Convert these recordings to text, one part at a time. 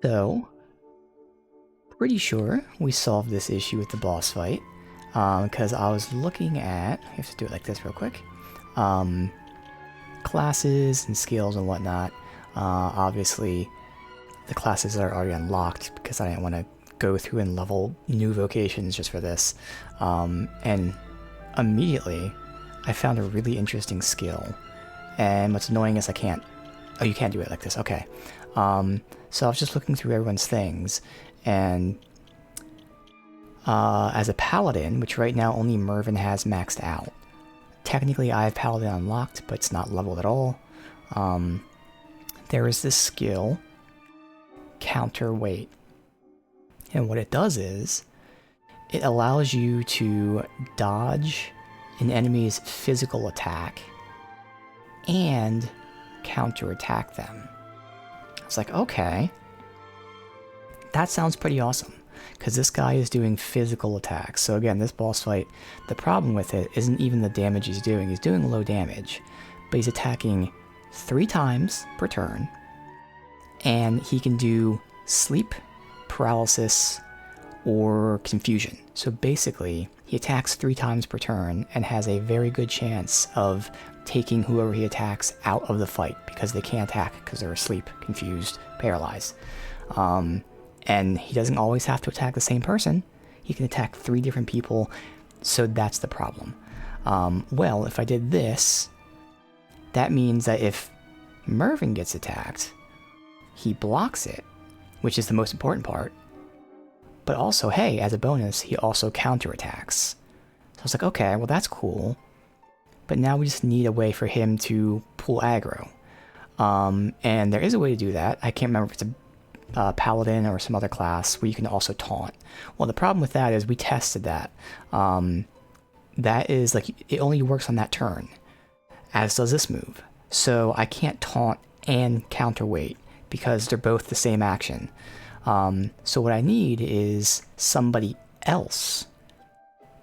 So, pretty sure we solved this issue with the boss fight, because I was looking at, I have to do it like this real quick, classes and skills and whatnot. Obviously, the classes are already unlocked because I didn't want to go through and level new vocations just for this. And immediately, I found a really interesting skill. And what's annoying is I can't... Oh, you can't do it like this. Okay. So I was just looking through everyone's things, and as a paladin, which right now only Mervin has maxed out. Technically, I have paladin unlocked, but it's not leveled at all. There is this skill, counterweight. And what it does is, it allows you to dodge an enemy's physical attack and counterattack them. I was like, okay, that sounds pretty awesome, because this guy is doing physical attacks. So again, this boss fight, the problem with it isn't even the damage he's doing. He's doing low damage, but he's attacking 3 times per turn, and he can do sleep, paralysis, or confusion. So basically, he attacks 3 times per turn and has a very good chance of taking whoever he attacks out of the fight, because they can't attack because they're asleep, confused, paralyzed. And he doesn't always have to attack the same person. He can attack 3 different people, so that's the problem. Well, if I did this, that means that if Mervin gets attacked, he blocks it, which is the most important part. But also, hey, as a bonus, he also counterattacks. So I was like, okay, well that's cool. But now we just need a way for him to pull aggro. And there is a way to do that. I can't remember if it's a paladin or some other class where you can also taunt. Well, the problem with that is we tested that. That is, like, it only works on that turn, as does this move. So I can't taunt and counterweight because they're both the same action. So what I need is somebody else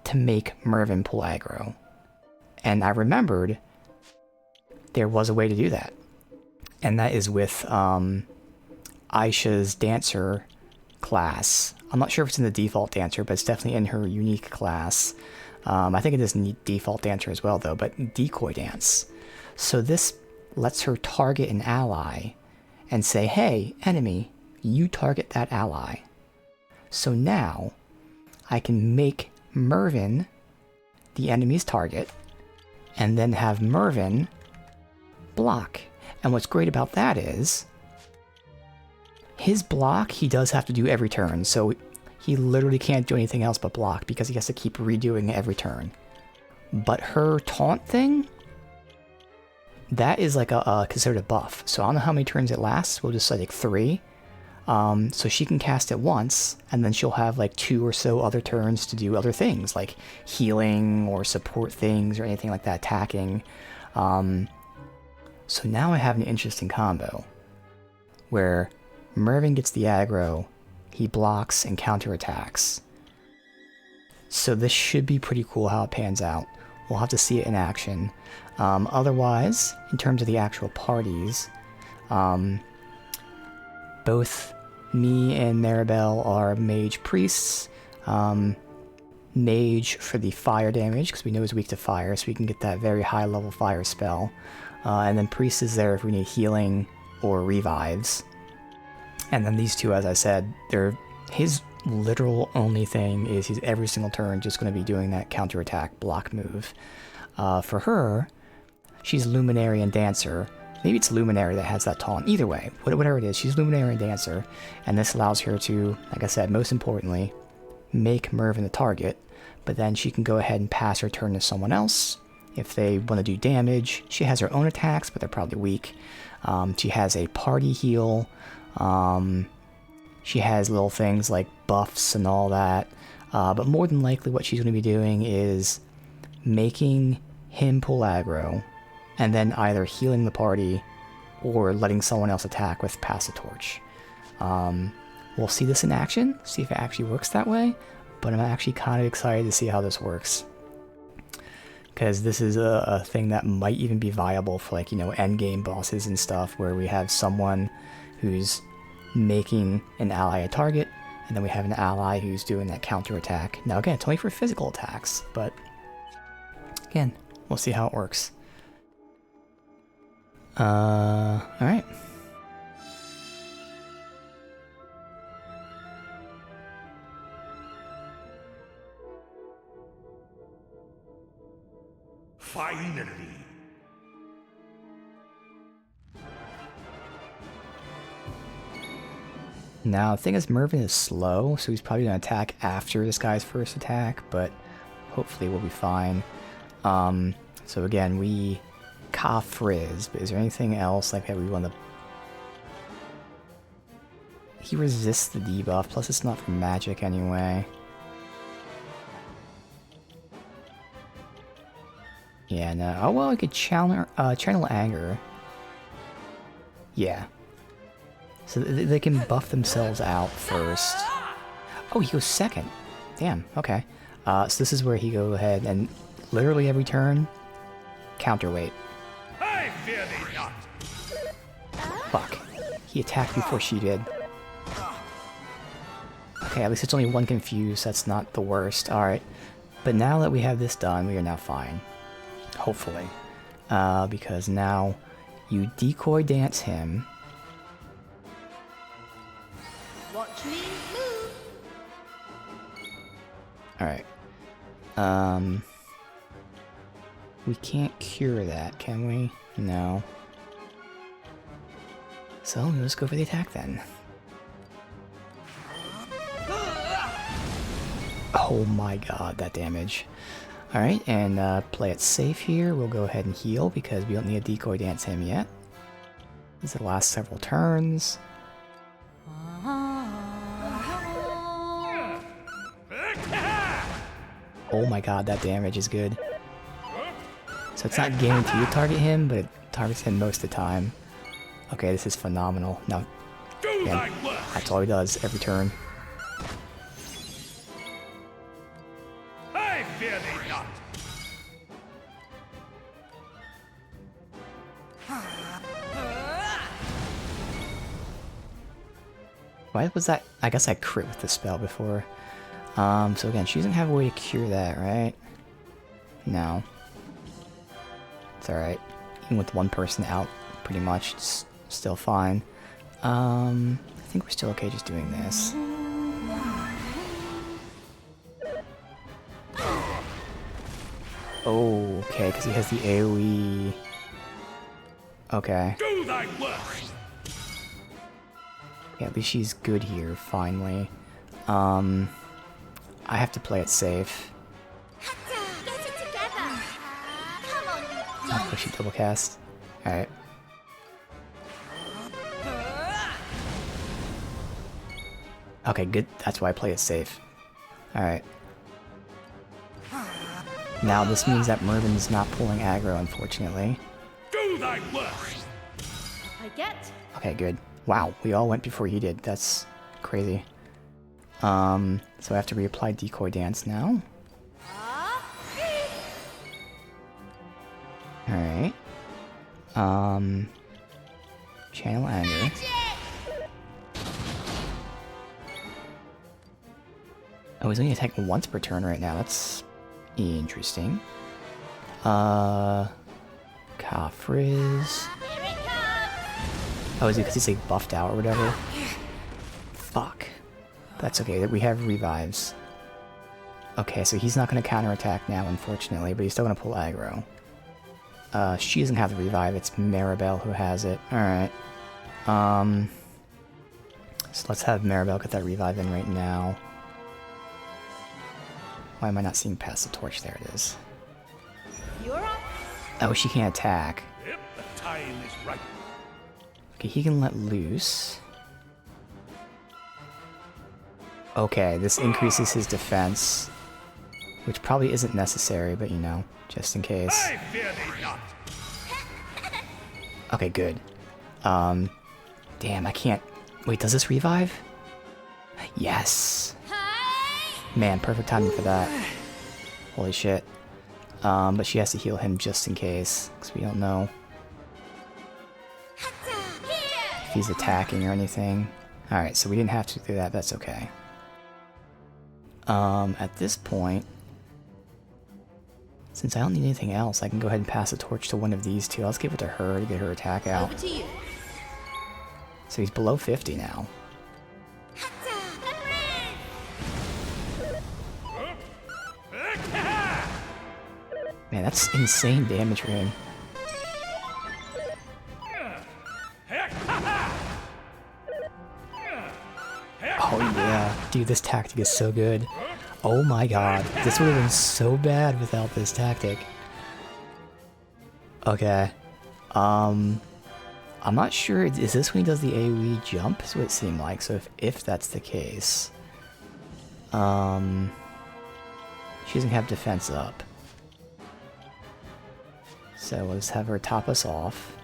to make Mervin pull aggro. And I remembered there was a way to do that. And that is with Aisha's Dancer class. I'm not sure if it's in the default Dancer, but it's definitely in her unique class. I think it is in default Dancer as well, though, but Decoy Dance. So this lets her target an ally and say, hey, enemy, you target that ally. So now I can make Mervin the enemy's target, and then have Mervin block. And what's great about that is, his block he does have to do every turn, so he literally can't do anything else but block, because he has to keep redoing it every turn. But her taunt thing, that is like a considered a buff. So I don't know how many turns it lasts, we'll just say like 3. So she can cast it once, and then she'll have like 2 or so other turns to do other things, like healing or support things or anything like that, attacking. So now I have an interesting combo, where Mervin gets the aggro, he blocks and counterattacks. So this should be pretty cool how it pans out. We'll have to see it in action. Otherwise, in terms of the actual parties, both me and Maribel are mage priests. Mage for the fire damage, because we know he's weak to fire, so we can get that very high level fire spell. And then priest is there if we need healing or revives. And then these two, as I said, his literal only thing is he's every single turn just going to be doing that counterattack block move. For her, she's Luminary and Dancer. Maybe it's Luminary that has that taunt. Either way, whatever it is, she's Luminary and Dancer, and this allows her to, like I said, most importantly, make Mervin the target, but then she can go ahead and pass her turn to someone else. If they want to do damage, she has her own attacks, but they're probably weak. She has a party heal. She has little things like buffs and all that, but more than likely what she's going to be doing is making him pull aggro, and then either healing the party or letting someone else attack with Pass the Torch. We'll see this in action, see if it actually works that way, but I'm actually kind of excited to see how this works. Because this is a thing that might even be viable for, like, you know, endgame bosses and stuff, where we have someone who's making an ally a target, and then we have an ally who's doing that counter attack. Now again, it's only for physical attacks, but again, we'll see how it works. Alright. Finally. Now, the thing is, Mervyn is slow, so he's probably going to attack after this guy's first attack, but hopefully we'll be fine. So again, we Frizz, but is there anything else like that we want to... He resists the debuff, plus it's not for magic anyway. Yeah, no. Oh, well, I could channel Anger. Yeah. So they can buff themselves out first. Oh, he goes second. Damn, okay. So this is where he go ahead and literally every turn, counterweight. I fear thee not. Fuck. He attacked before she did. Okay, at least it's only one confused, that's not the worst. Alright. But now that we have this done, we are now fine. Hopefully. Because now you decoy dance him. Watch me move. Alright. We can't cure that, can we? No. So, let's go for the attack then. Oh my god, that damage. Alright, and play it safe here. We'll go ahead and heal because we don't need to decoy dance him yet. This is the last several turns. Oh my god, that damage is good. So it's not guaranteed to target him, but it targets him most of the time. Okay, this is phenomenal. Now, again, that's all he does every turn. I fear thee not. Why was that? I guess I crit with the spell before. So again, she doesn't have a way to cure that, right? No. It's alright. Even with one person out, pretty much, it's still fine. I think we're still okay just doing this. Oh, okay, because he has the AoE. Okay. Do thy worst. Yeah, at least she's good here, finally. I have to play it safe. Get it together. Come on, you Oh, push you double cast. Alright. Okay, good. That's why I play it safe. Alright. Now this means that Mervin's not pulling aggro, unfortunately. Do thy worst. I get. Okay, good. Wow, we all went before he did. That's crazy. So I have to reapply Decoy Dance now. Alright. Channel Anger. Oh, he's only attacking once per turn right now. That's interesting. Frizz. Oh, is it because he's like buffed out or whatever? Fuck. That's okay, we have revives. Okay, so he's not going to counterattack now, unfortunately, but he's still going to pull aggro. She doesn't have the revive, it's Maribel who has it. Alright. So let's have Maribel get that revive in right now. Why am I not seeing past the torch? There it is. You're up. Oh, she can't attack. Yep, the time is right. Okay, he can let loose. Okay, this increases his defense, which probably isn't necessary, but you know, just in case. I fear thee not. Okay, good. Damn, I can't... Wait, does this revive? Yes! Man, perfect timing for that. Holy shit. But she has to heal him just in case, because we don't know if he's attacking or anything. Alright, so we didn't have to do that, that's okay. At this point, since I don't need anything else, I can go ahead and pass the torch to one of these two. Let's give it to her to get her attack out. Over to you. So he's below 50 now. Man, that's insane damage for him. Oh yeah, dude, this tactic is so good. Oh my god, this would have been so bad without this tactic. Okay. I'm not sure, is this when he does the AoE jump? That's what it seemed like, so if that's the case... she doesn't have defense up. So we'll just have her top us off.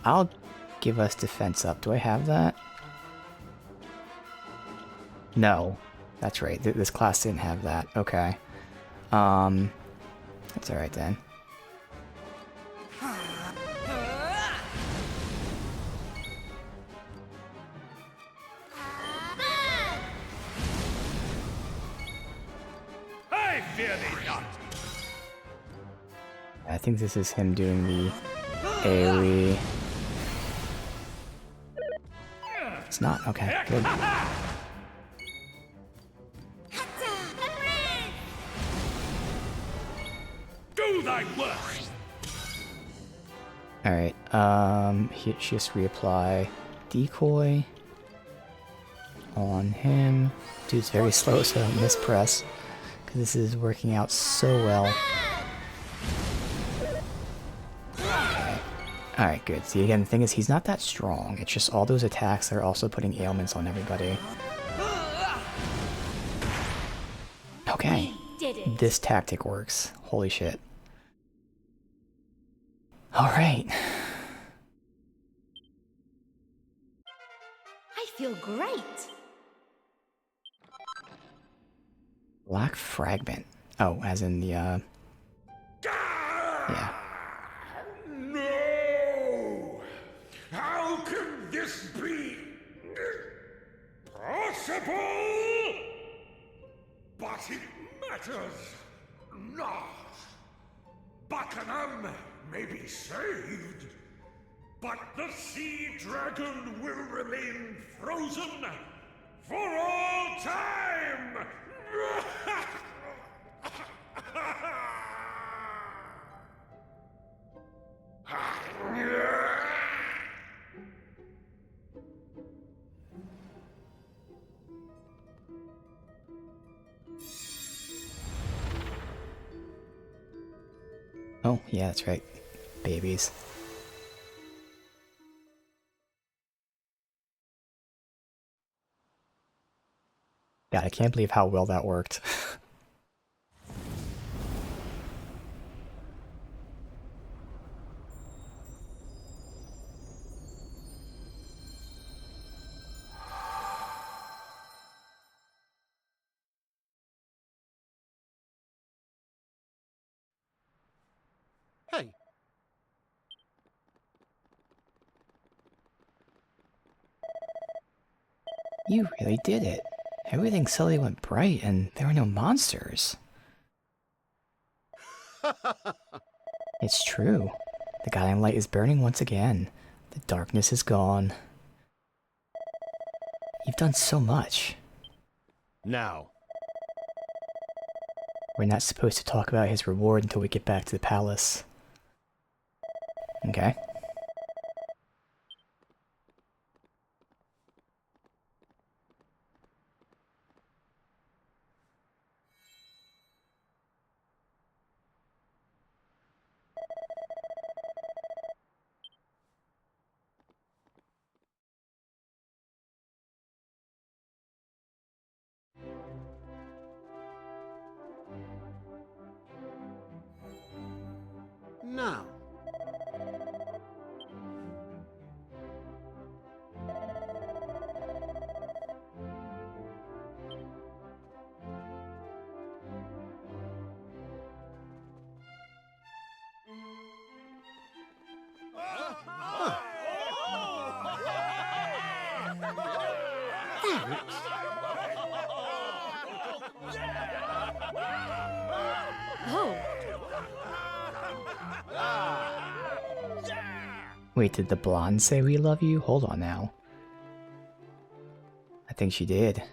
I'll give us defense up. Do I have that? No. That's right. This class didn't have that. Okay. That's alright then. I fear thee not. I think this is him doing the AoE. It's not? Okay, good. Do thy worst. Alright, she just reapply decoy on him. Dude's very slow, so I don't mispress. Because this is working out so well. Okay. Alright, good. See, again, the thing is, he's not that strong. It's just all those attacks that are also putting ailments on everybody. Okay. This tactic works. Holy shit. Alright. I feel great. Black fragment. Oh, as in the, yeah. No! How can this be possible? But it matters not. Buckingham may be saved, but the sea dragon will remain frozen for all time! Oh, yeah, that's right. Babies. God, I can't believe how well that worked. Hey, You really did it. Everything suddenly went bright and there were no monsters. It's true. The guiding light is burning once again. The darkness is gone. You've done so much. now. We're not supposed to talk about his reward until we get back to the palace. Okay. Now. tricks. Oh, Wait, did the blonde say we love you? Hold on now. I think she did.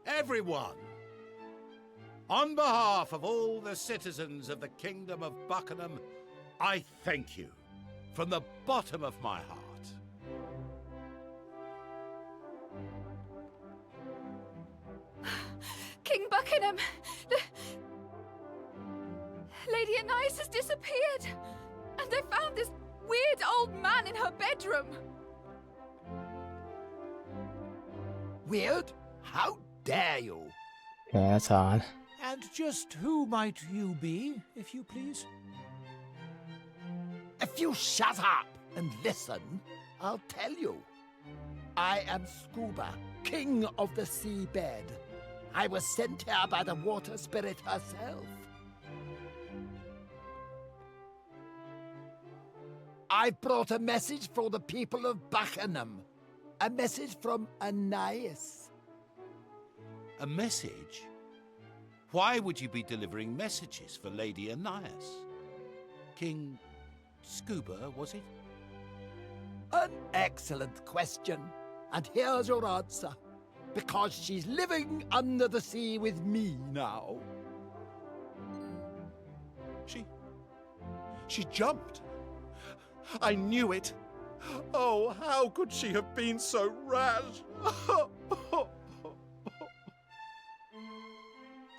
Everyone, on behalf of all the citizens of the Kingdom of Buckingham, I thank you from the bottom of my heart. King Buckingham! Lady Anais has disappeared! And they found this weird old man in her bedroom! Weird? How dare you? Yeah, that's odd. And just who might you be, if you please? If you shut up and listen, I'll tell you. I am Scuba, king of the seabed. I was sent here by the water spirit herself. I brought a message for the people of Buckingham. A message from Anais. A message? Why would you be delivering messages for Lady Anais? King Scuba, was it? An excellent question. And here's your answer. Because she's living under the sea with me now. She jumped. I knew it. Oh, how could she have been so rash?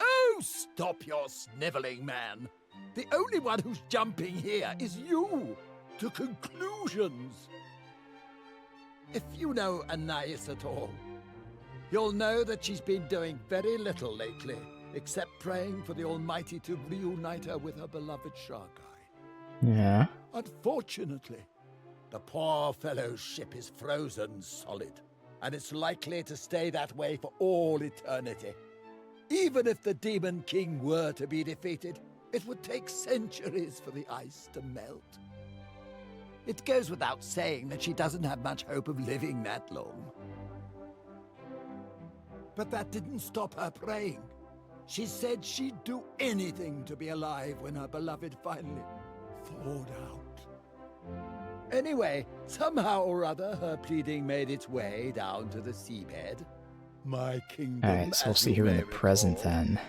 Oh, stop your sniveling, man. The only one who's jumping here is you, to conclusions. If you know Anais at all, you'll know that she's been doing very little lately, except praying for the Almighty to reunite her with her beloved Shark Eye. Yeah. Unfortunately, the poor fellow's ship is frozen solid, and it's likely to stay that way for all eternity. Even if the Demon King were to be defeated, it would take centuries for the ice to melt. It goes without saying that she doesn't have much hope of living that long. But that didn't stop her praying. She said she'd do anything to be alive when her beloved finally thawed out. Anyway, somehow or other, her pleading made its way down to the seabed. My kingdom. Alright, so we'll as see you her in may the present recall. then.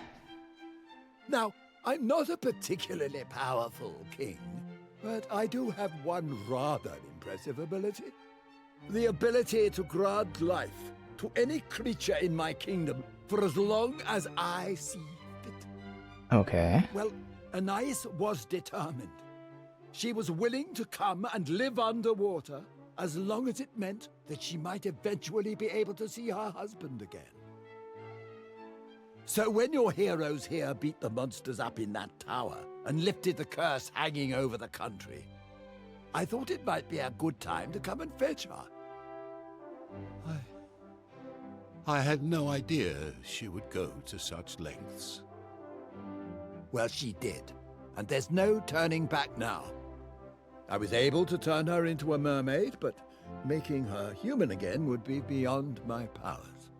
Now, I'm not a particularly powerful king, but I do have one rather impressive ability. The ability to grant life to any creature in my kingdom for as long as I see fit. Okay. Well, Anais was determined. She was willing to come and live underwater as long as it meant that she might eventually be able to see her husband again. So when your heroes here beat the monsters up in that tower and lifted the curse hanging over the country, I thought it might be a good time to come and fetch her. I had no idea she would go to such lengths. Well, she did, and there's no turning back now. I was able to turn her into a mermaid, but making her human again would be beyond my powers.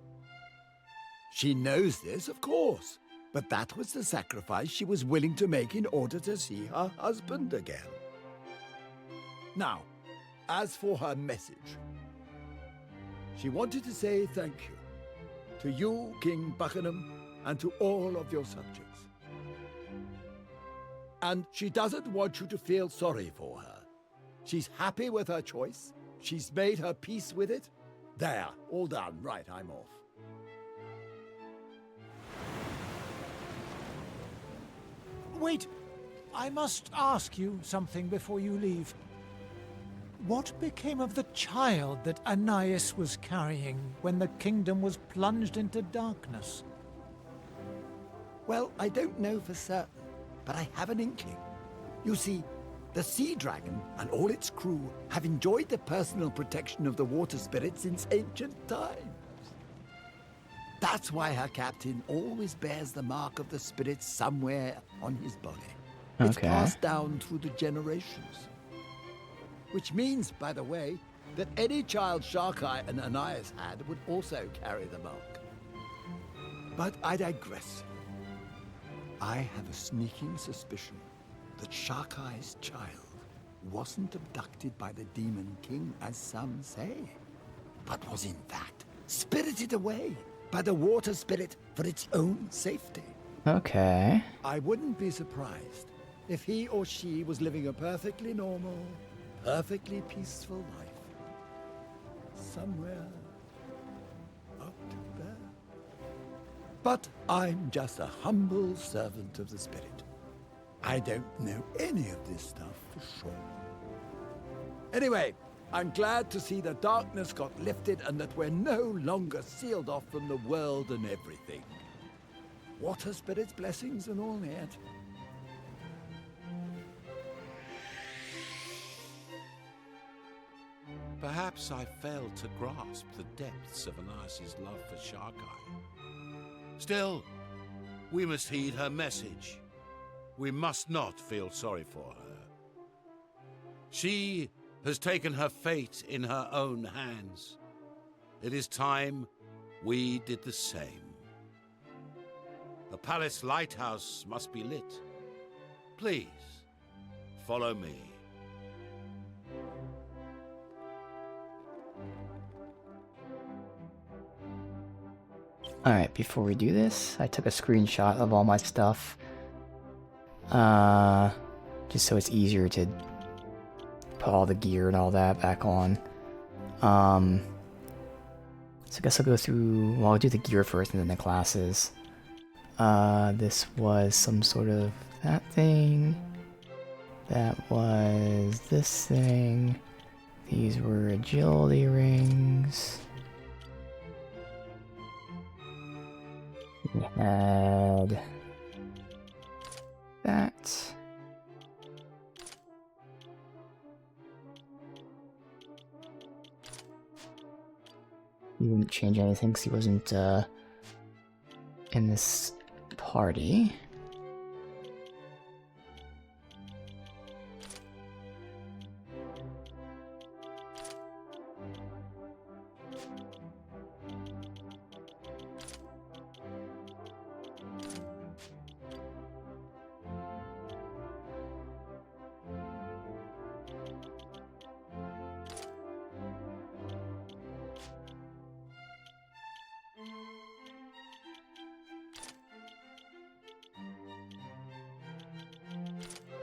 She knows this, of course, but that was the sacrifice she was willing to make in order to see her husband again. Now, as for her message, she wanted to say thank you to you, King Buckingham, and to all of your subjects. And she doesn't want you to feel sorry for her. She's happy with her choice. She's made her peace with it. There, all done. Right, I'm off. Wait, I must ask you something before you leave. What became of the child that Anais was carrying when the kingdom was plunged into darkness? Well, I don't know for certain, but I have an inkling. You see, the Sea Dragon and all its crew have enjoyed the personal protection of the water spirit since ancient times. That's why her captain always bears the mark of the spirit somewhere on his body. It's Okay. passed down through the generations. Which means, by the way, that any child Sharkai and Ananias had would also carry the mark. But I digress. I have a sneaking suspicion that Sharkai's child wasn't abducted by the Demon King, as some say, but was in fact spirited away by the water spirit for its own safety. Okay. I wouldn't be surprised if he or she was living a perfectly normal, perfectly peaceful life somewhere out there. But I'm just a humble servant of the spirit. I don't know any of this stuff for sure. Anyway, I'm glad to see the darkness got lifted and that we're no longer sealed off from the world and everything. Water spirit's blessings and all that. Perhaps I failed to grasp the depths of Ananias' love for Sharkai. Still, we must heed her message. We must not feel sorry for her. She has taken her fate in her own hands. It is time we did the same. The palace lighthouse must be lit. Please, follow me. Alright, before we do this, I took a screenshot of all my stuff. Just so it's easier to put all the gear and all that back on. So I guess I'll go through, well, I'll do the gear first and then the classes. This was some sort of that thing. That was this thing. These were agility rings. We had that. He didn't change anything because he wasn't in this party.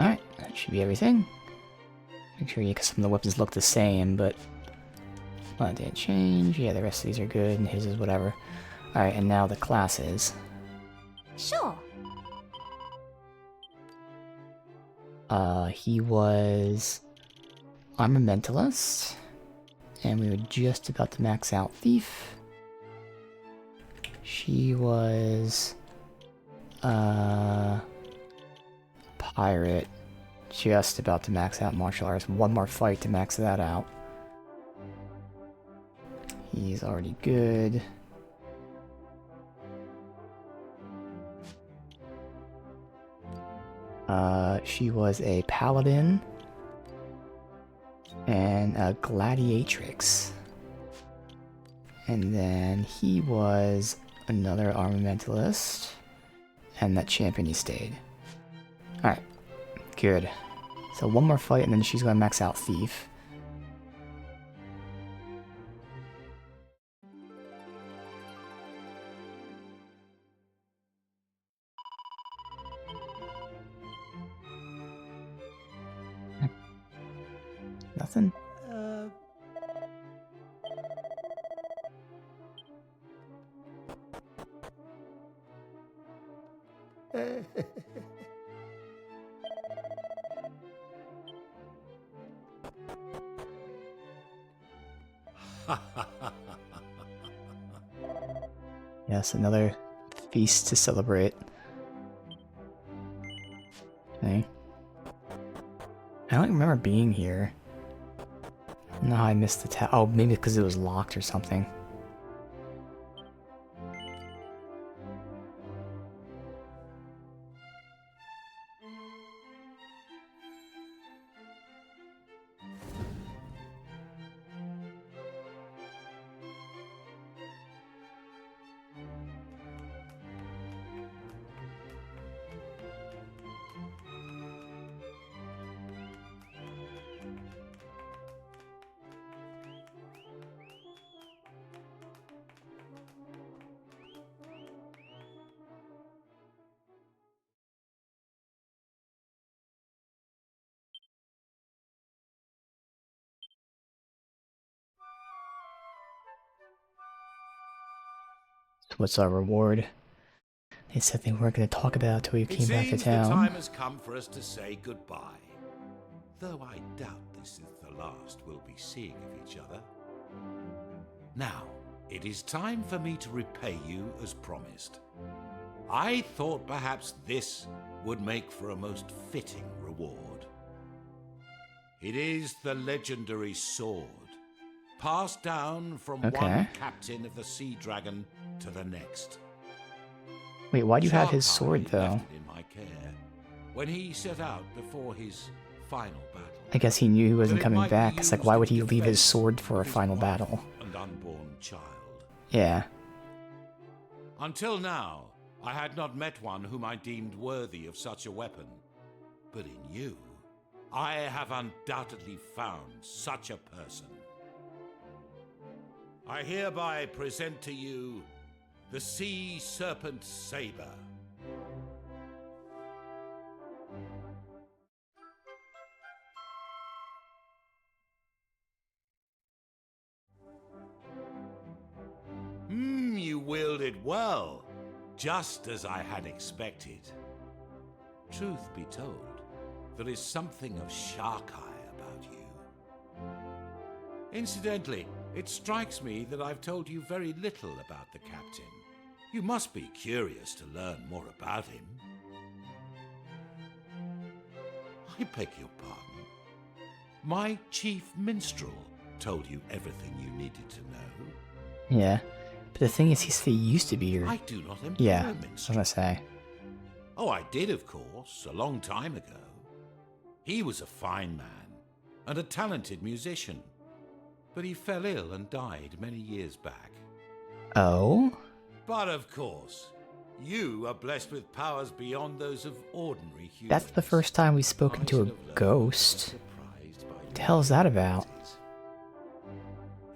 Alright, that should be everything. Make sure some of the weapons look the same, but that didn't change. Yeah, the rest of these are good, and his is whatever. Alright, and now the classes. Sure. He was Armamentalist, and we were just about to max out Thief. She was Pirate, just about to max out Martial Arts. One more fight to max that out. He's already good. She was a Paladin and a Gladiatrix. And then he was another Armamentalist, and that champion he stayed. Alright, good. So one more fight and then she's gonna max out Thief. Nothing? Yes, another feast to celebrate. Okay. I don't remember being here. No, I missed the oh, maybe because it was locked or something. What's our reward? They said they weren't going to talk about it till we It came back to seems the town. time has come for us to say goodbye. Though I doubt this is the last we'll be seeing of each other. Now, it is time for me to repay you as promised. I thought perhaps this would make for a most fitting reward. It is the legendary sword, passed down from one captain of the Sea Dragon to the next. Wait, why do you have his Sharkai sword, though? left it in my care when he set out before his final battle. I guess he knew he wasn't That it coming might be back. It's like, used why in would he leave his defense sword for a of his final wife battle? and unborn child. Yeah. Until now, I had not met one whom I deemed worthy of such a weapon. But in you, I have undoubtedly found such a person. I hereby present to you the Sea Serpent Saber. You wield it well, just as I had expected. Truth be told, there is something of Sharkai about you. Incidentally, it strikes me that I've told you very little about the captain. You must be curious to learn more about him. I beg your pardon. My chief minstrel told you everything you needed to know. Yeah. But the thing is, he used to be your... I do not employ Yeah, I was minstrel. gonna say. Oh, I did, of course, a long time ago. He was a fine man and a talented musician, but he fell ill and died many years back. Oh? But of course, you are blessed with powers beyond those of ordinary humans. That's the first time we've spoken I to should a have learned ghost. to be surprised by What the your hell is that about? abilities.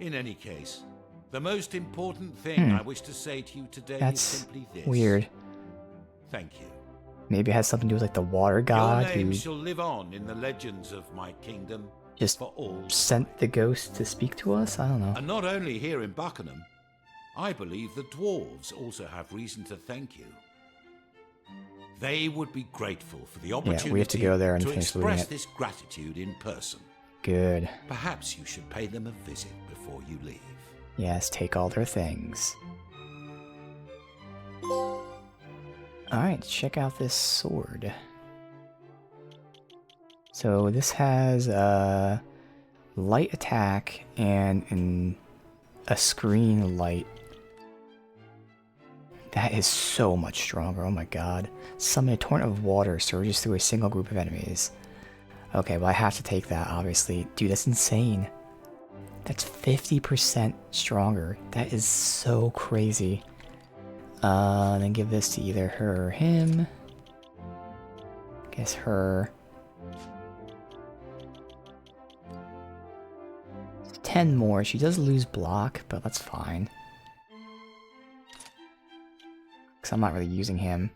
In any case, the most important thing I wish to say to you today That's is simply this. weird. Thank you. Maybe it has something to do with like the water god Your name who shall live on in the legends of my kingdom just for all. sent the ghost to speak to us? I don't know. And not only here in Buckingham, I believe the dwarves also have reason to thank you. They would be grateful for the opportunity we have to go there and to finish looting express it. this gratitude in person. Good. Perhaps you should pay them a visit before you leave. Yes, take all their things. Alright, check out this sword. So this has light attack and a screen light. That is so much stronger, oh my god. Summon a torrent of water surges through a single group of enemies. Okay, well I have to take that, obviously. Dude, that's insane. That's 50% stronger. That is so crazy. Then give this to either her or him. Guess her. 10 more. She does lose block, but that's fine. Because I'm not really using him.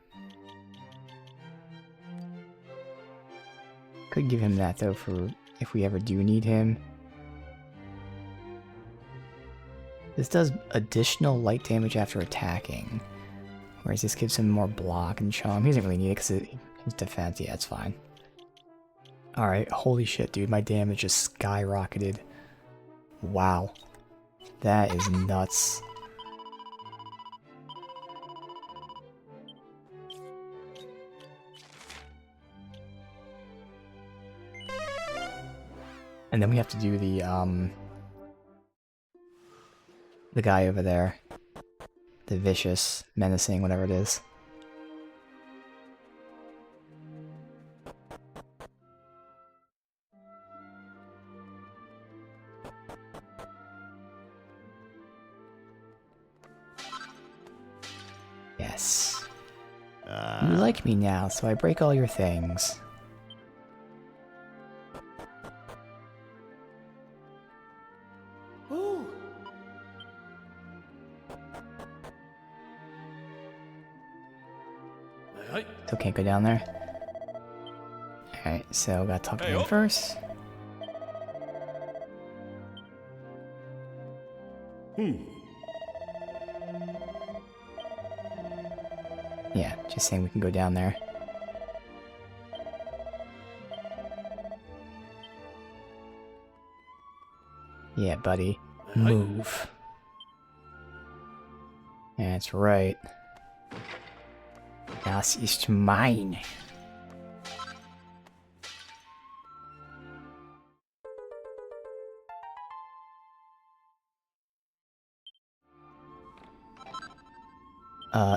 Could give him that though for if we ever do need him. This does additional light damage after attacking. Whereas this gives him more block and charm. He doesn't really need it because his defense, yeah, it's fine. Alright, holy shit, dude, my damage just skyrocketed. Wow. That is nuts. And then we have to do the guy over there. The vicious, menacing, whatever it is. Yes. You like me now, so I break all your things. Still can't go down there. Alright, so gotta talk to him first. Yeah, just saying we can go down there. Yeah, buddy. Move. That's right. Das ist mein.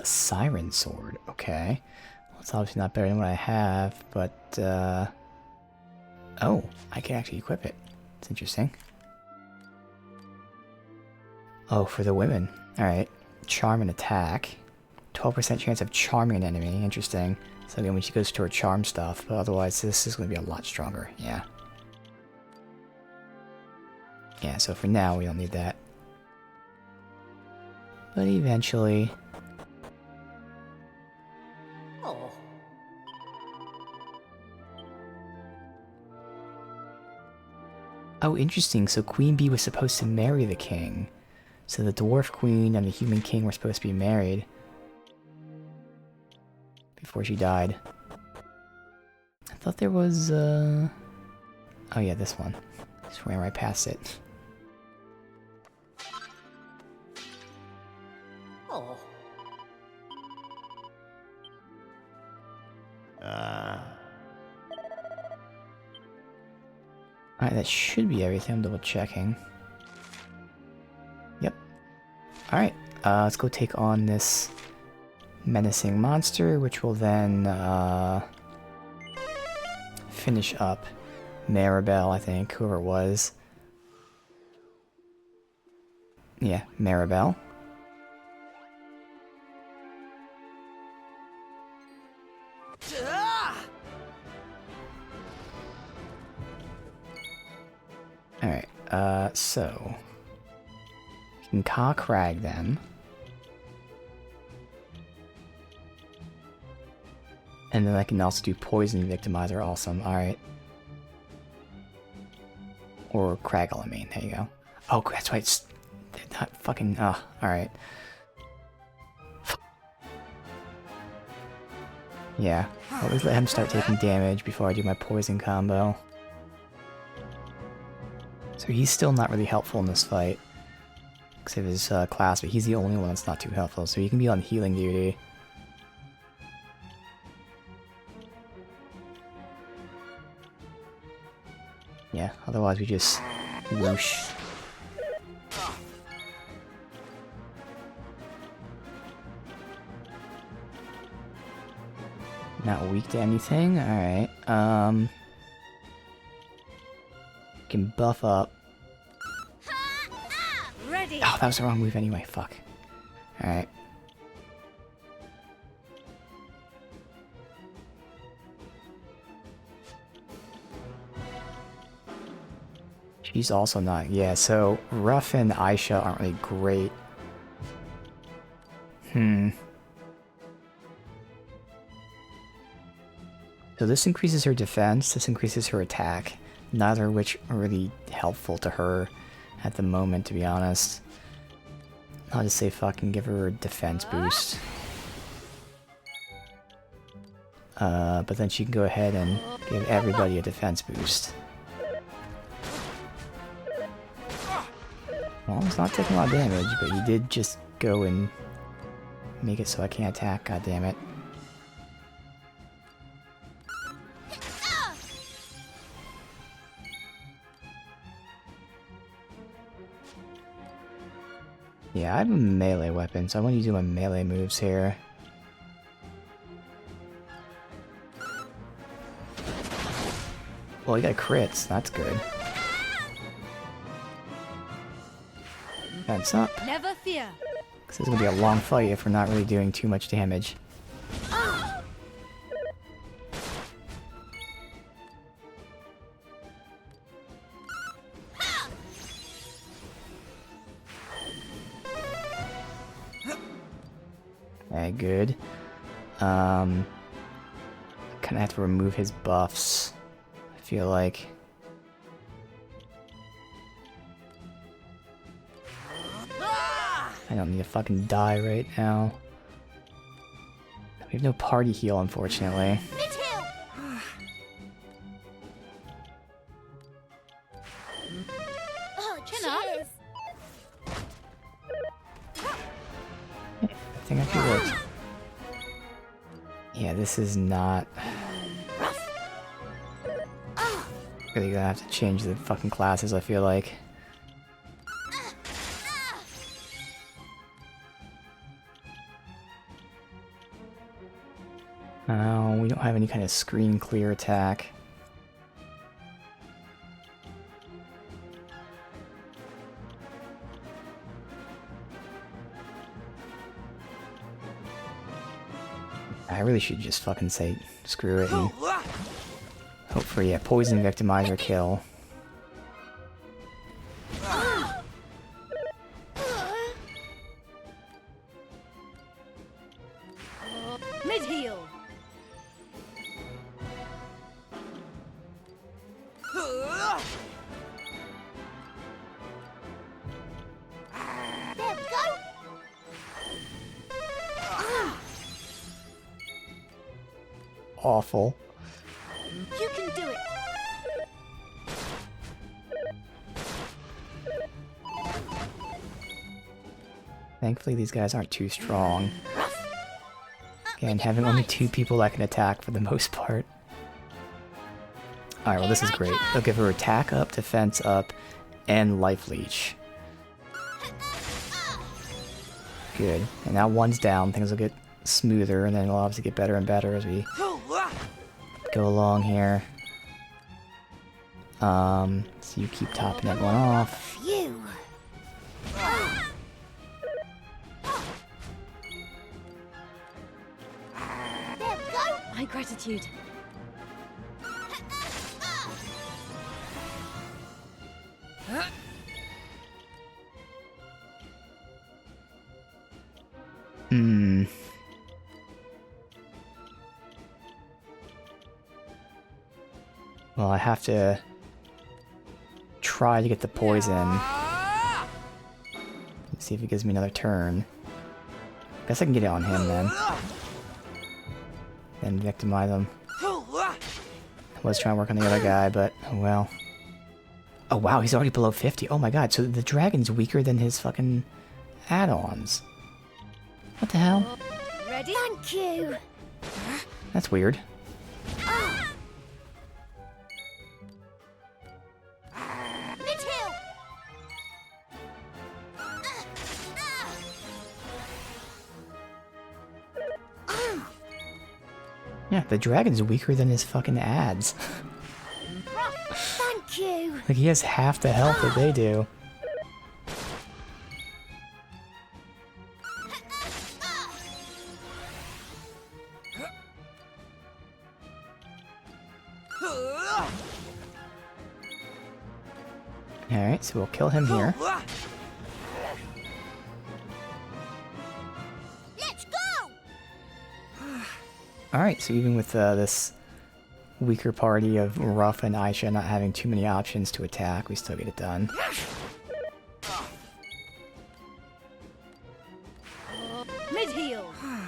Siren Sword. Okay. Well, it's obviously not better than what I have, but, oh, I can actually equip it. It's interesting. Oh, for the women. Alright. Charm and attack. 12% chance of charming an enemy. Interesting. So again, when she goes to her charm stuff, but otherwise this is going to be a lot stronger. Yeah. Yeah, so for now we don't need that. But eventually... Oh, interesting. So Queen Bee was supposed to marry the king. So the Dwarf Queen and the Human King were supposed to be married. Before she died. I thought there was, Oh yeah, this one. Just ran right past it. Alright, that should be everything. I'm double checking. Yep. Alright, let's go take on this menacing monster, which will then finish up Maribel, I think, whoever it was. Yeah, Maribel. Alright, so... You can cock rag them. And then I can also do Poison Victimizer, awesome, alright. Or Craggle, I mean, there you go. Oh, that's why it's... They're not fucking... Oh, alright. Yeah, always let him start taking damage before I do my poison combo. So he's still not really helpful in this fight. Because of his class, but he's the only one that's not too helpful, so he can be on healing duty. Yeah, otherwise we just whoosh. Not weak to anything, alright. Can buff up. Ready. Oh, that was the wrong move anyway, fuck. Alright. She's also not... Yeah, so Ruff and Aisha aren't really great. So this increases her defense, this increases her attack. Neither of which are really helpful to her at the moment, to be honest. I'll just say fucking give her a defense boost. But then she can go ahead and give everybody a defense boost. Well, it's not taking a lot of damage, but you did just go and make it so I can't attack, goddammit. Yeah, I have a melee weapon, so I want to do my melee moves here. Well, you got crits, that's good. That's up. Never fear. This is gonna be a long fight if we're not really doing too much damage. Okay, good. Kinda have to remove his buffs, I feel like. I don't need to fucking die right now. We have no party heal, unfortunately. Mid-hill! Oh, cheers! I think actually works. Yeah, this is not... Really gonna have to change the fucking classes, I feel like. Oh, we don't have any kind of screen clear attack. I really should just fucking say screw it and hope for, yeah, poison, victimizer, kill. Mid-heal! There we go! Awful. You can do it! Thankfully, these guys aren't too strong. Again, having only 2 people that can attack for the most part. Alright, well this is great. They'll give her attack up, defense up, and life leech. Good. And now one's down, things will get smoother, and then it'll obviously get better and better as we go along here. So you keep topping everyone off. You! There we go! My gratitude. Hmm. Well, I have to try to get the poison. Let's see if it gives me another turn. Guess I can get it on him then. Then victimize him. I was trying to work on the other guy, but oh well. Oh wow, he's already below 50. Oh my god, so the dragon's weaker than his fucking add-ons. What the hell? Ready? Thank you! That's weird. Mid-hill! Yeah, the dragon's weaker than his fucking ads. Thank you! Like, he has half the health that they do. Alright, so we'll kill him here. Let's go! Alright, so even with this weaker party of Ruff and Aisha not having too many options to attack, we still get it done. Mid-heal! Pow!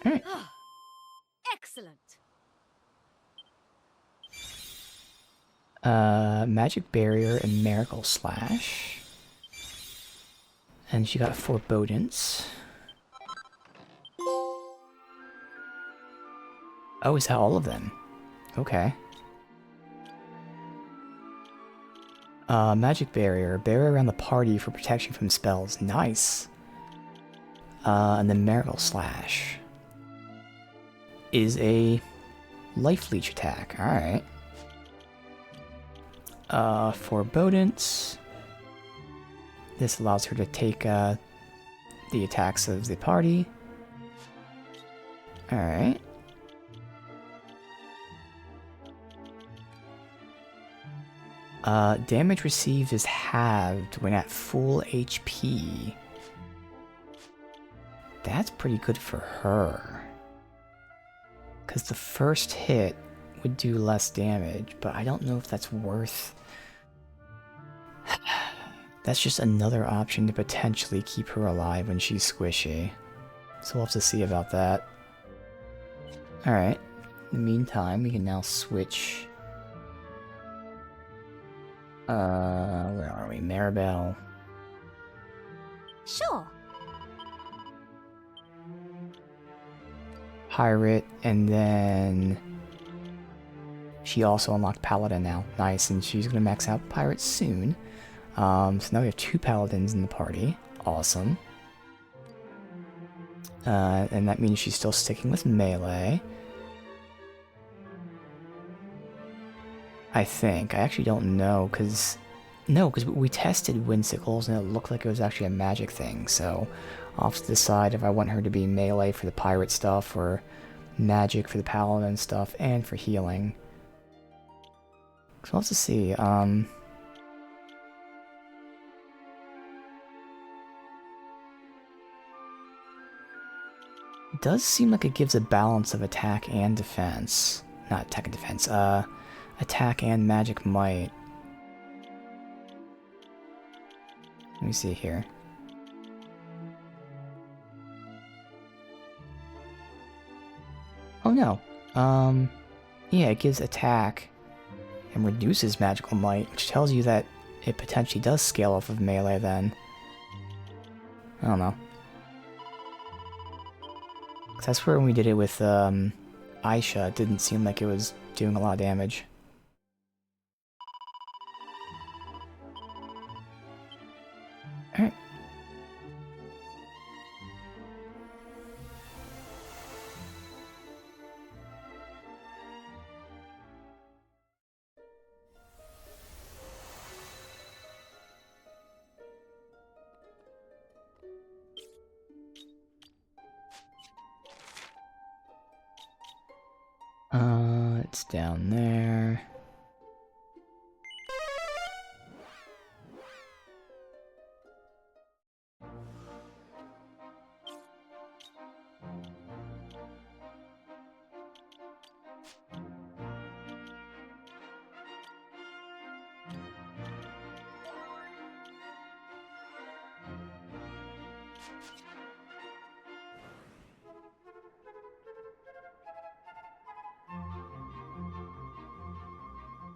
Alright. Excellent! Magic Barrier and Miracle Slash. And she got Forebodance. Oh, is that all of them? Okay. Magic Barrier. Barrier around the party for protection from spells. Nice. And then Miracle Slash is a life leech attack. Alright. Forebodance. This allows her to take the attacks of the party. Alright. Damage received is halved when at full HP. That's pretty good for her. Because the first hit would do less damage, but I don't know if that's worth... That's just another option to potentially keep her alive when she's squishy. So we'll have to see about that. Alright. In the meantime, we can now switch... where are we? Maribel. Sure. Pirate, and then... She also unlocked Paladin now. Nice, and she's gonna max out Pirate soon. So now we have 2 Paladins in the party. Awesome. And that means she's still sticking with melee. I think. I actually don't know, because... No, because we tested Whimsicles and it looked like it was actually a magic thing, so... I'll have to decide if I want her to be melee for the pirate stuff, or magic for the paladin stuff, and for healing. So we'll have to see, It does seem like it gives a balance of attack and defense. Not attack and defense, attack and magic might. Let me see here. Oh no. Yeah, it gives attack and reduces magical might, which tells you that it potentially does scale off of melee then. I don't know. 'Cause that's where when we did it with Aisha, it didn't seem like it was doing a lot of damage. Alright. It's down there.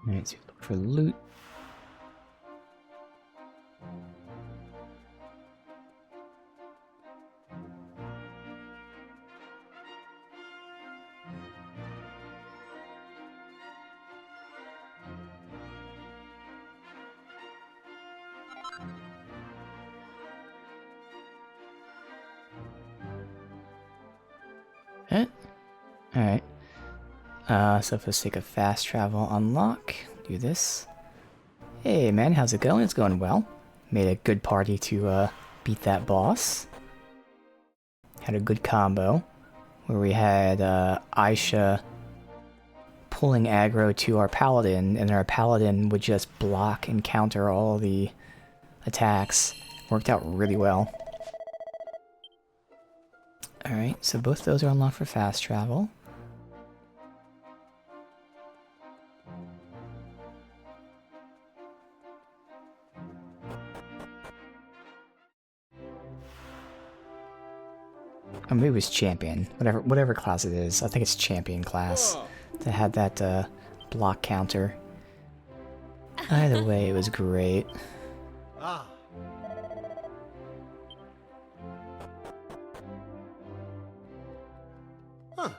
Alright, so look for loot. Alright. So for the sake of fast travel unlock, do this. Hey man, how's it going? It's going well. Made a good party to beat that boss. Had a good combo where we had Aisha pulling aggro to our paladin, and our paladin would just block and counter all the attacks. Worked out really well. Alright, so both those are unlocked for fast travel. Or maybe it was champion. Whatever class it is. I think it's champion class that had that block counter. Either way, it was great. Ah. Huh.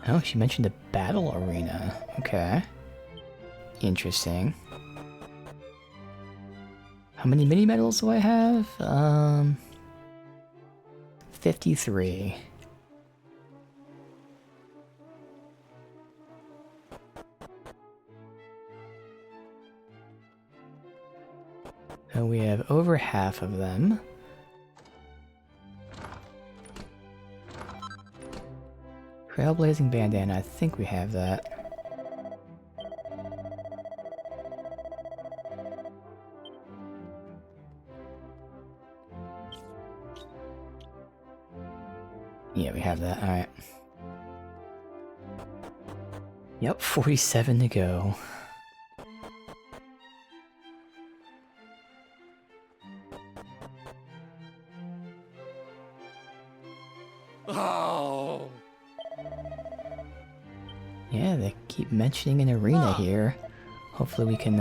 Oh, she mentioned a battle arena. Okay. Interesting. How many mini medals do I have? 53. So we have over half of them. Trailblazing bandana, I think we have that. Yeah, we have that, alright. Yep, 47 to go. Oh! Yeah, they keep mentioning an arena here. Hopefully we can,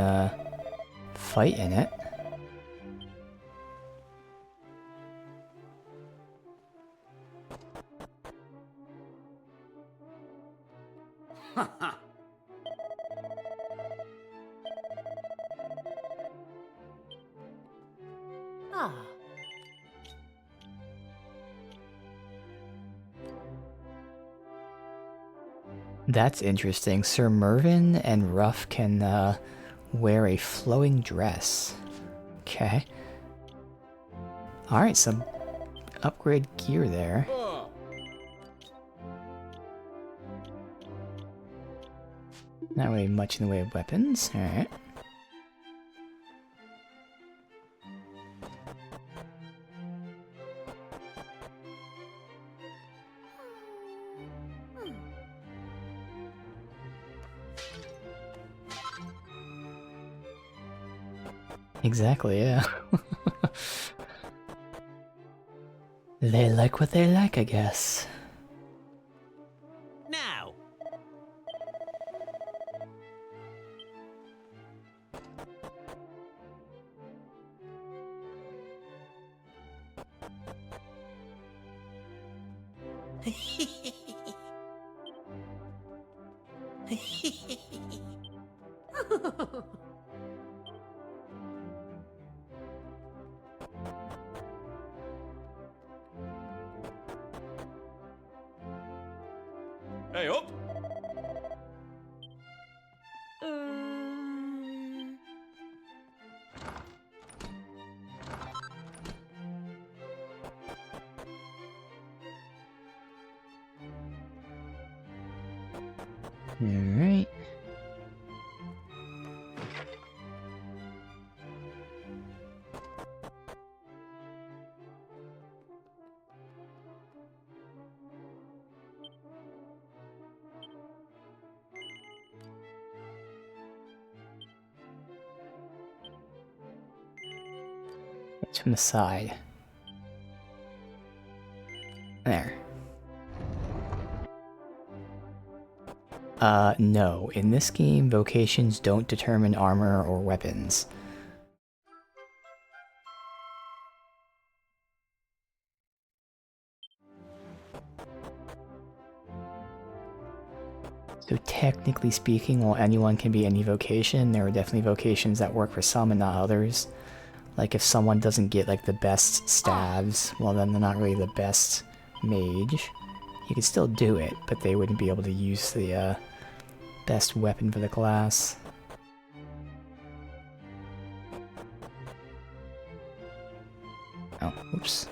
fight in it. Ah. That's interesting. Sir Mervyn and Ruff can, wear a flowing dress. Okay. Alright, some upgrade gear there. Not really much in the way of weapons. Alright. Exactly, yeah. They like what they like, I guess. Now! Hey, up! Alright. It's from the side. There. No. In this game, vocations don't determine armor or weapons. So technically speaking, while anyone can be any vocation, there are definitely vocations that work for some and not others. Like if someone doesn't get like the best stabs, well then they're not really the best mage. You could still do it, but they wouldn't be able to use the best weapon for the class. Oh, oops.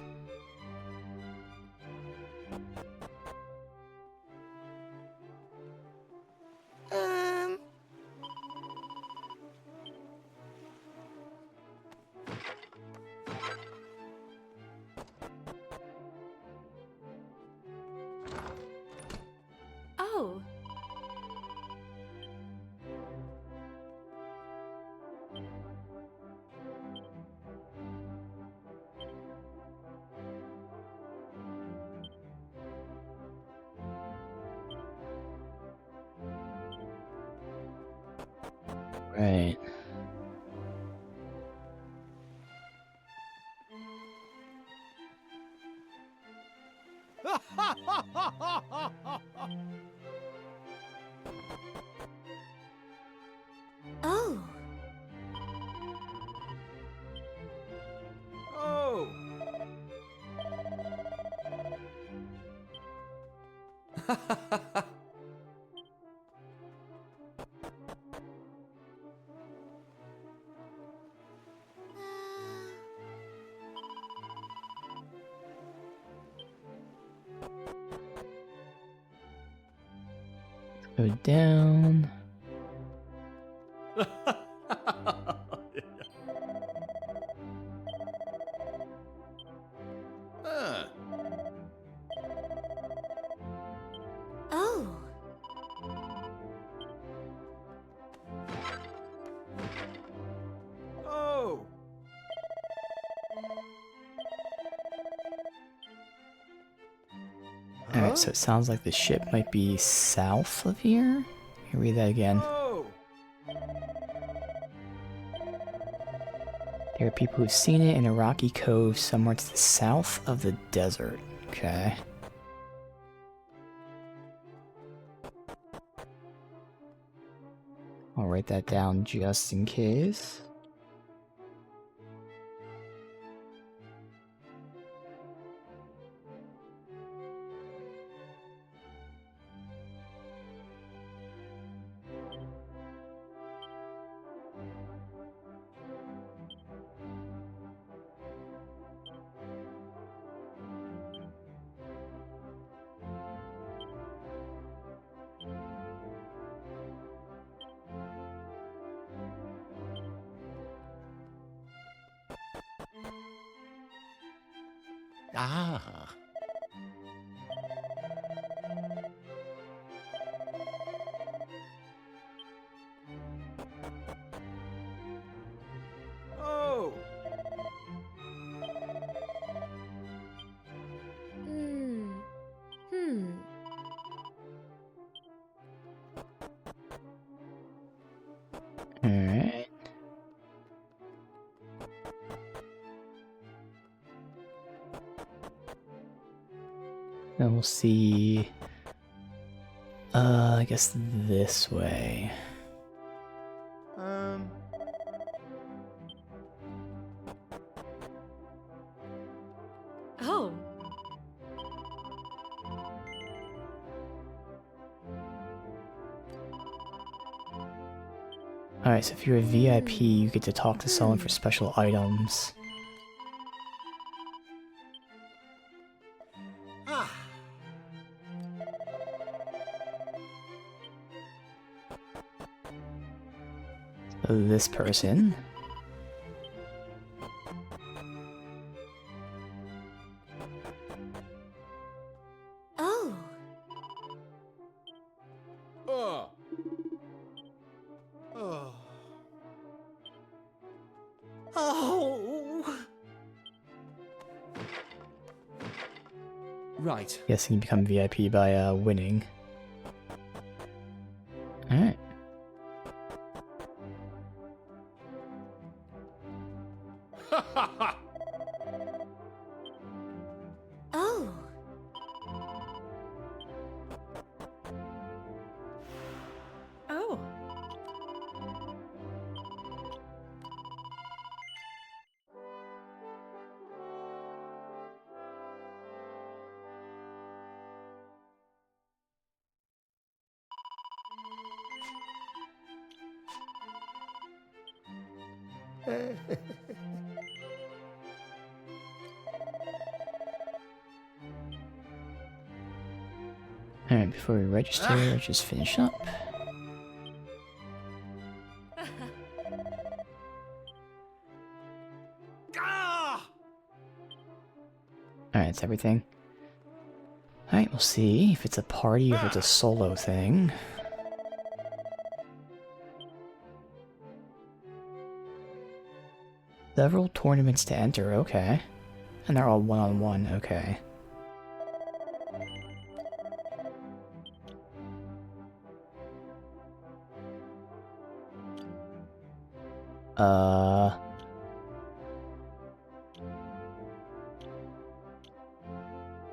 Oh. Right. Oh. Oh! Go down. Ah, Oh. Oh! Alright, so it sounds like the ship might be south of here. Let me read that again. Oh! There are people who've seen it in a rocky cove somewhere to the south of the desert. Okay. I'll write that down just in case. Ah. Oh! Hmm. Hmm. Alright. Then we'll see. I guess this way. Oh. Alright, so if you're a VIP, you get to talk to someone for special items. Ah! This person. Oh. Oh. Oh. Oh! Right. Guessing you become VIP by winning. Alright. Oh. Oh. Alright, before we register, let's just finish up. Ah! Alright, that's everything. Alright, we'll see if it's a party or if it's a solo thing. Several tournaments to enter, okay. And they're all one-on-one, okay.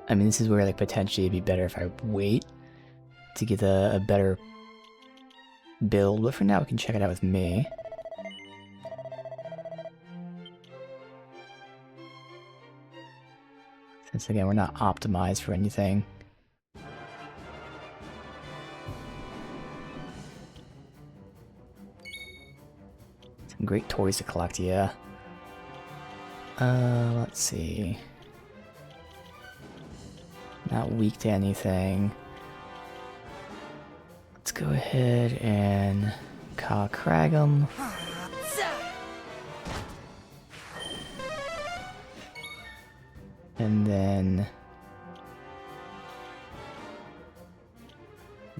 I mean, this is where, like, potentially it'd be better if I wait to get a better build, but for now we can check it out with me. Since, again, we're not optimized for anything. Some great toys to collect, yeah. Let's see. Not weak to anything. Let's go ahead and crag him. And then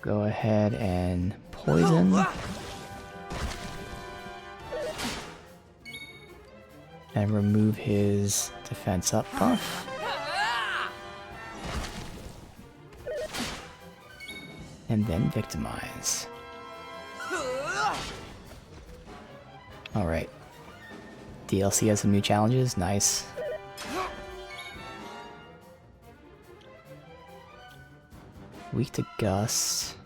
go ahead and poison. And remove his defense up buff. And then victimize. Alright. DLC has some new challenges, nice. Weak to gust.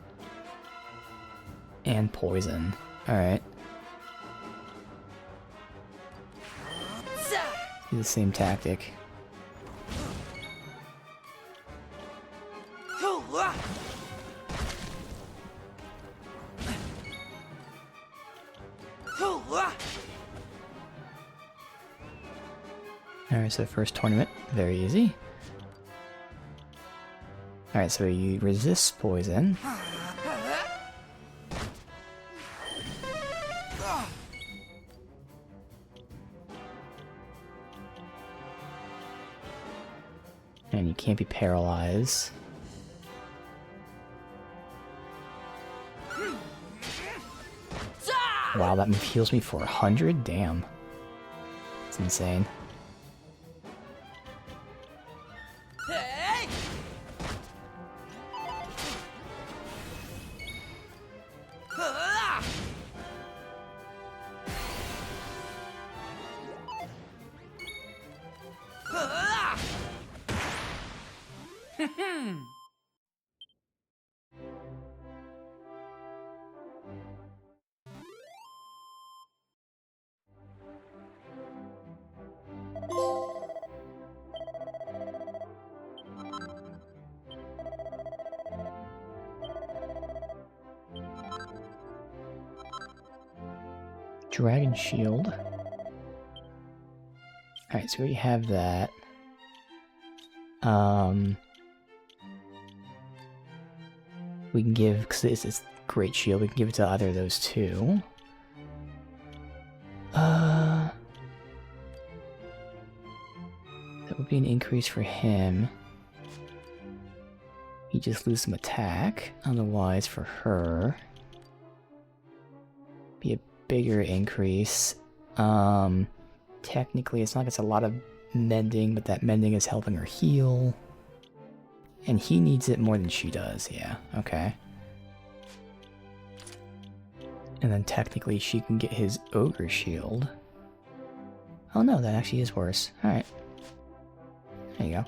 And poison. Alright. Do the same tactic. Alright, so first tournament, very easy. Alright, so he resists poison. And you can't be paralyzed. Wow, that heals me for 100? Damn. That's insane. Dragon Shield. Alright, so we already have that. We can give, because this is Great Shield, we can give it to either of those two. That would be an increase for him. He just loses some attack. Otherwise, for her, be a bigger increase. Technically, it's not. It's a lot of mending, but that mending is helping her heal. And he needs it more than she does, yeah, okay. And then technically she can get his Ogre Shield. Oh no, that actually is worse. Alright. There you go.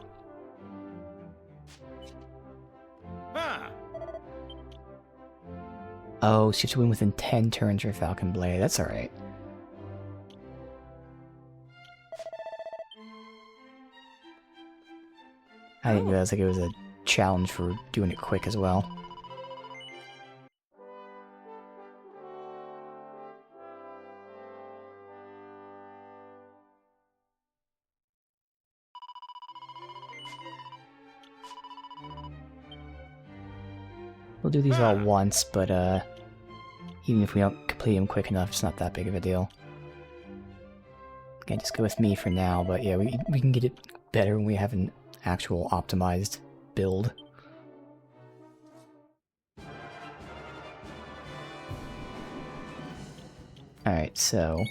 Oh, so you have to win within 10 turns for Falcon Blade. That's alright. I didn't realize like it was a challenge for doing it quick as well. We'll do these all once, but even if we don't complete them quick enough, it's not that big of a deal. Again, just go with me for now, but yeah, we can get it better when we have an actual optimized build. Alright, so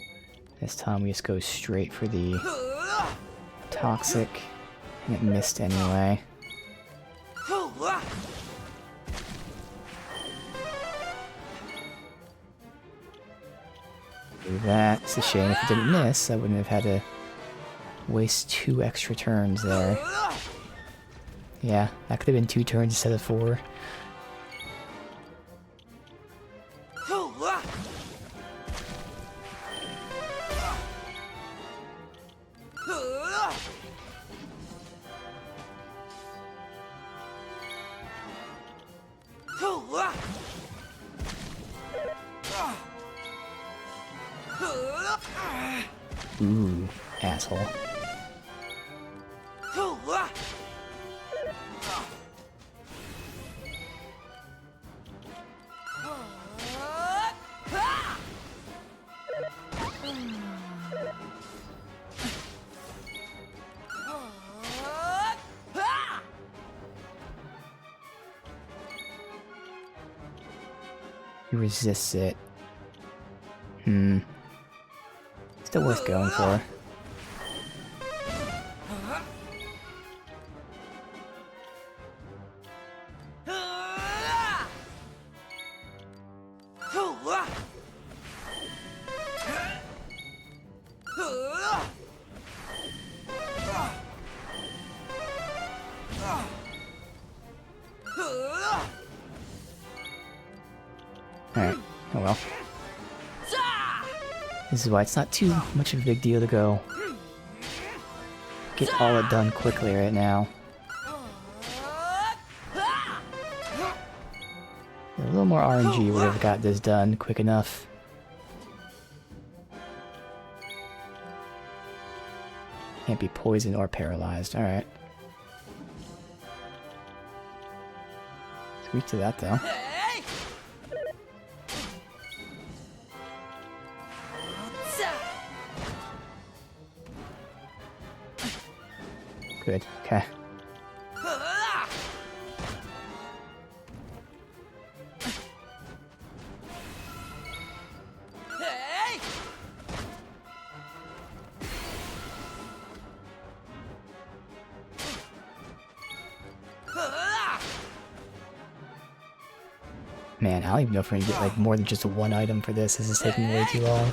this time we just go straight for the Toxic, and it missed anyway. Do that. It's a shame if it didn't miss, I wouldn't have had to waste 2 extra turns there. Yeah, that could have been 2 turns instead of 4. Ooh, asshole. He resists it. Still worth going for. Alright, oh well. This is why it's not too much of a big deal to go get all it done quickly right now. A little more RNG would have got this done quick enough. Can't be poisoned or paralyzed, alright. It's weak to that though. Good, okay. Man, I don't even know if we're gonna get like more than just one item for this. This is taking way too long.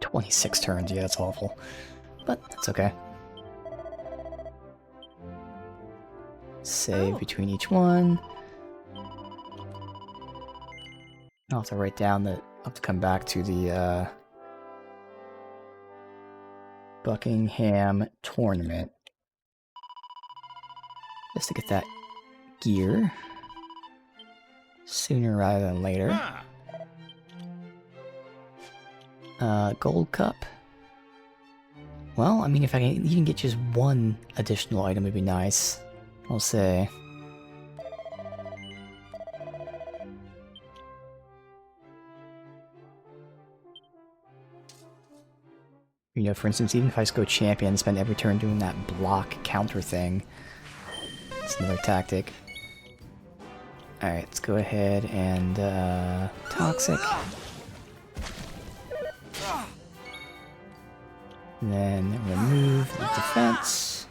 "26 turns, yeah, that's awful. But that's okay. Save between each one. I'll have to write down that I'll have to come back to the Buckingham tournament just to get that gear sooner rather than later. Gold cup. Well, I mean, if I can even get just one additional item, would be nice. I'll say. You know, for instance, even if I just go champion and spend every turn doing that block counter thing, it's another tactic. Alright, let's go ahead and, toxic. And then remove the defense.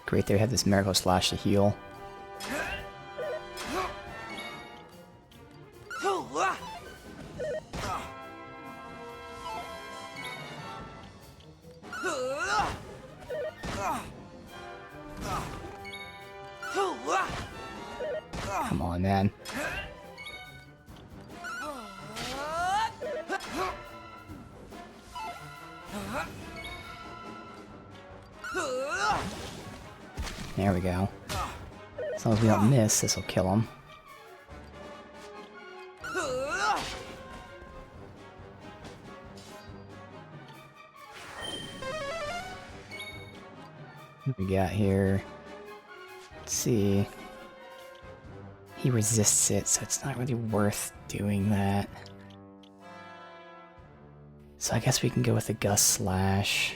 Great, they have this Miracle Slash to heal. Come on, man. There we go. As long as we don't miss, this will kill him. What we got here? Let's see. He resists it, so it's not really worth doing that. So I guess we can go with the Gust Slash.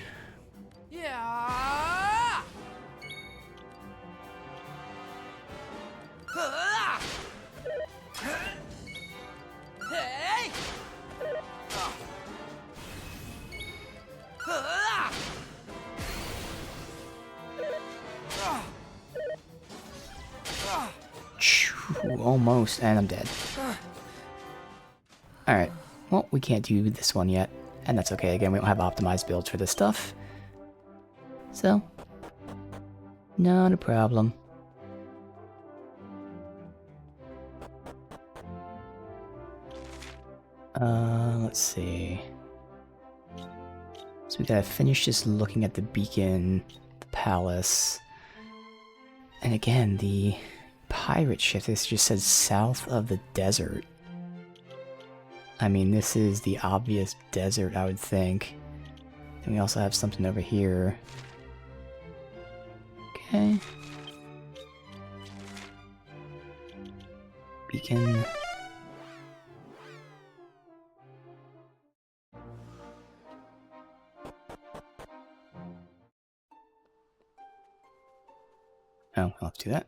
Almost, and I'm dead. Alright, well, we can't do this one yet, and that's okay. Again, we don't have optimized builds for this stuff. So, not a problem. Let's see. So we gotta finish just looking at the beacon, the palace. And again, the pirate ship, this just says south of the desert. I mean, this is the obvious desert, I would think. And we also have something over here. Okay. Beacon. Oh, I'll have to do that.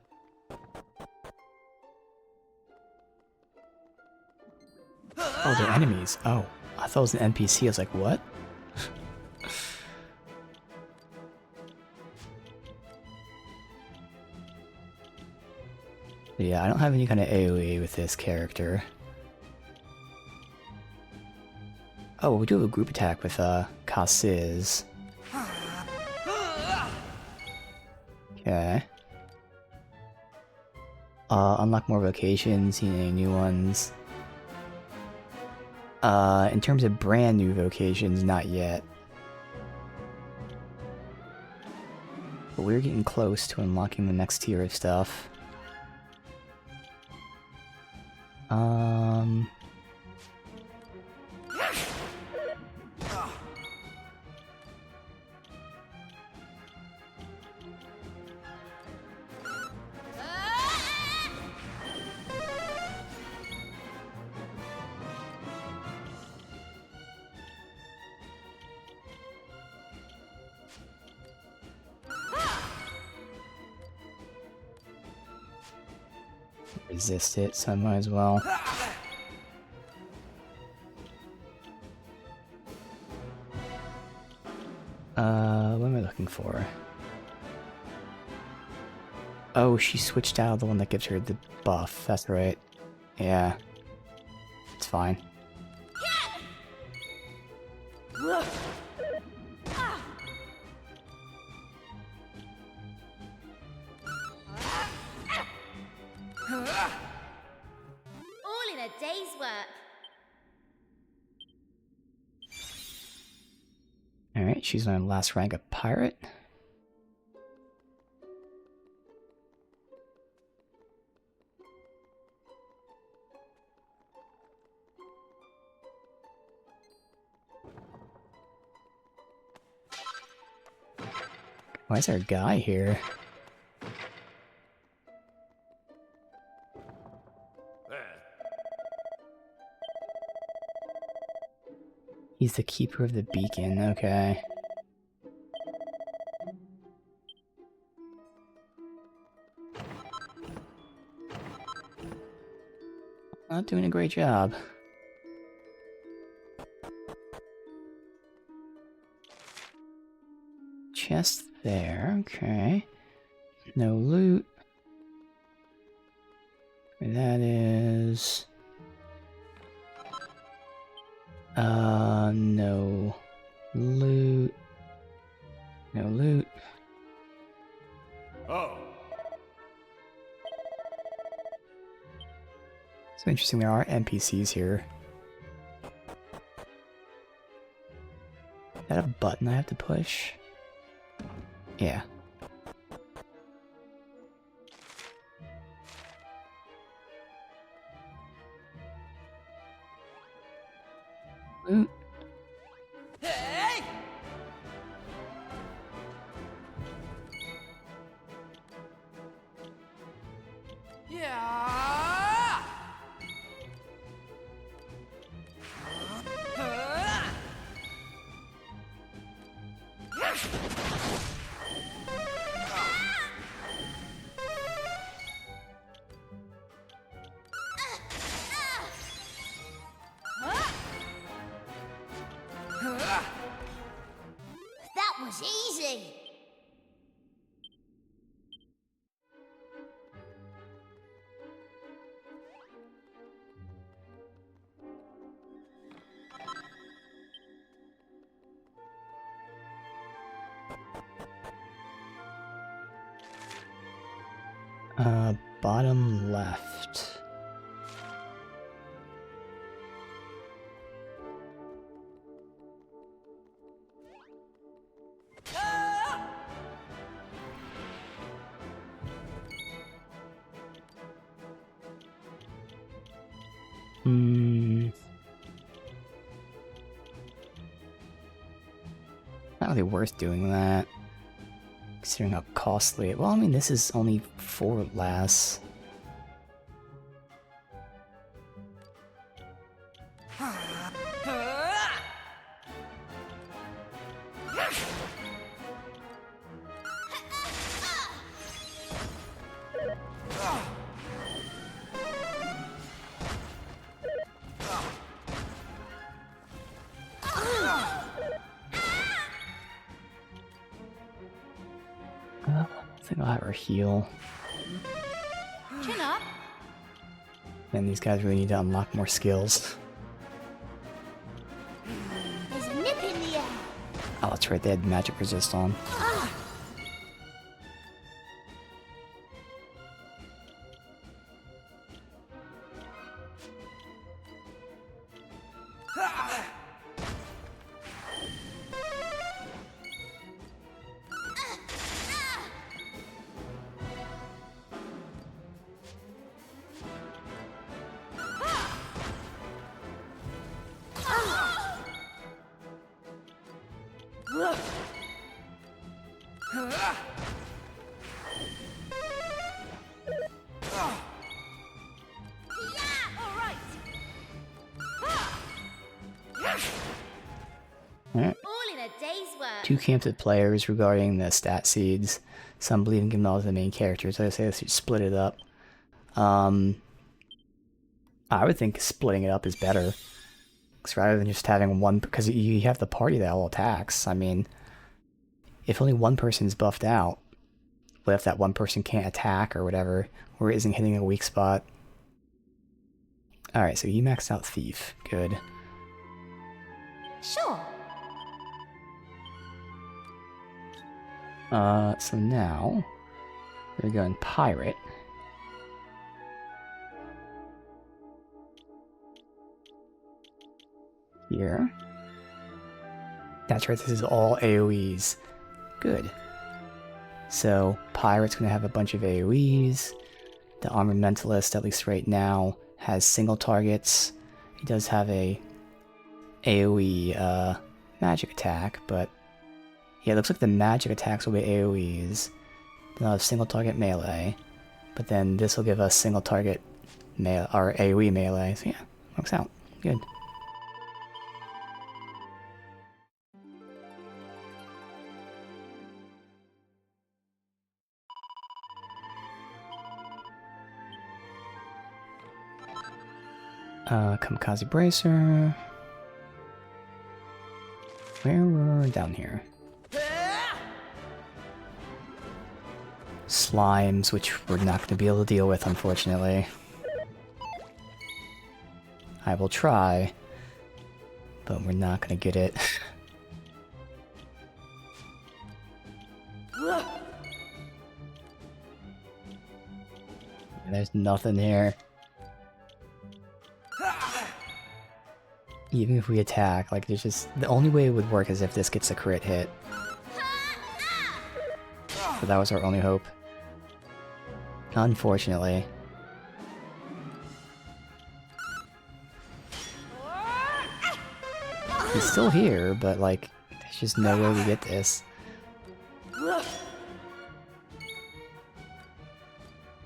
Oh, they're enemies. Oh, I thought it was an NPC. I was like, what? Yeah, I don't have any kind of AoE with this character. Oh, we do have a group attack with Kasiz. Okay. Unlock more vocations, see any new ones. In terms of brand new vocations, not yet. But we're getting close to unlocking the next tier of stuff. Resist it, so I might as well. What am I looking for? Oh, she switched out the one that gives her the buff, that's right. Yeah. It's fine. All in a day's work. Alright, she's my last rank of pirate. Why is there a guy here? He's the keeper of the beacon, okay. Not doing a great job. Chest there, okay. No loot. That is... no loot. No loot. Oh, So interesting, there are NPCs here. Is that a button I have to push? Yeah. Loot. That was easy. Bottom left. Not really worth doing that. Considering how costly. Well, I mean, this is only 4 less. I think I'll have her heal. Chin up. And these guys really need to unlock more skills. There's a nip in the air. Oh, that's right, they had magic resist on. Alright. All in a day's work. 2 camps of players regarding the stat seeds. Some believe in giving all to the main characters. I say let's split it up. I would think splitting it up is better. Because rather than just having one, because you have the party that all attacks. I mean, if only one person's buffed out, what if that one person can't attack or whatever, or isn't hitting a weak spot? Alright, so you maxed out Thief. Good. Sure. So now, we're going Pirate. Here. That's right, this is all AoEs. Good. So, Pirate's gonna have a bunch of AoEs. The Armored Mentalist, at least right now, has single targets. He does have a AoE magic attack, but yeah, it looks like the magic attacks will be AoEs. Then I'll have single target melee, but then this will give us single target melee or AoE melee. So yeah, works out. Good. Kamikaze Bracer. We're down here. Slimes, which we're not going to be able to deal with, unfortunately. I will try, but we're not going to get it. There's nothing here. Even if we attack, like, there's just... The only way it would work is if this gets a crit hit. But that was our only hope. Unfortunately. He's still here, but, like, there's just no way we get this.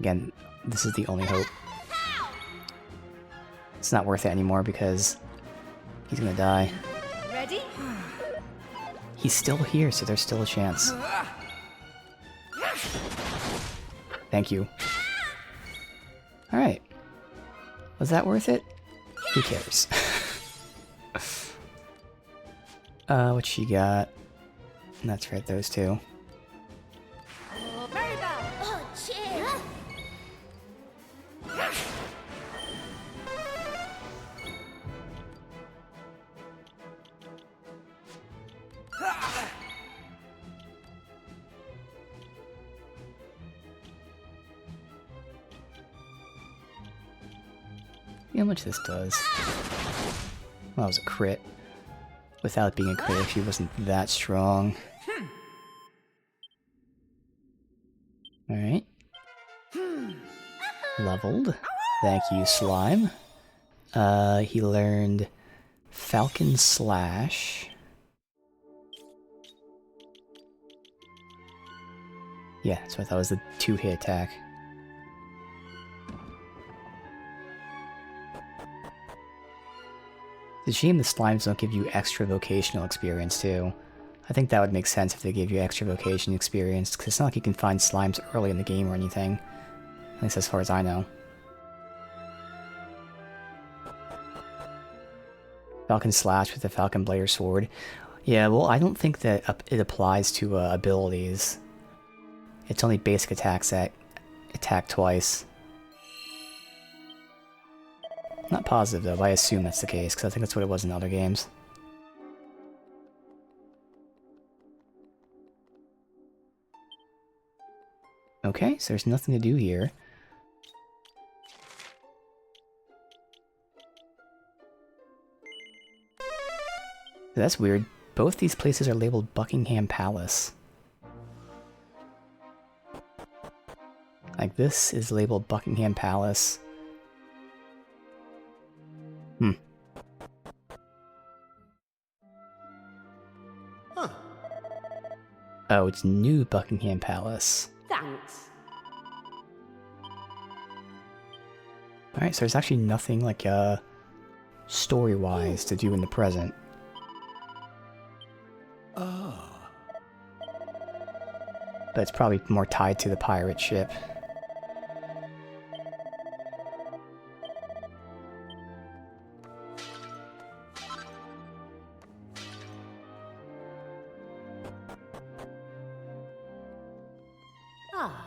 Again, this is the only hope. It's not worth it anymore because he's gonna die. Ready? He's still here, so there's still a chance. Thank you. Alright. Was that worth it? Who cares? What she got? And that's right, those two. Oh, very bad. Oh, chill. See how much this does. Well, that was a crit. Without being a crit, she wasn't that strong. Alright. Leveled. Thank you, Slime. He learned Falcon Slash. Yeah, so I thought it was the 2-hit attack. It's a shame the slimes don't give you extra vocational experience too. I think that would make sense if they gave you extra vocation experience, because it's not like you can find slimes early in the game or anything. At least as far as I know. Falcon Slash with the Falcon Blader Sword. Yeah, well, I don't think that it applies to abilities. It's only basic attacks that attack twice. Not positive though, but I assume that's the case, because I think that's what it was in other games. Okay, so there's nothing to do here. That's weird. Both these places are labeled Buckingham Palace. Like, this is labeled Buckingham Palace. Hmm. Huh. Oh, it's New Buckingham Palace. Thanks. Alright, so there's actually nothing, like, story-wise to do in the present. Ah. But it's probably more tied to the pirate ship. Ah.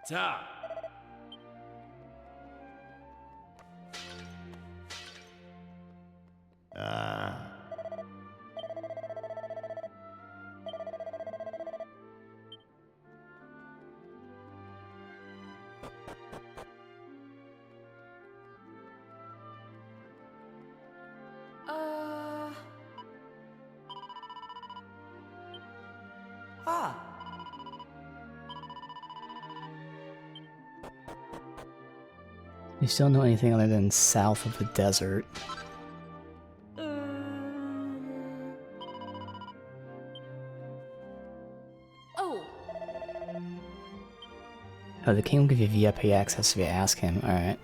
Ta. Ah. You still don't know anything other than south of the desert. Oh. Oh, the king will give you VIP access if you ask him. Alright.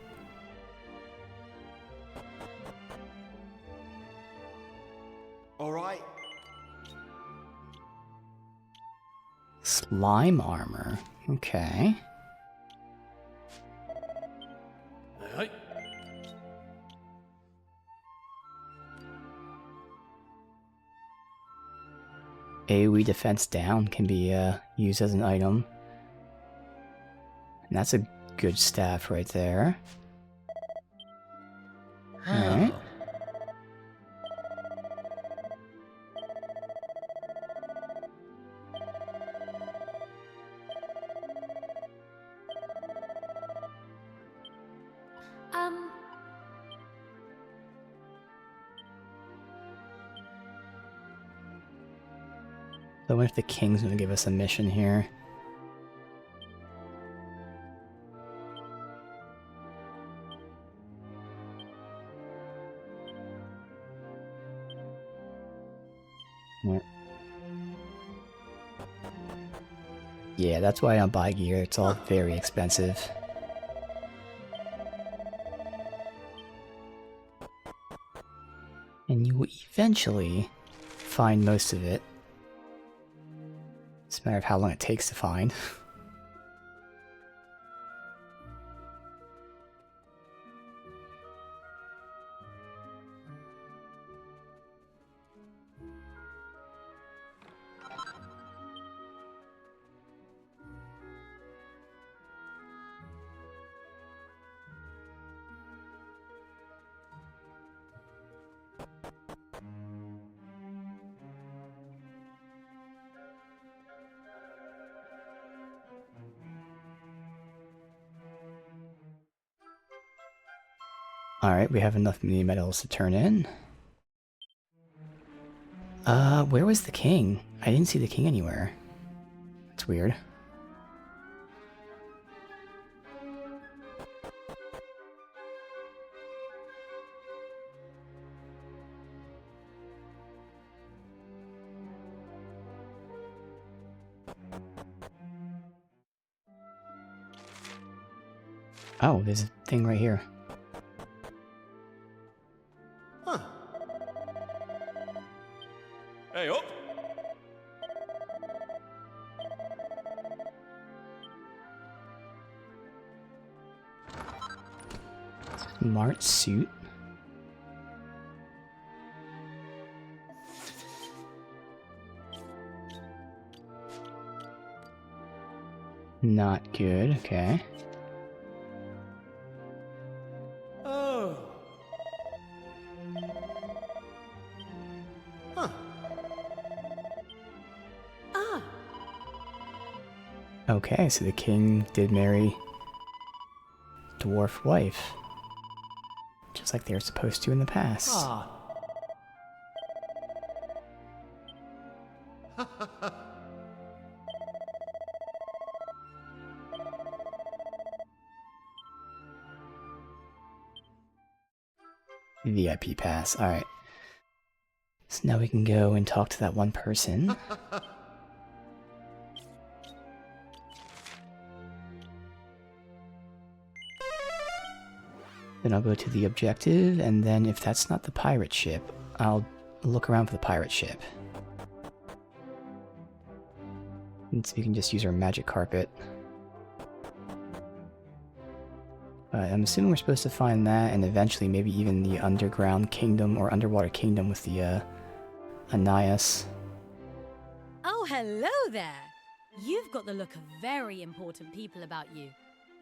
All right. Slime armor. Okay. Hey. AoE defense down can be used as an item. And that's a good staff right there. Alright. So I wonder if the king's gonna give us a mission here. Yeah, that's why I don't buy gear. It's all very expensive. And you will eventually find most of it. It's a matter of how long it takes to find. Alright, we have enough mini medals to turn in. Where was the king? I didn't see the king anywhere. That's weird. Oh, there's a thing right here. Huh. Hey, up! Smart suit. Not good, okay. Oh. Huh. Ah, Okay, so the king did marry dwarf wife. Just like they were supposed to in the past. Ah, VIP pass, alright. So now we can go and talk to that one person. Then I'll go to the objective, and then if that's not the pirate ship, I'll look around for the pirate ship. And so we can just use our magic carpet. I'm assuming we're supposed to find that, and eventually maybe even the underground kingdom or underwater kingdom with the Ananias. oh, hello there. You've got the look of very important people about you.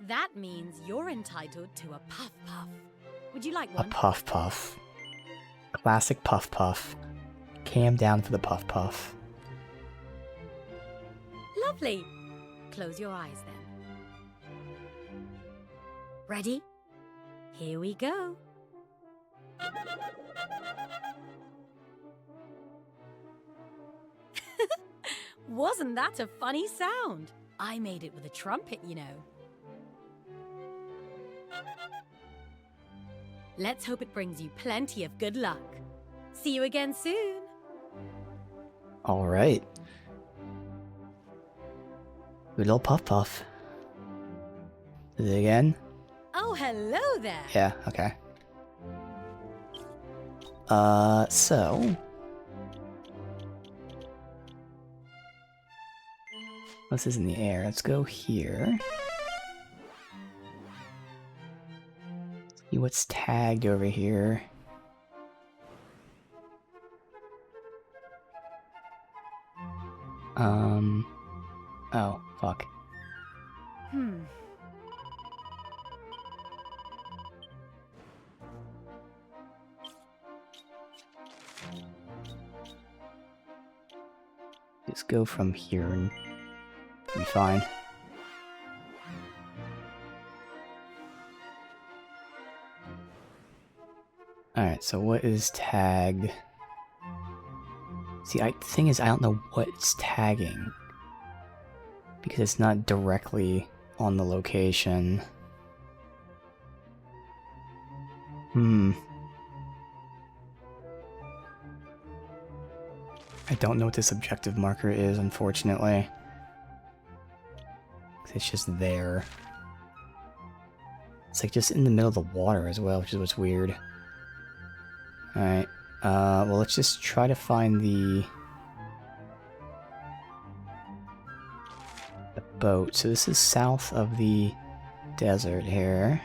That means you're entitled to a puff puff. Would you like A one? puff puff. Classic puff puff. Cam down for the puff puff. Lovely. Close your eyes then. Ready? Here we go. Wasn't that a funny sound? I made it with a trumpet, you know. Let's hope it brings you plenty of good luck. See you again soon. Alright. Good little puff puff. Did it again? Oh, hello there. Yeah, okay. So... this is in the air. Let's go here. See what's tagged over here. Oh, fuck. Just go from here and be fine. Alright, so what is tagged? See, the thing is, I don't know what's tagging. Because it's not directly on the location. I don't know what this objective marker is, unfortunately. It's just there. It's like just in the middle of the water as well, which is what's weird. Alright, well let's just try to find the boat. So this is south of the desert here.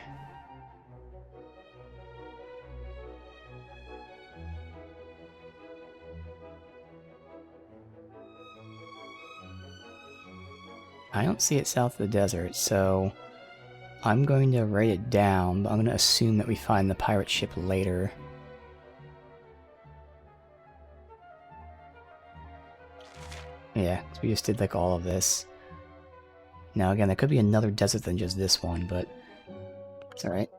I don't see it south of the desert, so I'm going to write it down, but I'm going to assume that we find the pirate ship later. Yeah, so we just did like all of this. Now again, there could be another desert than just this one, but it's alright.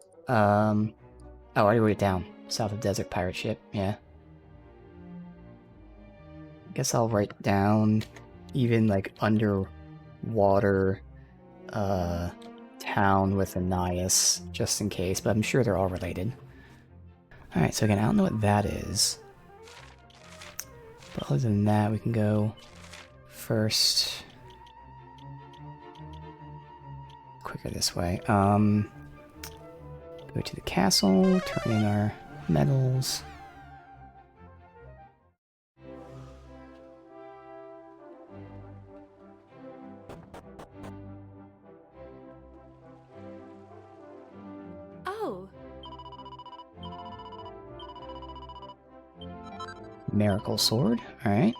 Oh, I already wrote it down. South of Desert pirate ship, yeah. Guess I'll write down even like underwater town with Ananias, just in case, but I'm sure they're all related. Alright, so again, I don't know what that is. But other than that, we can go first. Quicker this way. Go to the castle, turn in our medals. Oh, Miracle sword, alright.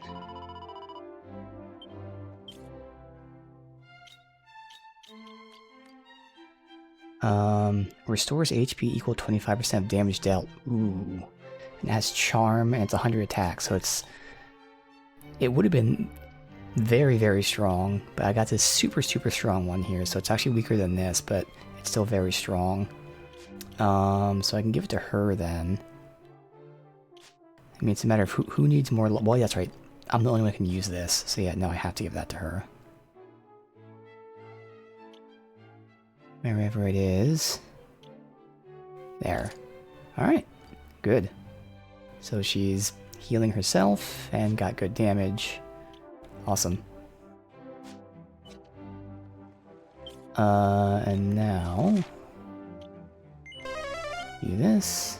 Restores HP equal 25% of damage dealt. Ooh. It has charm and it's 100 attack, so it would have been very, very strong, but I got this super, super strong one here, so it's actually weaker than this, but it's still very strong. So I can give it to her then. I mean, it's a matter of who needs more. Well, yeah, that's right. I'm the only one who can use this, so yeah, no, I have to give that to her. Wherever it is. There. Alright. Good. So she's healing herself and got good damage. Awesome. And now... do this.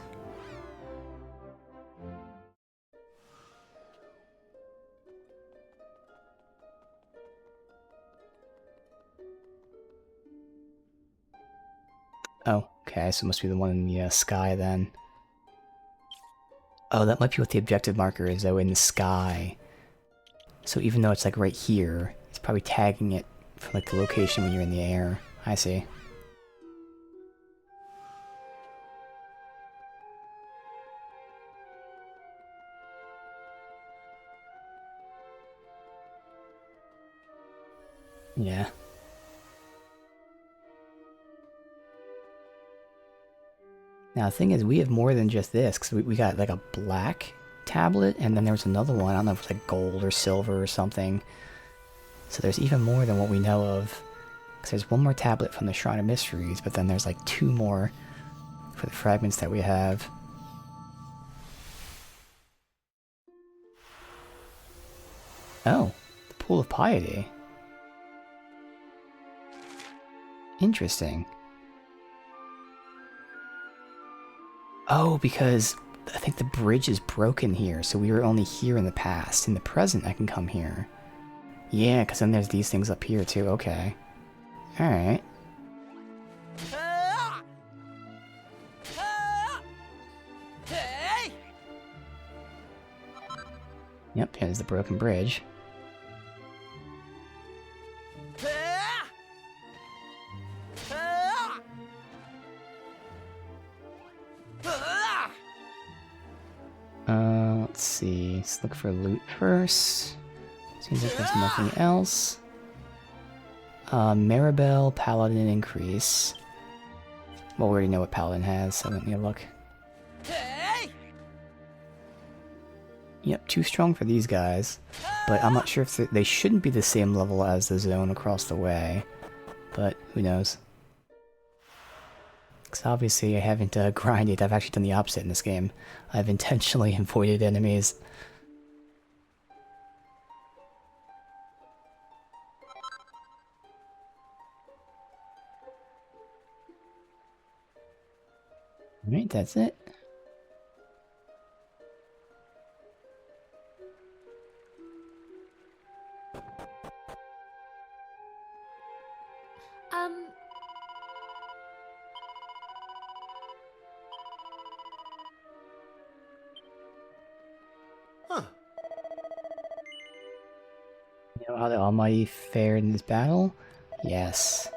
Oh, okay, so it must be the one in the sky then. Oh, that might be what the objective marker is, though, in the sky. So even though it's like right here, it's probably tagging it for like the location when you're in the air. I see. Yeah. Now the thing is, we have more than just this, because we got like a black tablet, and then there was another one, I don't know if it's like gold or silver or something. So there's even more than what we know of. Because there's one more tablet from the Shrine of Mysteries, but then there's like 2 more for the fragments that we have. Oh, the Pool of Piety. Interesting. Oh, because I think the bridge is broken here, so we were only here in the past. In the present, I can come here. Yeah, because then there's these things up here too. Okay. Alright. Yep, here's the broken bridge. Let's see. Let's look for loot first. Seems like there's nothing else. Maribel, Paladin increase. Well, we already know what Paladin has, so let me look. Yep, too strong for these guys. But I'm not sure if they shouldn't be the same level as the zone across the way. But who knows. Because obviously I haven't grinded, I've actually done the opposite in this game. I've intentionally avoided enemies. Alright, that's it. Huh. You know how the Almighty fared in this battle? Yes.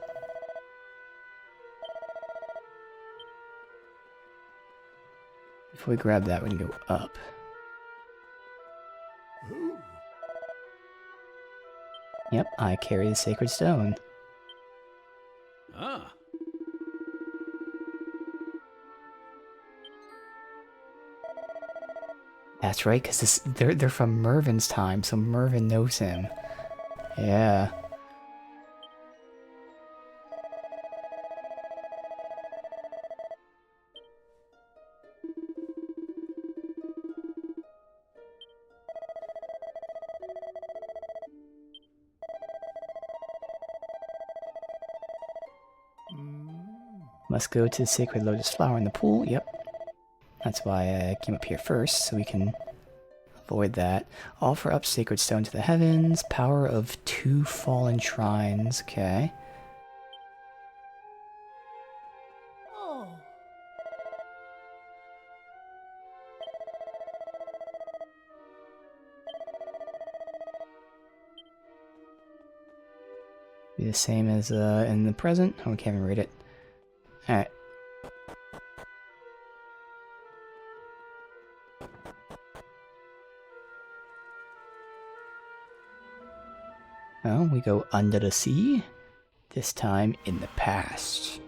If we grab that, we can go up. Ooh. Yep, I carry the Sacred Stone. Ah. that's right, because they're from Mervin's time, so Mervin knows him. Yeah. Must go to the sacred lotus flower in the pool. Yep. That's why I came up here first, so we can avoid that. Offer up sacred stone to the heavens. Power of 2 fallen shrines. Okay. Oh. Be the same as in the present. Oh, we can't even read it. Alright. Well, we go under the sea. This time in the past.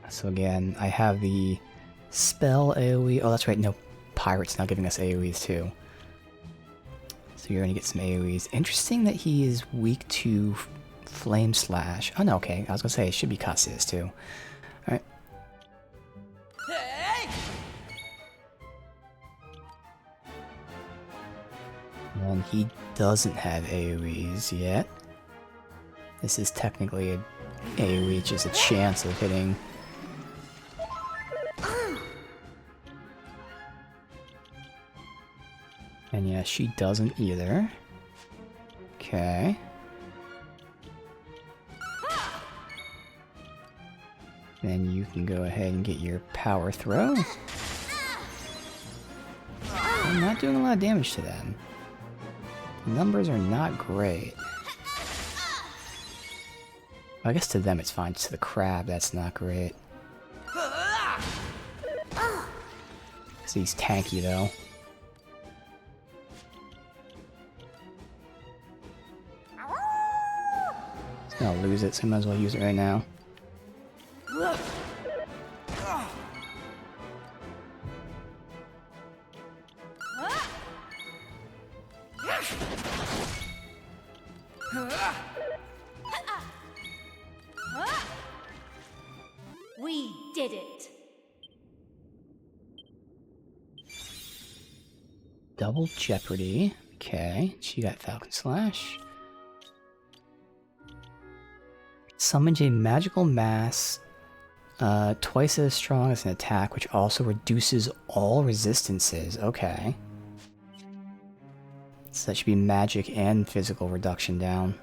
So again, I have the spell AoE. Oh, that's right. No, Pirate's not giving us AoEs too. So you're going to get some AoEs. Interesting that he is weak to Flame Slash. Oh, no, okay. I was going to say it should be Kasia's too. Alright. And he doesn't have AoEs yet. This is technically a AoE, just a chance of hitting. And yeah, she doesn't either. Okay. Then you can go ahead and get your power throw. I'm not doing a lot of damage to them. The numbers are not great. I guess to them it's fine, to the crab that's not great. Because he's tanky though. He's gonna lose it, so I might as well use it right now. We did it. Double Jeopardy. Okay, she got Falcon Slash. Summons a magical mass twice as strong as an attack, which also reduces all resistances. Okay. So that should be magic and physical reduction down.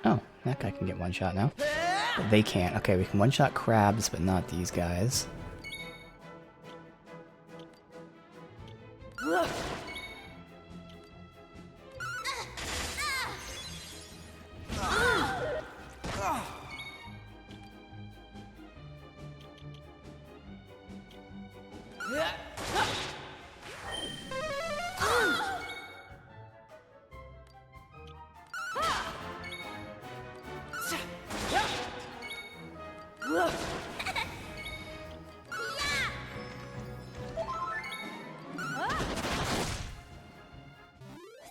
Oh, that guy can get one shot now. But they can't. Okay, we can one-shot crabs, but not these guys.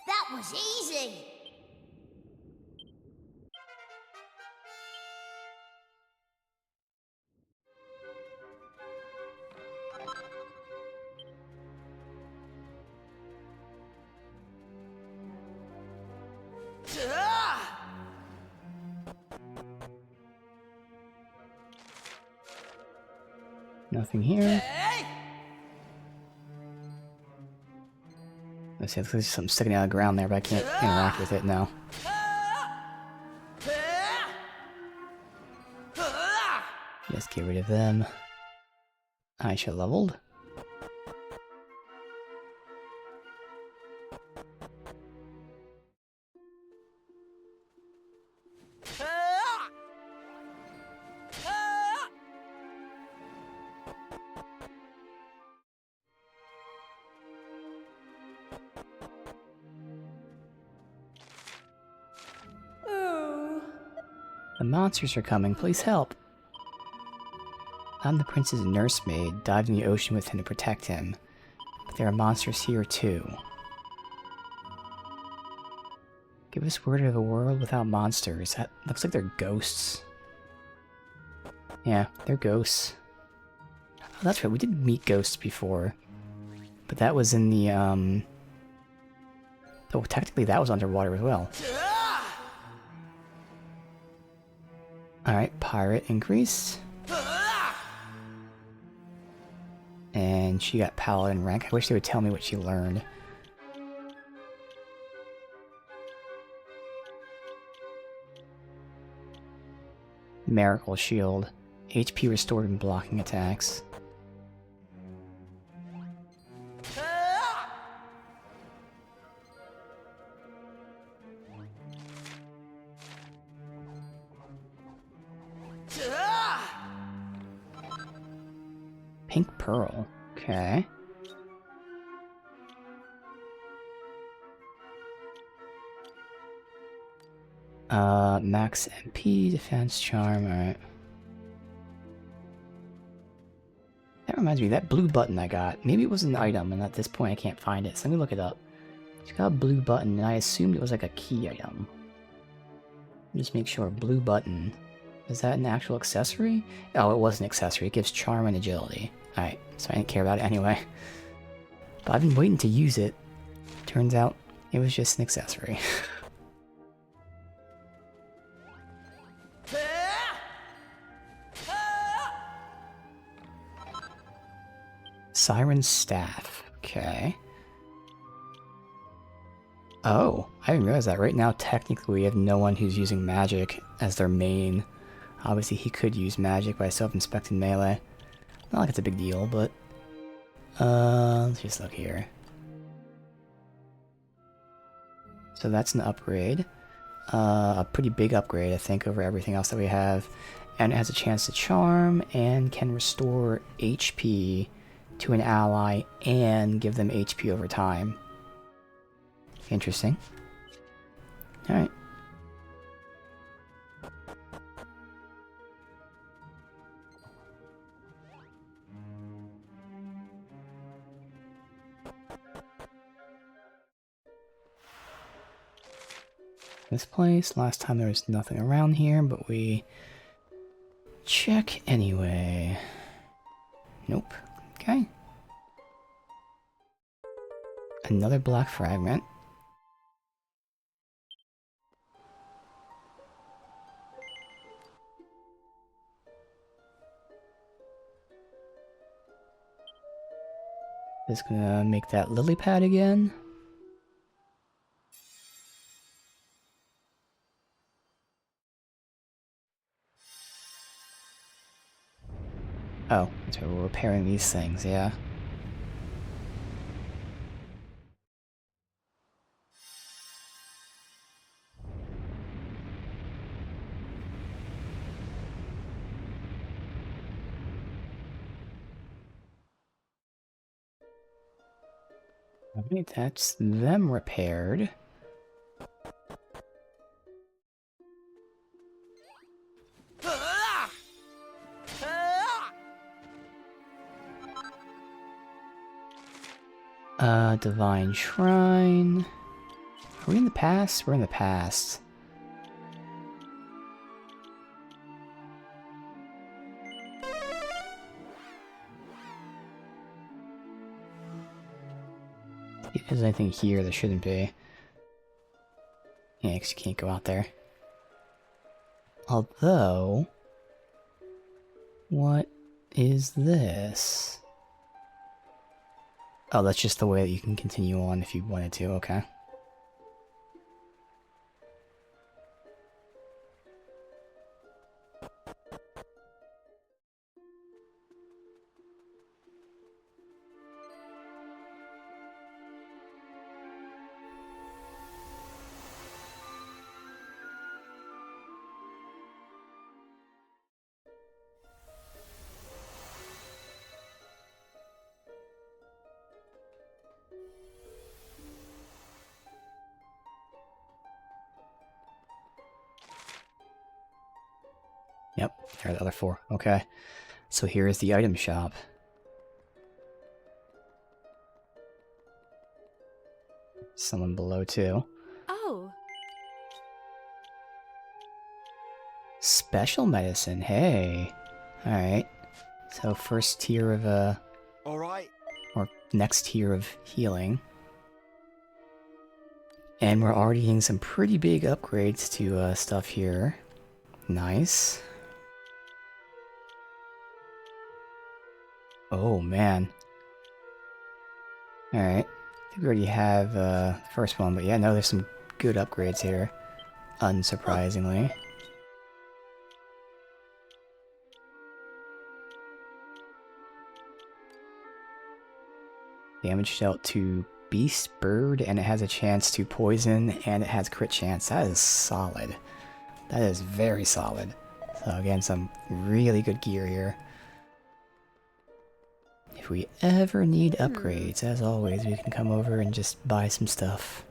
That was easy. Nothing here. I see there's something sticking out of the ground there, but I can't interact with it now. Just get rid of them. I should have leveled. The monsters are coming, please help. I'm the prince's nursemaid, dived in the ocean with him to protect him. But there are monsters here too. Give us word of a world without monsters. That looks like they're ghosts. Yeah, they're ghosts. Oh, that's right, we did meet ghosts before. But that was in the, oh, technically that was underwater as well. Alright, pirate increase. And she got paladin rank. I wish they would tell me what she learned. Miracle shield. HP restored when blocking attacks. Pink pearl. Okay. Max MP, defense, charm, alright. That reminds me, that blue button I got, maybe it was an item, and at this point I can't find it, so let me look it up. She got a blue button, and I assumed it was like a key item. Just make sure, blue button. Is that an actual accessory? Oh, it was an accessory, it gives charm and agility. Alright, so I didn't care about it anyway. But I've been waiting to use it. Turns out, it was just an accessory. Siren Staff. Okay. Oh, I didn't realize that. Right now, technically, we have no one who's using magic as their main. Obviously, he could use magic by self-inspecting melee. Not like it's a big deal, but... let's just look here. So that's an upgrade. A pretty big upgrade, I think, over everything else that we have. And it has a chance to charm, and can restore HP to an ally, and give them HP over time. Interesting. Alright. This place, last time there was nothing around here, but we check anyway. Nope. Okay. Another black fragment. Just gonna make that lily pad again. Oh, that's right, we're repairing these things, yeah. Alright, that's them repaired. Divine Shrine. Are we in the past? We're in the past. If there's anything here, there shouldn't be. Yeah, because you can't go out there. Although... what is this? Oh, that's just the way that you can continue on if you wanted to, okay. Yep, there are the other 4. Okay. So here is the item shop. Someone below too. Oh, Special medicine, hey. Alright. So first tier of All right. or next tier of healing. And we're already getting some pretty big upgrades to stuff here. Nice. Oh man. Alright. I think we already have first one, but yeah, no, there's some good upgrades here. Unsurprisingly. Damage dealt to beast, bird, and it has a chance to poison, and it has crit chance. That is solid. That is very solid. So again, some really good gear here. If we ever need upgrades, as always, we can come over and just buy some stuff.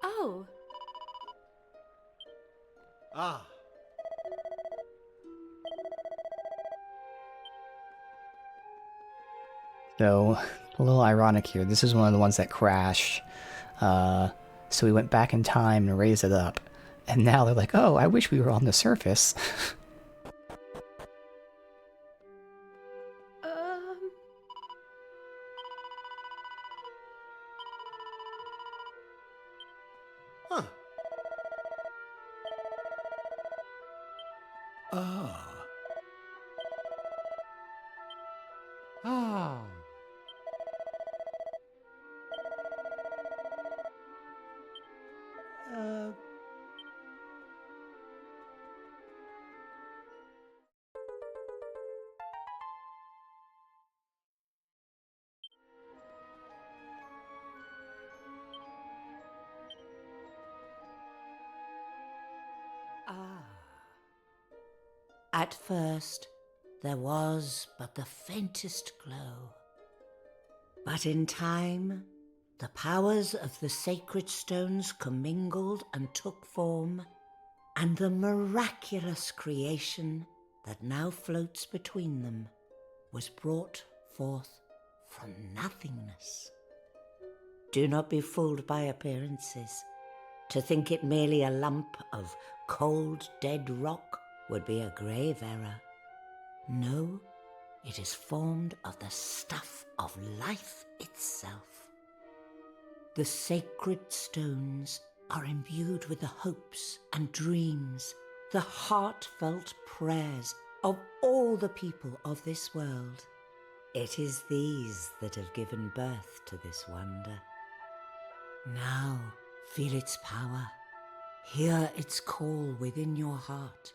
oh. Ah. So, a little ironic here. This is one of the ones that crashed. So we went back in time and raised it up. And now they're like, oh, I wish we were on the surface. Huh. Ah. Ah. At first, there was but the faintest glow. But in time, the powers of the sacred stones commingled and took form, and the miraculous creation that now floats between them was brought forth from nothingness. Do not be fooled by appearances. To think it merely a lump of cold, dead rock would be a grave error. No, it is formed of the stuff of life itself. The sacred stones are imbued with the hopes and dreams, the heartfelt prayers of all the people of this world. It is these that have given birth to this wonder. Now, feel its power. Hear its call within your heart.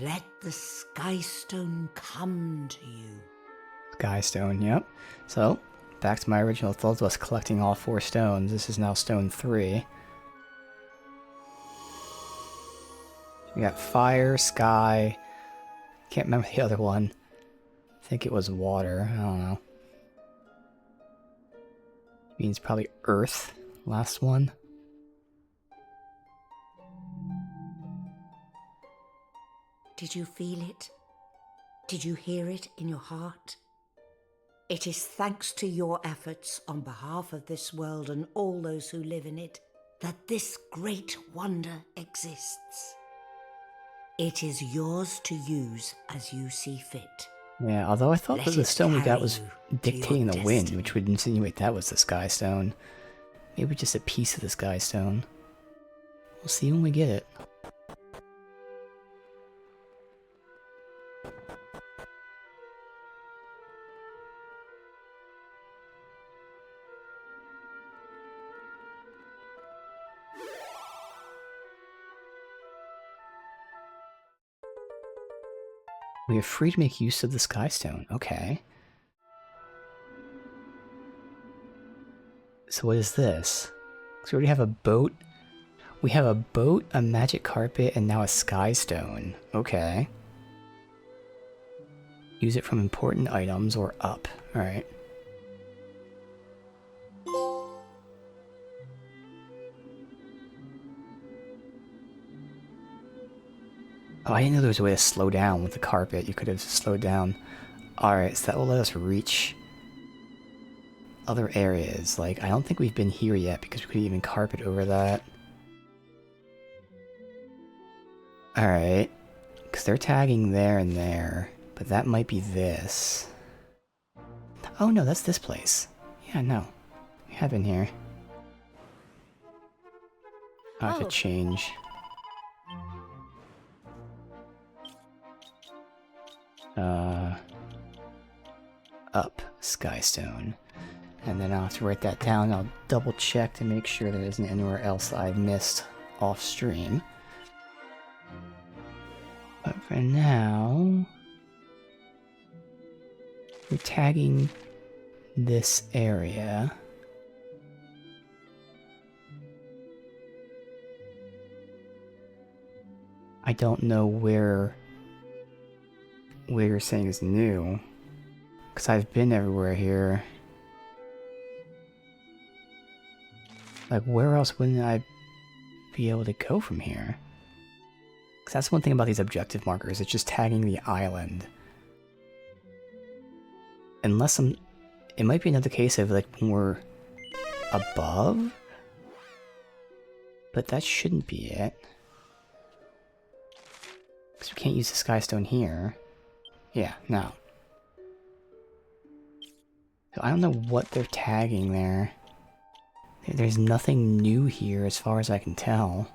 Let the Sky Stone come to you. Sky Stone, yep. So, back to my original thoughts was collecting all 4 stones. This is now stone 3. We got fire, sky. Can't remember the other one. I think it was water. I don't know. Means probably earth. Last one. Did you feel it? Did you hear it in your heart? It is thanks to your efforts on behalf of this world and all those who live in it that this great wonder exists. It is yours to use as you see fit. Yeah, although I thought Let that the it stone we got carry was you to dictating your the wind, destiny. which would insinuate that was the Sky Stone. Maybe just a piece of the Sky Stone. We'll see when we get it. We are free to make use of the Sky Stone. Okay. So what is this? So we already have a boat. We have a boat, a magic carpet, and now a Sky Stone. Okay. Use it from important items or up. Alright. Oh, I didn't know there was a way to slow down with the carpet. You could have slowed down. Alright, so that will let us reach other areas. Like, I don't think we've been here yet because we could even carpet over that. Alright. Because they're tagging there and there. But that might be this. Oh no, that's this place. Yeah, no. We have been here. I have to change. Up Skystone. And then I'll have to write that down. I'll double check to make sure there isn't anywhere else I've missed off stream. But for now, we're tagging this area. I don't know where you're saying is new, because I've been everywhere here. Like, where else wouldn't I be able to go from here? Because that's one thing about these objective markers, it's just tagging the island. Unless it might be another case of like when we're above, but that shouldn't be it. Because we can't use the Skystone here. Yeah, no. So I don't know what they're tagging there. There's nothing new here as far as I can tell.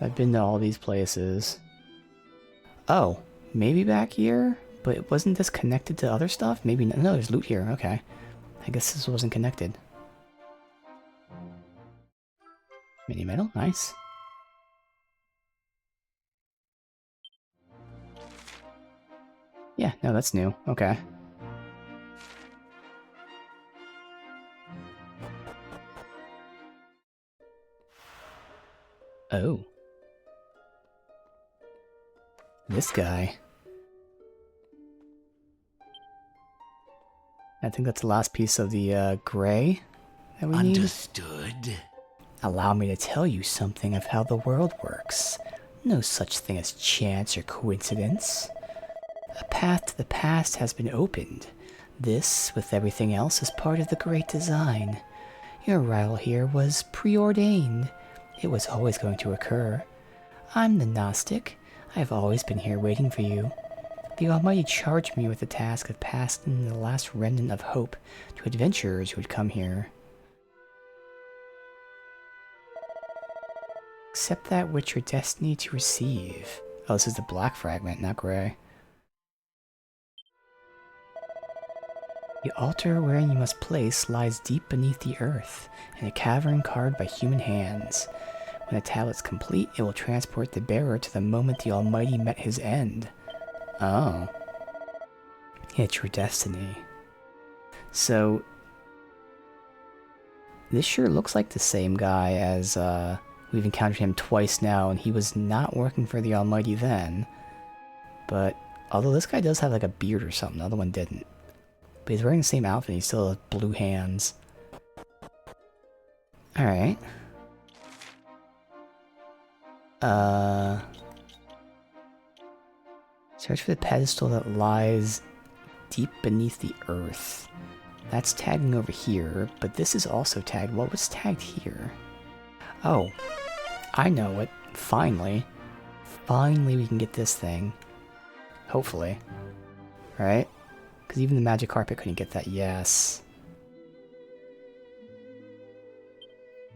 I've been to all these places. Oh, maybe back here? But wasn't this connected to other stuff? Maybe no, there's loot here, okay. I guess this wasn't connected. Mini medal, nice. Yeah, no, that's new, okay. Oh. This guy. I think that's the last piece of the gray that we need. Understood. Allow me to tell you something of how the world works. No such thing as chance or coincidence. A path to the past has been opened. This, with everything else, is part of the great design. Your arrival here was preordained. It was always going to occur. I'm the Gnostic. I have always been here waiting for you. The Almighty charged me with the task of passing the last remnant of hope to adventurers who had come here. Accept that which you're destined to receive. Oh, this is the black fragment, not gray. The altar wherein you must place lies deep beneath the earth, in a cavern carved by human hands. When the tablet's complete, it will transport the bearer to the moment the Almighty met his end. Oh. It's your destiny. So, this sure looks like the same guy as, we've encountered him twice now, and he was not working for the Almighty then. But, although this guy does have like a beard or something, the other one didn't. But he's wearing the same outfit, he still has blue hands. Alright. Search for the pedestal that lies deep beneath the earth. That's tagging over here, but this is also tagged. What was tagged here? Oh, I know what Finally. Finally we can get this thing. Hopefully. Right? Because even the magic carpet couldn't get that. Yes.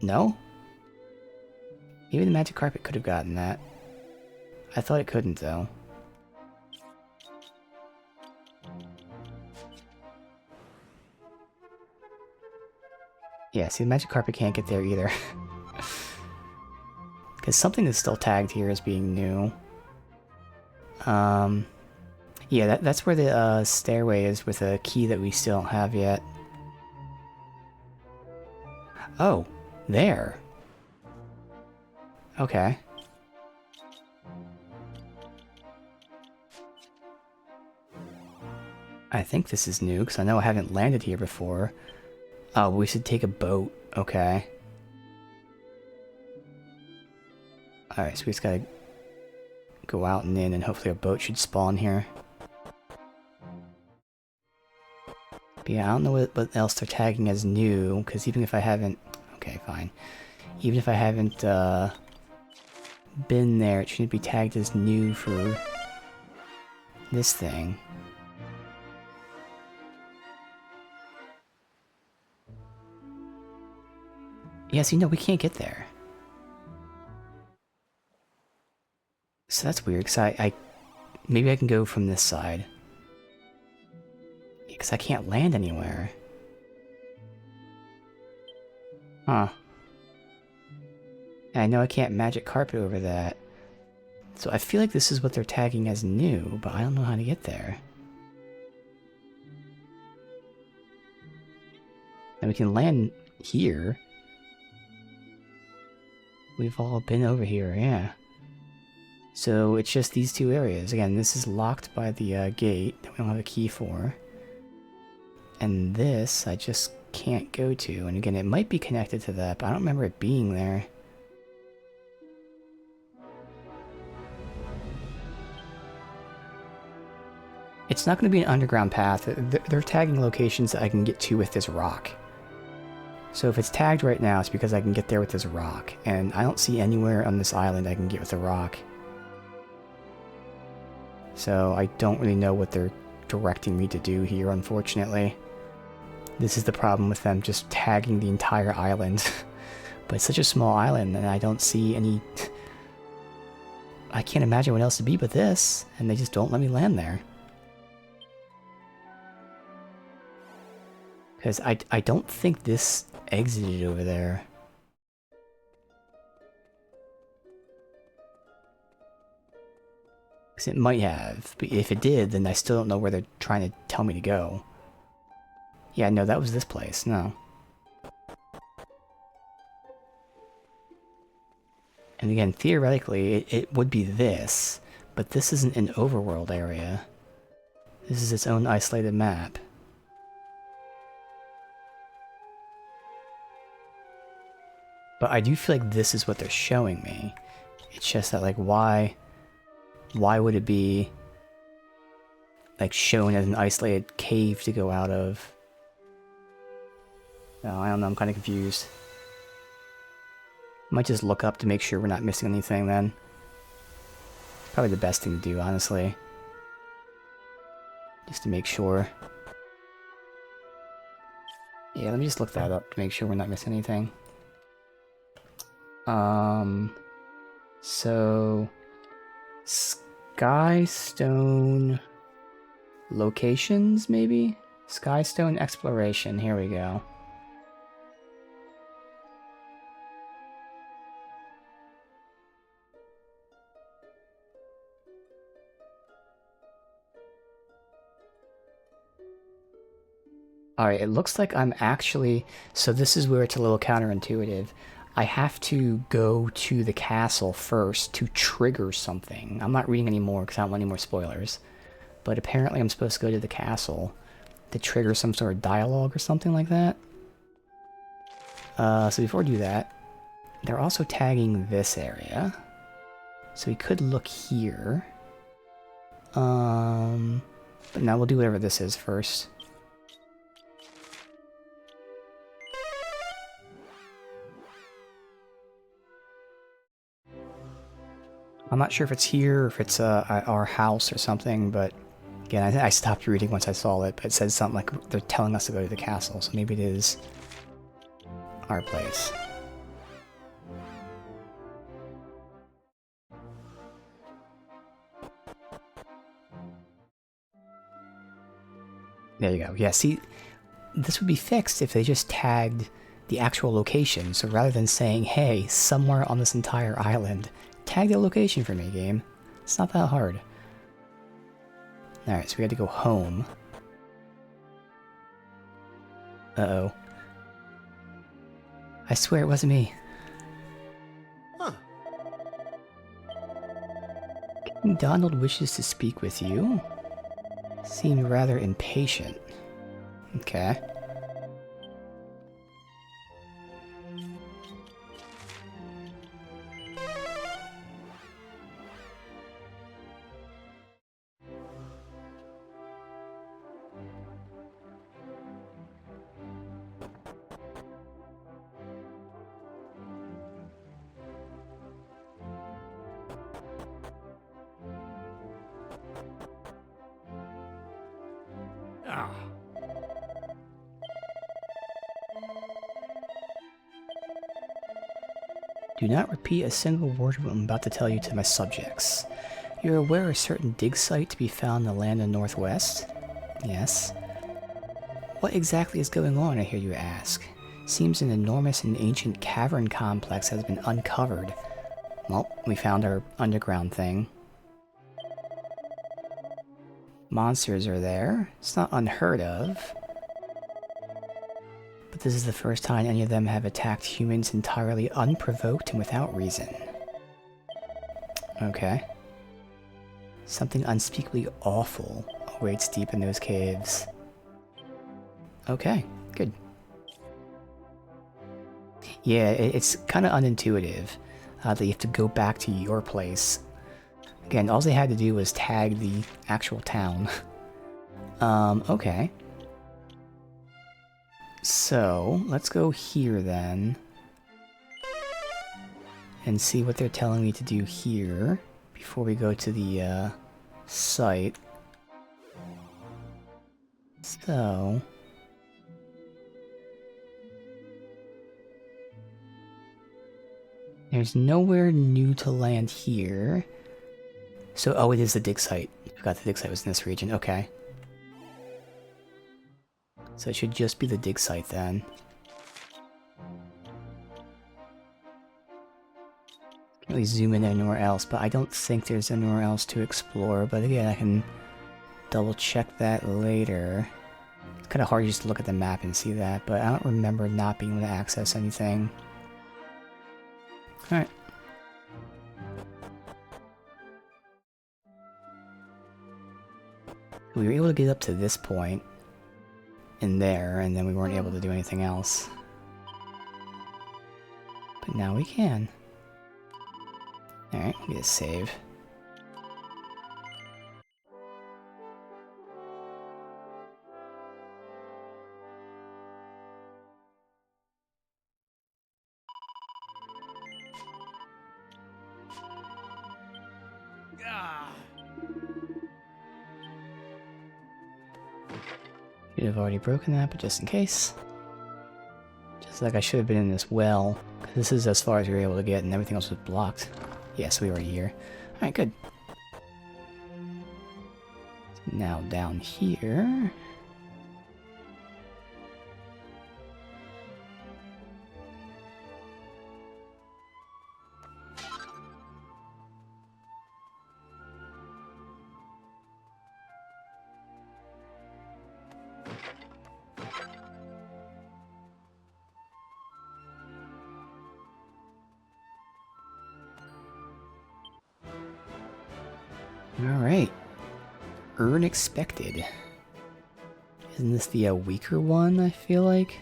No? Even the magic carpet could have gotten that. I thought it couldn't, though. Yeah, see, the magic carpet can't get there either. Because something is still tagged here as being new. Yeah, that's where the stairway is with a key that we still don't have yet. Oh, there. Okay. I think this is new, because I know I haven't landed here before. Oh, we should take a boat. Okay. Alright, so we just gotta go out and in, and hopefully a boat should spawn here. But yeah, I don't know what else they're tagging as new, because even if I haven't... Okay, fine. Even if I haven't been there, it shouldn't be tagged as new for this thing. Yeah, see, no, we can't get there. So that's weird, because I maybe I can go from this side. Because I can't land anywhere. Huh. And I know I can't magic carpet over that. So I feel like this is what they're tagging as new, but I don't know how to get there. And we can land here. We've all been over here, yeah. So it's just these two areas. Again, this is locked by the gate that we don't have a key for. And this, I just can't go to. And again, it might be connected to that, but I don't remember it being there. It's not going to be an underground path. They're tagging locations that I can get to with this rock. So if it's tagged right now, it's because I can get there with this rock. And I don't see anywhere on this island I can get with the rock. So I don't really know what they're directing me to do here, unfortunately. This is the problem with them just tagging the entire island. But it's such a small island, and I don't see any... I can't imagine what else to be but this, and they just don't let me land there. Because I don't think this exited over there. Because it might have, but if it did, then I still don't know where they're trying to tell me to go. Yeah, no, that was this place, no. And again, theoretically, it would be this, but this isn't an overworld area. This is its own isolated map. But I do feel like this is what they're showing me. It's just that, like, why would it be, like, shown as an isolated cave to go out of? No, I don't know, I'm kind of confused. Might just look up to make sure we're not missing anything then. Probably the best thing to do, honestly. Just to make sure. Yeah, let me just look that up to make sure we're not missing anything. So... Skystone... Locations, maybe? Skystone Exploration, here we go. Alright, it looks like I'm actually... So this is where it's a little counterintuitive. I have to go to the castle first to trigger something. I'm not reading anymore because I don't want any more spoilers. But apparently I'm supposed to go to the castle to trigger some sort of dialogue or something like that. So before we do that, they're also tagging this area. So we could look here. But now we'll do whatever this is first. I'm not sure if it's here or if it's at our house or something, but again, I stopped reading once I saw it, but it says something like they're telling us to go to the castle, so maybe it is our place. There you go. Yeah, see, this would be fixed if they just tagged the actual location. So rather than saying, hey, somewhere on this entire island, tag the location for me, game. It's not that hard. Alright, so we had to go home. Uh-oh. I swear it wasn't me. Huh. King Donald wishes to speak with you. Seemed rather impatient. Okay. Ah. Do not repeat a single word of what I'm about to tell you to my subjects. You're aware of a certain dig site to be found in the land of the Northwest? Yes. What exactly is going on, I hear you ask? Seems an enormous and ancient cavern complex has been uncovered. Well, we found our underground thing. Monsters are there. It's not unheard of. But this is the first time any of them have attacked humans entirely unprovoked and without reason. Okay. Something unspeakably awful awaits deep in those caves. Okay, good. Yeah, it's kind of unintuitive that you have to go back to your place. Again, all they had to do was tag the actual town. Okay. So, let's go here then. And see what they're telling me to do here before we go to the site. So... there's nowhere new to land here. So, oh, it is the dig site. I forgot the dig site was in this region. Okay. So it should just be the dig site then. Can't really zoom in anywhere else, but I don't think there's anywhere else to explore. But again, I can double check that later. It's kind of hard just to look at the map and see that, but I don't remember not being able to access anything. Alright. We were able to get up to this point in there, and then we weren't able to do anything else. But now we can. Alright, we get a save. Should have already broken that, but just in case. Just like I should have been in this well, because this is as far as we were able to get, and everything else was blocked. Yes, we were here. Alright, good. Now down here... Alright. Urn expected. Isn't this the weaker one, I feel like?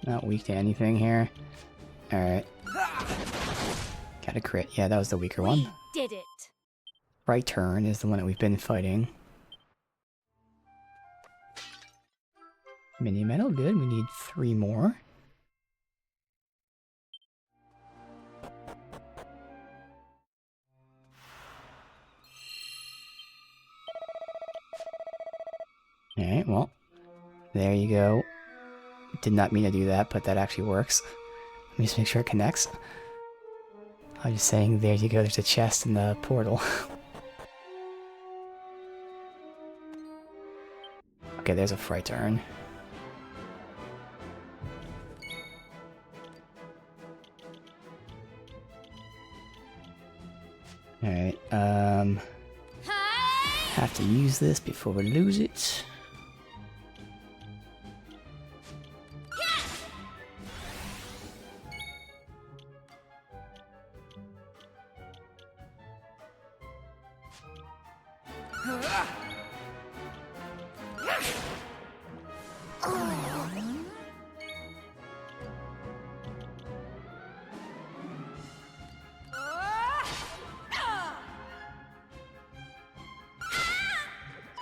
Not weak to anything here. Alright. Got a crit. Yeah, that was the weaker one. Did it. Right turn is the one that we've been fighting. Mini medal, good. We need 3 more. Alright, well, there you go. Did not mean to do that, but that actually works. Let me just make sure it connects. I was just saying, there you go, there's a chest in the portal. Okay, there's a fright urn. Alright, have to use this before we lose it.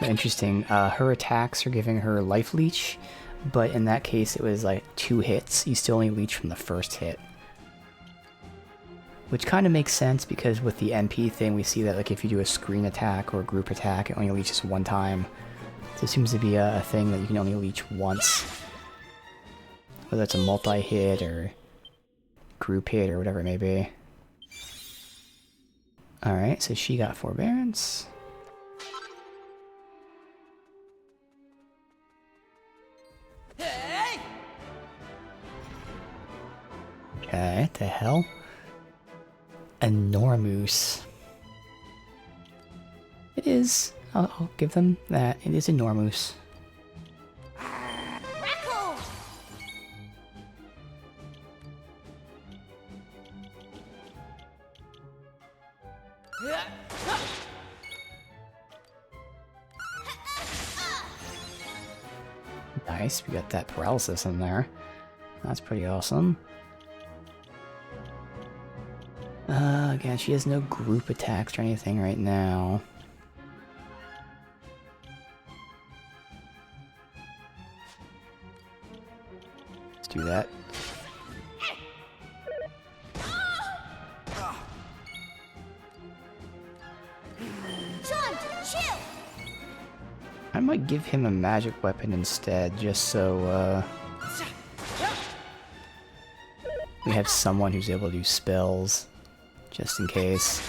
Interesting. Her attacks are giving her life leech, but in that case it was like 2 hits. You still only leech from the first hit. Which kind of makes sense because with the MP thing we see that like if you do a screen attack or a group attack it only leeches 1 time. So it seems to be a thing that you can only leech once. Whether it's a multi-hit or group hit or whatever it may be. Alright, so she got forbearance. Okay, what the hell? Enormous. It is. I'll give them that. It is enormous. Nice, we got that paralysis in there. That's pretty awesome. Again, she has no group attacks or anything right now. Let's do that. I might give him a magic weapon instead, just so, we have someone who's able to do spells, just in case.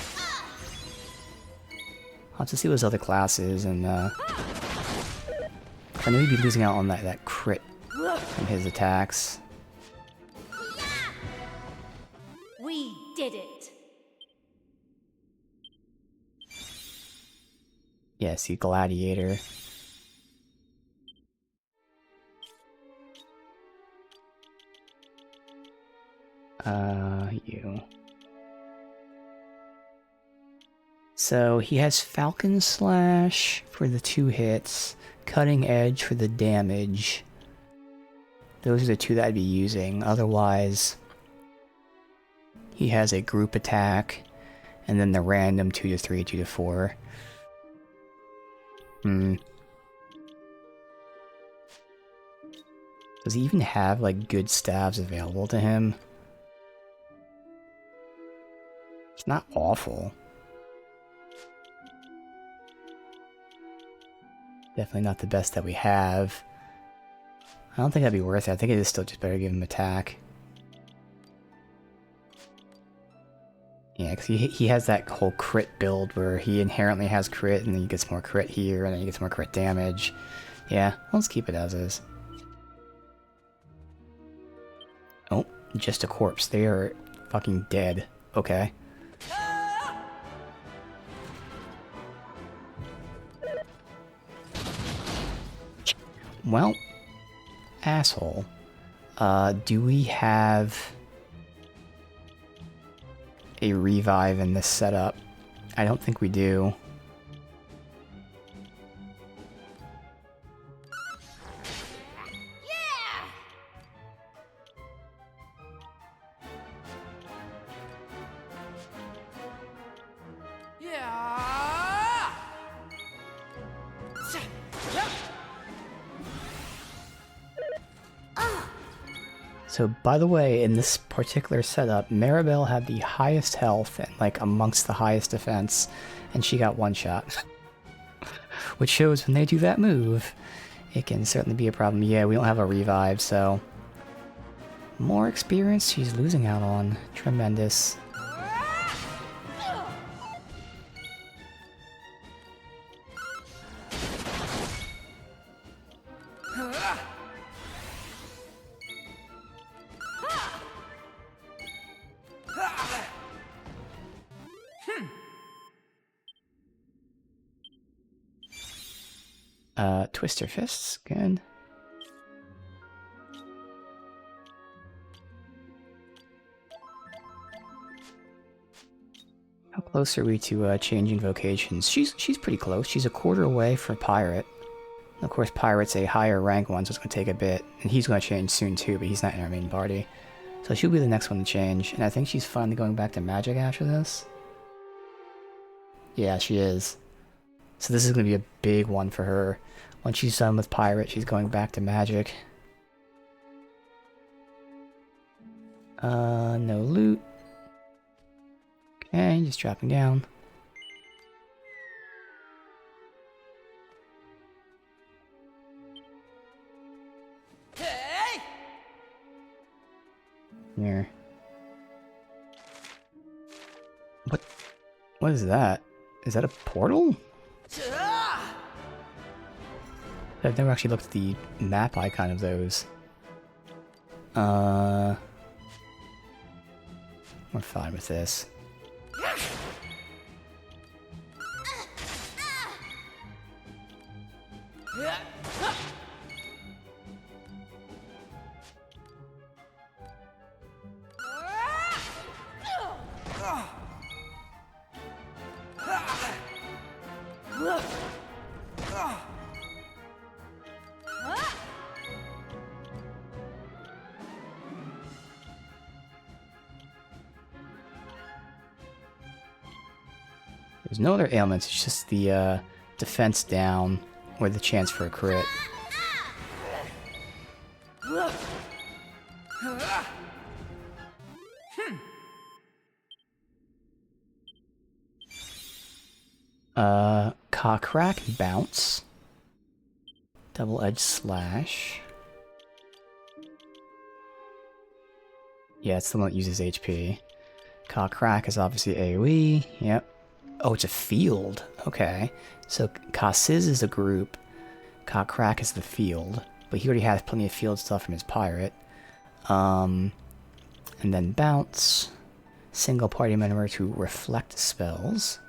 I'll have to see what his other class is, and, I know he'd be losing out on that crit from his attacks. We did it. Yeah, see, Gladiator. You. So he has Falcon Slash for the 2 hits, Cutting Edge for the damage. Those are the 2 that I'd be using. Otherwise, he has a group attack, and then the random 2 to 3, 2 to 4. Does he even have, like, good staves available to him? It's not awful. Definitely not the best that we have. I don't think that'd be worth it. I think it is still just better to give him attack. Yeah, because he has that whole crit build where he inherently has crit and then he gets more crit here and then he gets more crit damage. Yeah, let's keep it as is. Oh, just a corpse. They are fucking dead. Okay. Well, asshole. Do we have a revive in this setup? I don't think we do. So, by the way, in this particular setup, Maribel had the highest health and, like, amongst the highest defense, and she got one shot. Which shows when they do that move, it can certainly be a problem. Yeah, we don't have a revive, so... More experience she's losing out on. Tremendous. Twister fists, good. How close are we to changing vocations? She's pretty close. She's a quarter away for pirate. And of course, pirate's a higher rank one, so it's gonna take a bit. And he's gonna change soon too, but he's not in our main party. So she'll be the next one to change. And I think she's finally going back to magic after this. Yeah, she is. So this is gonna be a big one for her. Once she's done with pirate, she's going back to magic. No loot. Okay, just dropping down. Hey! Here. What is that? Is that a portal? I've never actually looked at the map icon of those. We're fine with this. There's no other ailments, it's just the defense down or the chance for a crit. Cock-crack, bounce. Double-edged slash. Yeah, it's the one that uses HP. Cock-crack is obviously AoE, yep. Oh, it's a field. Okay. So Kasiz is a group. Cock-crack is the field. But he already has plenty of field stuff from his pirate. And then bounce. Single party member to reflect spells.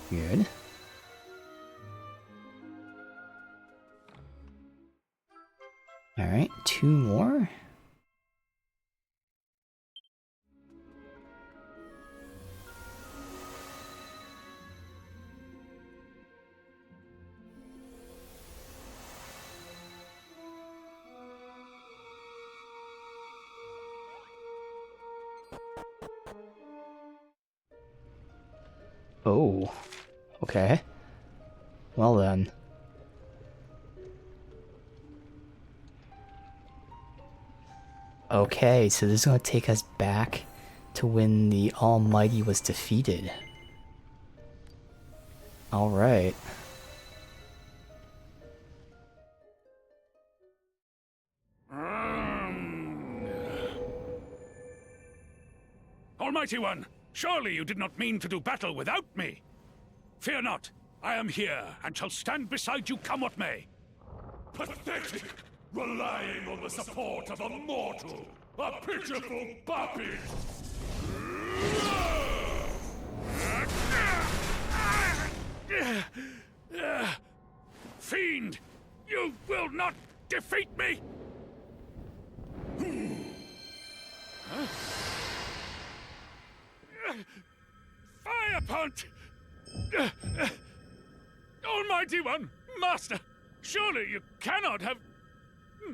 Good. Alright, 2 more. Oh, okay. Well then. Okay, so this is going to take us back to when the Almighty was defeated. Alright. Almighty One, surely you did not mean to do battle without me. Fear not, I am here and shall stand beside you come what may. Pathetic! Relying on the support of a mortal! A pitiful puppet! Fiend! You will not defeat me! Huh? Fire Punt! Almighty One! Master! Surely you cannot have...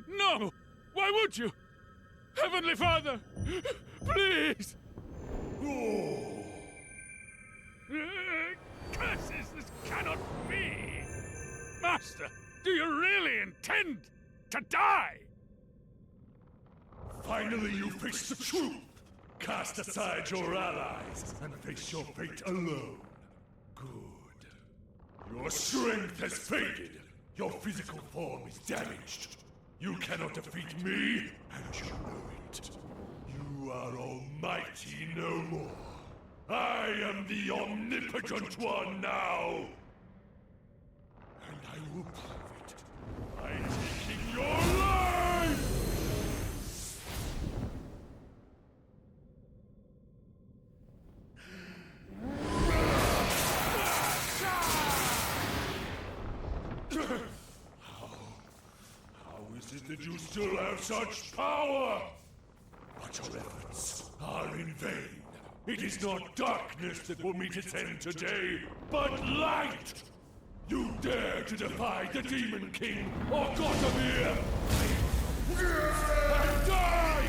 No! Why would you? Heavenly Father! Please! Oh. curses! This cannot be! Master, do you really intend to die? Finally you face the truth! Cast aside your allies and face your fate alone. Good. Your strength has faded. Your physical form is damaged. You cannot defeat me, and you know it. You are almighty no more. I am the omnipotent one now! And I will prove it by taking your life! How is it that you still have such power? But your efforts are in vain. It is not darkness that will meet its end today, but light! You dare to defy the Demon King or Gotamir! And die!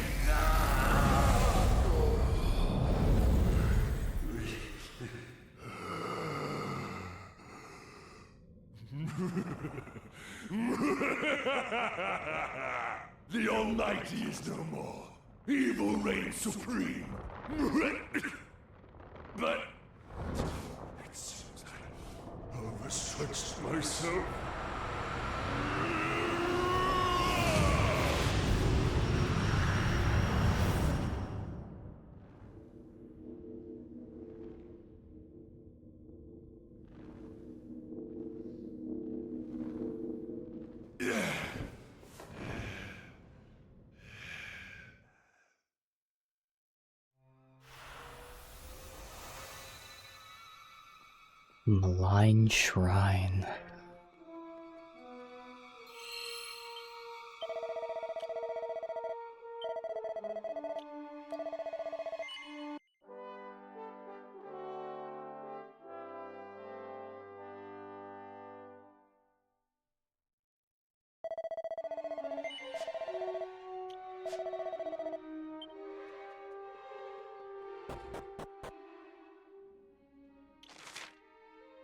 The Almighty is no more. Evil reigns supreme. But it seems I overstretched myself. Malign Shrine.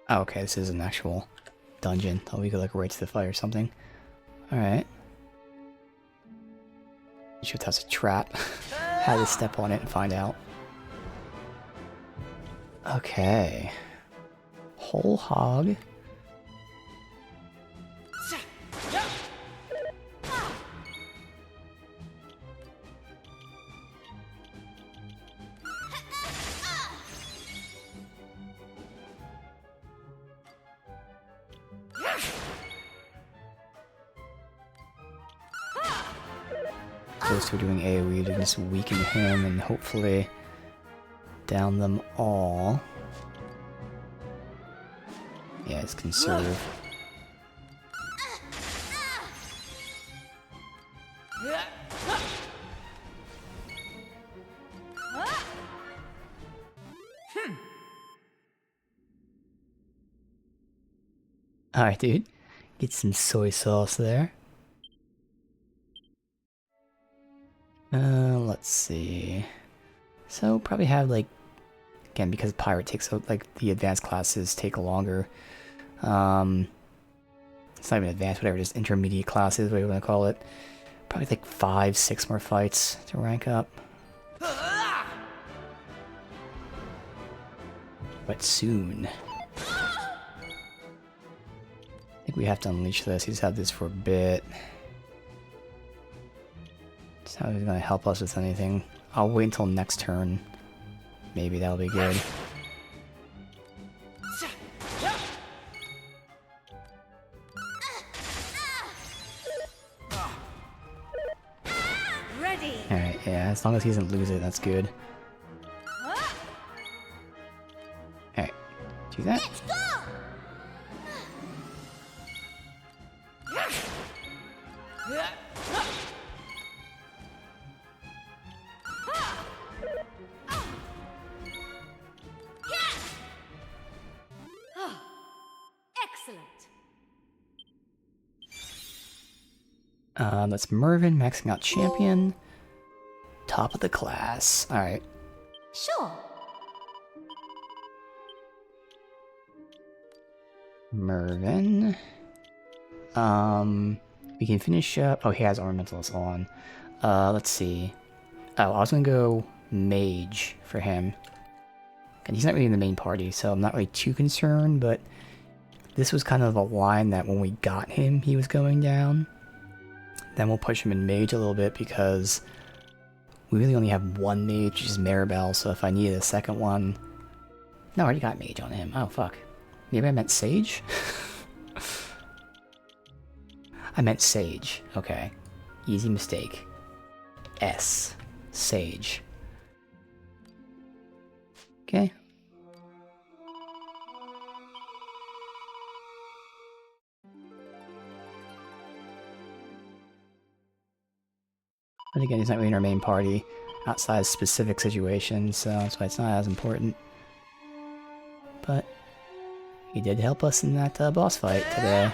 Oh, okay, this is an actual dungeon. Thought we could like right to the fight or something. Alright. Sure that's a trap. Had to step on it and find out. Okay. Whole hog. Those two are doing AoE to just weaken him and hopefully down them all. Yeah, it's conserve. Alright, dude. Get some soy sauce there. Let's see. So probably have like, again, because pirate takes like the advanced classes take longer. It's not even advanced, whatever, just intermediate classes, whatever you want to call it. Probably like 5-6 more fights to rank up. But soon. I think we have to unleash this. He's had this for a bit. It's not really gonna help us with anything. I'll wait until next turn. Maybe that'll be good. Alright, yeah, as long as he doesn't lose it, that's good. Alright, do that. That's Mervyn, maxing out champion. Top of the class. Alright. Sure. Mervin. We can finish up... Oh, he has Ornamentalist on. Let's see. Oh, I was gonna go Mage for him. And he's not really in the main party, so I'm not really too concerned, but this was kind of a line that when we got him, he was going down. Then we'll push him in Mage a little bit because we really only have one Mage, which is Maribel, so if I needed a second one... No, I already got Mage on him. Oh, fuck. Maybe I meant Sage? I meant Sage. Okay. Easy mistake. S. Sage. Okay. But again, he's not really in our main party outside of specific situations, so that's why it's not as important. But he did help us in that boss fight today.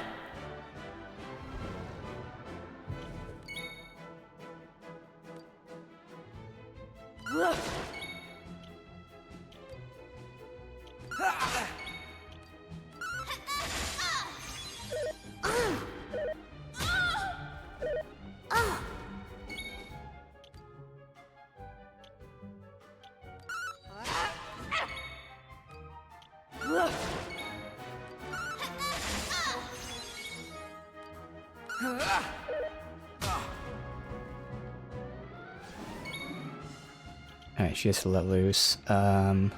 Alright, she has to let loose. Not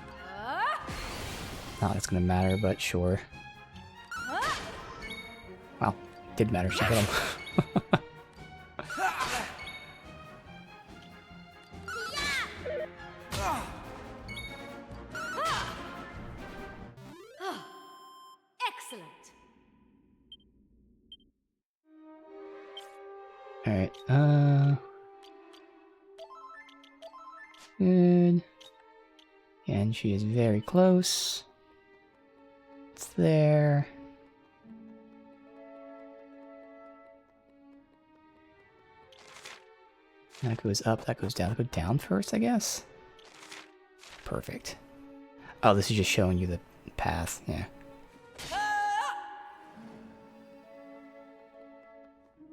that's gonna matter, but sure. Well, did matter, she hit him. Excellent. Alright, good. And she is very close. It's there. That goes up, that goes down. Go down first, I guess? Perfect. Oh, this is just showing you the path, yeah.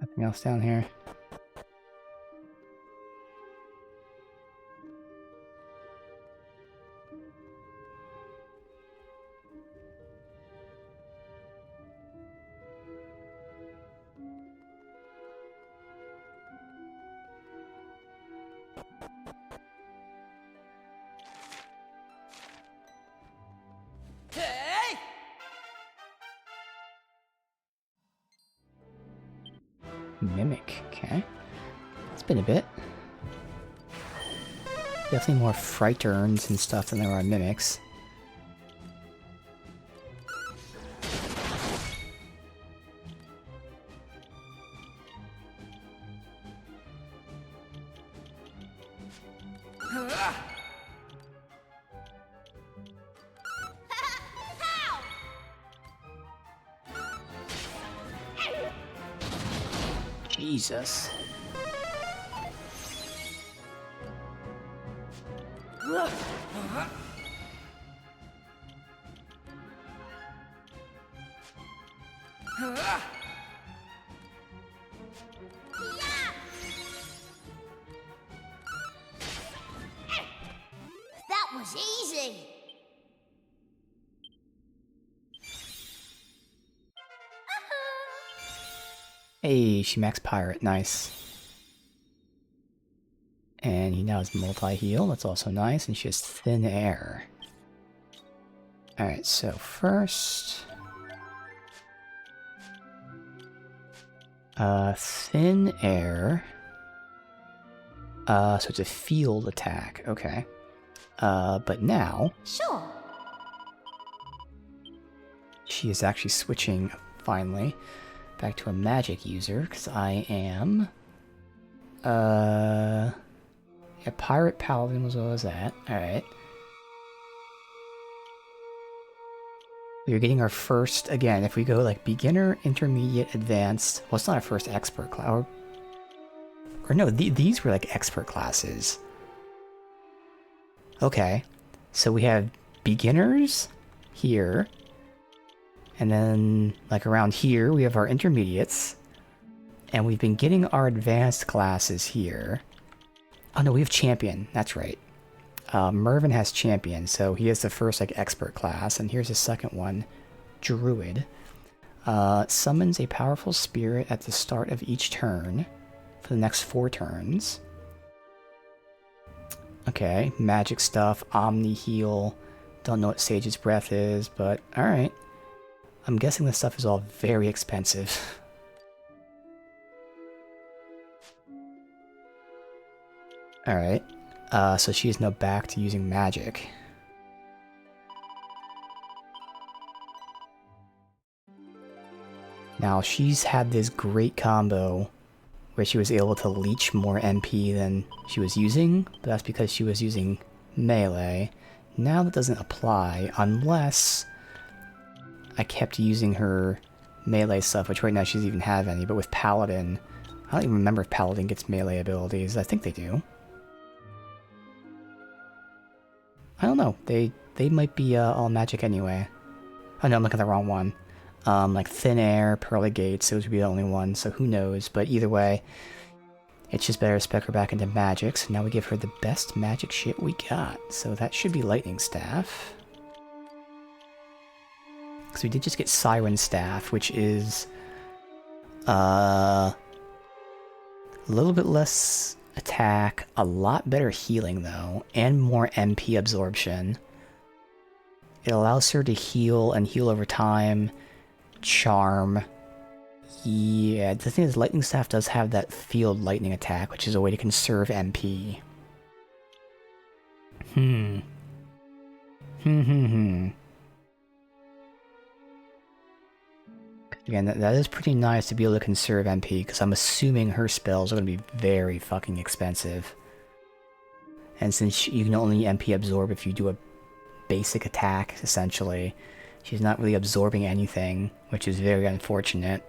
Nothing else down here. Mimic, okay. It's been a bit. Definitely more Frighterns and stuff than there are Mimics. Jesus. That was easy. Hey, she max pirate, nice. And he now has multi-heal, that's also nice, and she has thin air. Alright, so first... thin air... so it's a field attack, okay. But now... Sure. She is actually switching, finally, back to a magic user, because I am... yeah, Pirate Paladin was what I was at. Alright. We're getting our first, again, if we go like beginner, intermediate, advanced... Well, it's not our first expert class. Or no, these were like expert classes. Okay. So we have beginners here. And then, like around here, we have our intermediates. And we've been getting our advanced classes here. Oh no, we have champion. That's right. Mervyn has champion, so he has the first like expert class. And here's his second one, druid. Summons a powerful spirit at the start of each turn for the next 4 turns. Okay, magic stuff, Omni Heal. Don't know what Sage's Breath is, but alright. I'm guessing this stuff is all very expensive. Alright, so she is now back to using magic. Now, she's had this great combo where she was able to leech more MP than she was using, but that's because she was using melee. Now that doesn't apply unless I kept using her melee stuff, which right now she doesn't even have any, but with Paladin, I don't even remember if Paladin gets melee abilities. I think they do. I don't know. They might be all magic anyway. Oh no, I'm looking at the wrong one. Like Thin Air, Pearly Gates, those would be the only ones, so who knows. But either way, it's just better to spec her back into magic, so now we give her the best magic shit we got. So that should be Lightning Staff. Because we did just get Siren Staff, which is a little bit less attack, a lot better healing though, and more MP absorption. It allows her to heal and heal over time. Charm. Yeah, the thing is, Lightning Staff does have that field lightning attack, which is a way to conserve MP. Again, that is pretty nice to be able to conserve MP, because I'm assuming her spells are going to be very fucking expensive. And since you can only MP absorb if you do a basic attack, essentially, she's not really absorbing anything, which is very unfortunate.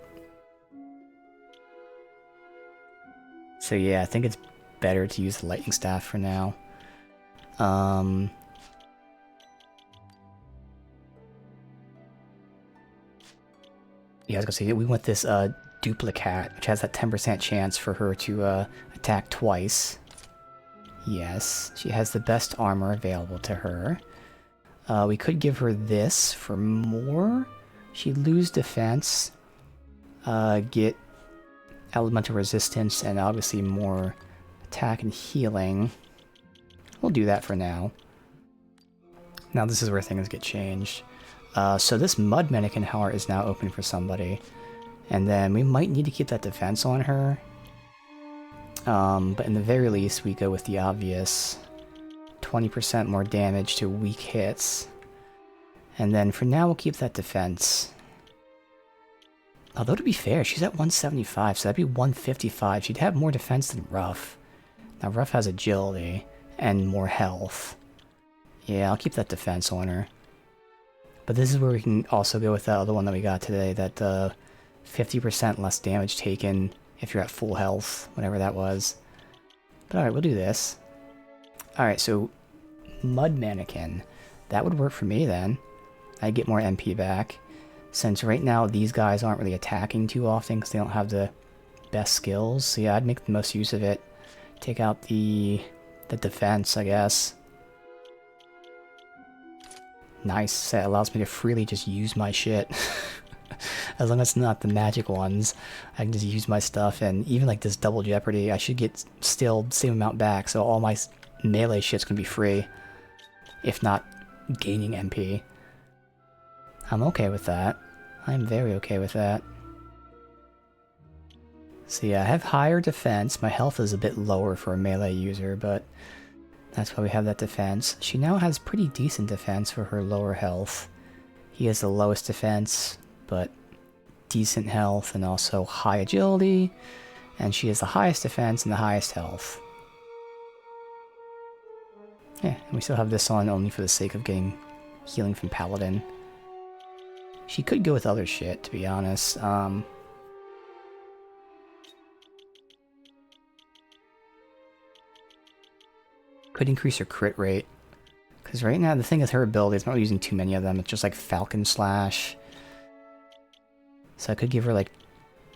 So yeah, I think it's better to use the Lightning Staff for now. Yeah, I was gonna say, we want this Duplicat, which has that 10% chance for her to attack twice. Yes, she has the best armor available to her. We could give her this for more. She'd lose defense, get elemental resistance, and obviously more attack and healing. We'll do that for now. Now this is where things get changed. So this Mud Mannequin Heart is now open for somebody. And then we might need to keep that defense on her. But in the very least, we go with the obvious 20% more damage to weak hits. And then for now, we'll keep that defense. Although to be fair, she's at 175, so that'd be 155. She'd have more defense than Ruff. Now Ruff has agility and more health. Yeah, I'll keep that defense on her. But this is where we can also go with that other one that we got today, that 50% less damage taken if you're at full health, whatever that was. But alright, we'll do this. Alright, so Mud Mannequin. That would work for me then. I'd get more MP back. Since right now these guys aren't really attacking too often because they don't have the best skills. So yeah, I'd make the most use of it. Take out the defense, I guess. Nice, that allows me to freely just use my shit. As long as it's not the magic ones, I can just use my stuff, and even like this double jeopardy, I should get still the same amount back, so all my melee shit's gonna be free. If not gaining MP. I'm okay with that. I'm very okay with that. So yeah, I have higher defense, my health is a bit lower for a melee user, but that's why we have that defense. She now has pretty decent defense for her lower health. He has the lowest defense, but decent health and also high agility. And she has the highest defense and the highest health. Yeah, and we still have this on only for the sake of getting healing from Paladin. She could go with other shit, to be honest. Could increase her crit rate. Because right now, the thing is her abilities, I'm not using too many of them. It's just like Falcon Slash. So I could give her like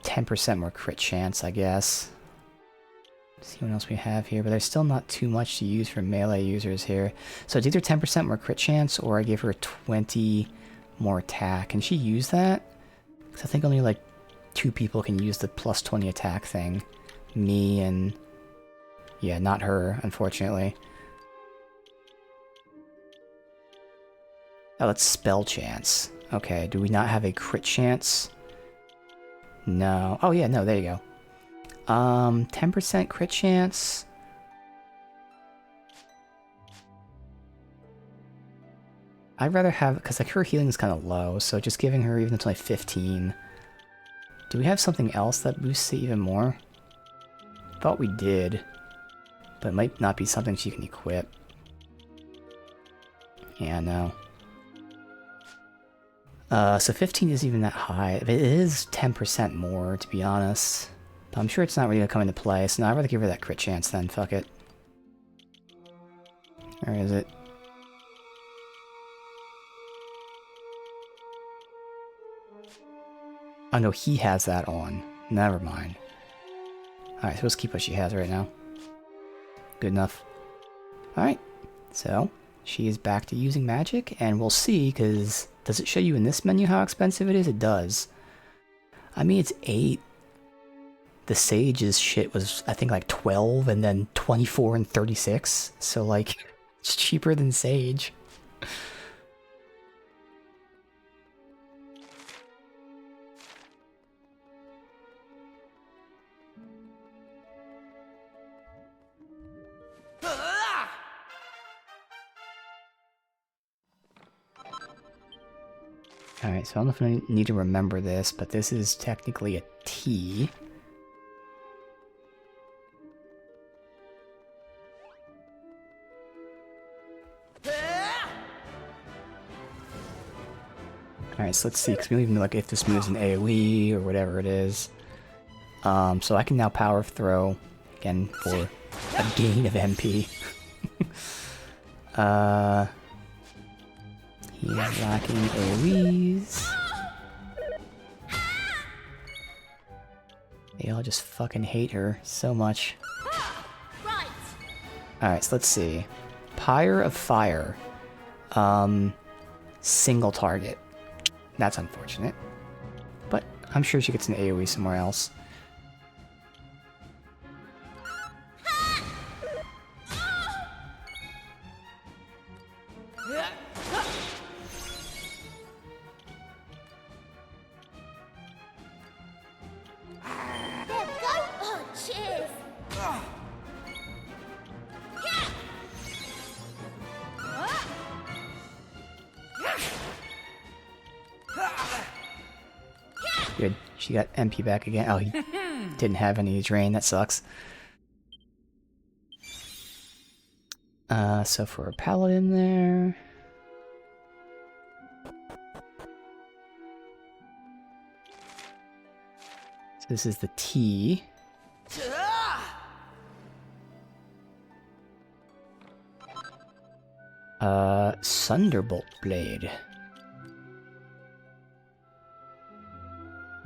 10% more crit chance, I guess. See what else we have here, but there's still not too much to use for melee users here. So it's either 10% more crit chance, or I give her 20 more attack. Can she use that? Because I think only like 2 people can use the plus 20 attack thing. Me and... yeah, not her, unfortunately. Oh, that's spell chance. Okay, do we not have a crit chance? No. Oh yeah, no, there you go. 10% crit chance. I'd rather have, because like her healing is kind of low, so just giving her even if it's only 15. Do we have something else that boosts it even more? Thought we did, but it might not be something she can equip. Yeah, no. So 15 isn't even that high. It is 10% more, to be honest. But I'm sure it's not really gonna come into play, so no, I'd rather give her that crit chance then, fuck it. Where is it? Oh no, he has that on. Never mind. Alright, so let's keep what she has right now. Good enough. Alright, so she is back to using magic, and we'll see, because does it show you in this menu how expensive it is? It does. I mean, it's 8. The Sage's shit was, I think, like 12, and then 24 and 36. So, like, it's cheaper than Sage. Alright, so I don't know if I need to remember this, but this is technically a T. Alright, so let's see, because we don't even know like, if this moves an AoE or whatever it is. So I can now power throw, again, for a gain of MP. He's lacking AoEs. They all just fucking hate her so much. Alright, so let's see. Pyre of Fire. Single target. That's unfortunate. But I'm sure she gets an AoE somewhere else. Good. She got MP back again. Oh, he didn't have any drain. That sucks. So for a paladin there. So this is the T. Thunderbolt Blade.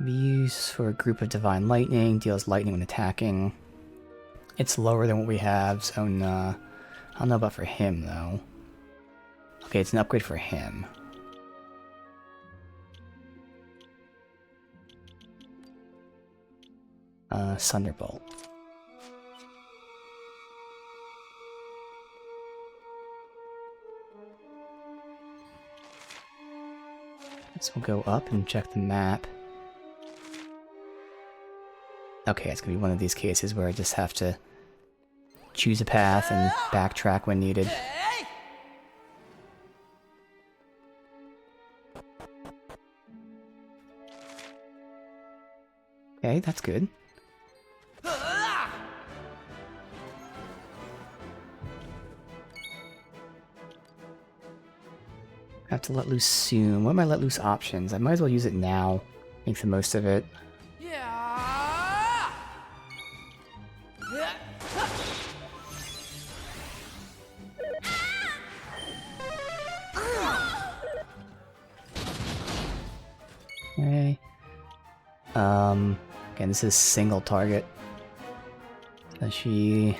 Be used for a group of Divine Lightning, deals lightning when attacking. It's lower than what we have, so nah. I don't know about for him, though. Okay, it's an upgrade for him. Thunderbolt. So we'll go up and check the map. Okay, it's gonna be one of these cases where I just have to choose a path and backtrack when needed. Okay, that's good. I have to let loose soon. What are my let loose options? I might as well use it now. Make the most of it. Okay. Again, this is single target. So she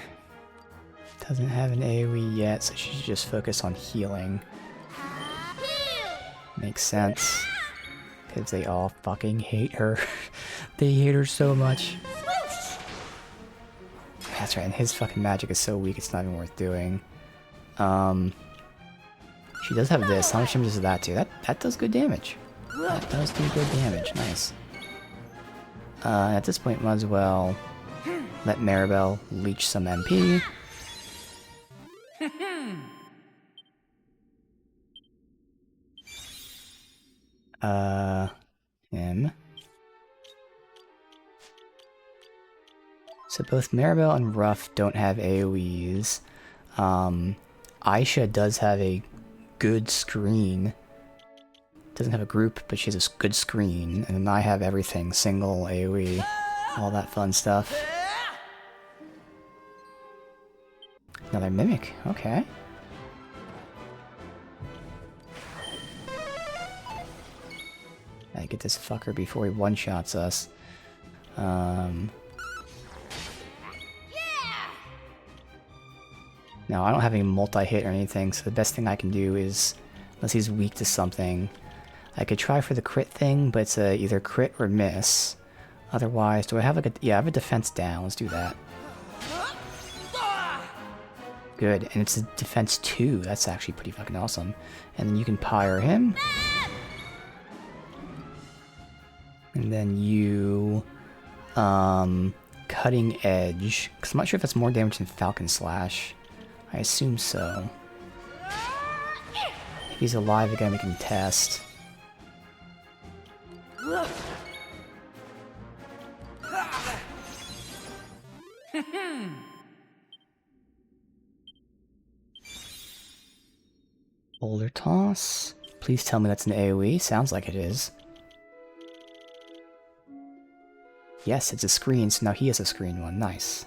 doesn't have an AoE yet, so she should just focus on healing. Makes sense. Because they all fucking hate her. They hate her so much. That's right, and his fucking magic is so weak it's not even worth doing. She does have this. How much damage does that do? That does good damage. That does do good damage. Nice. At this point, might as well let Maribel leech some MP. Him. So both Maribel and Ruff don't have AoEs. Aisha does have a good screen. Doesn't have a group, but she has a good screen. And then I have everything. Single, AoE, all that fun stuff. Another Mimic, okay. I get this fucker before he one-shots us. Now, I don't have any multi-hit or anything, so the best thing I can do is, unless he's weak to something, I could try for the crit thing, but it's either crit or miss. Otherwise, do I have like a... Yeah, I have a defense down. Let's do that. Good, and it's a defense 2. That's actually pretty fucking awesome. And then you can pyre him. And then you... Cutting Edge. Because I'm not sure if that's more damage than Falcon Slash. I assume so. If he's alive again, we can test. Boulder Toss. Please tell me that's an AoE. Sounds like it is. Yes, it's a screen, so now he has a screen one. Nice.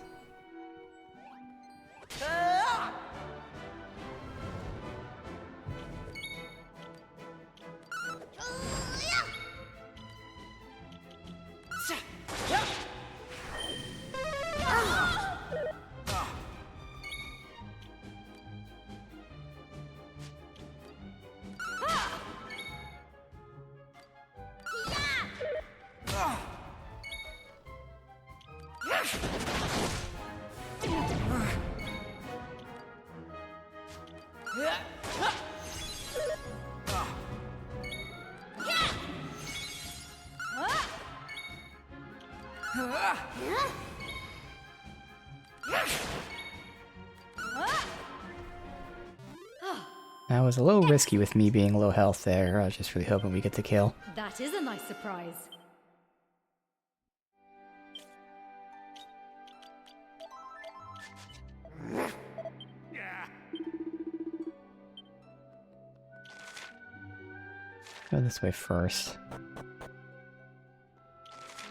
That was a little risky with me being low health there. I was just really hoping we get the kill. That is a nice surprise. Go this way first.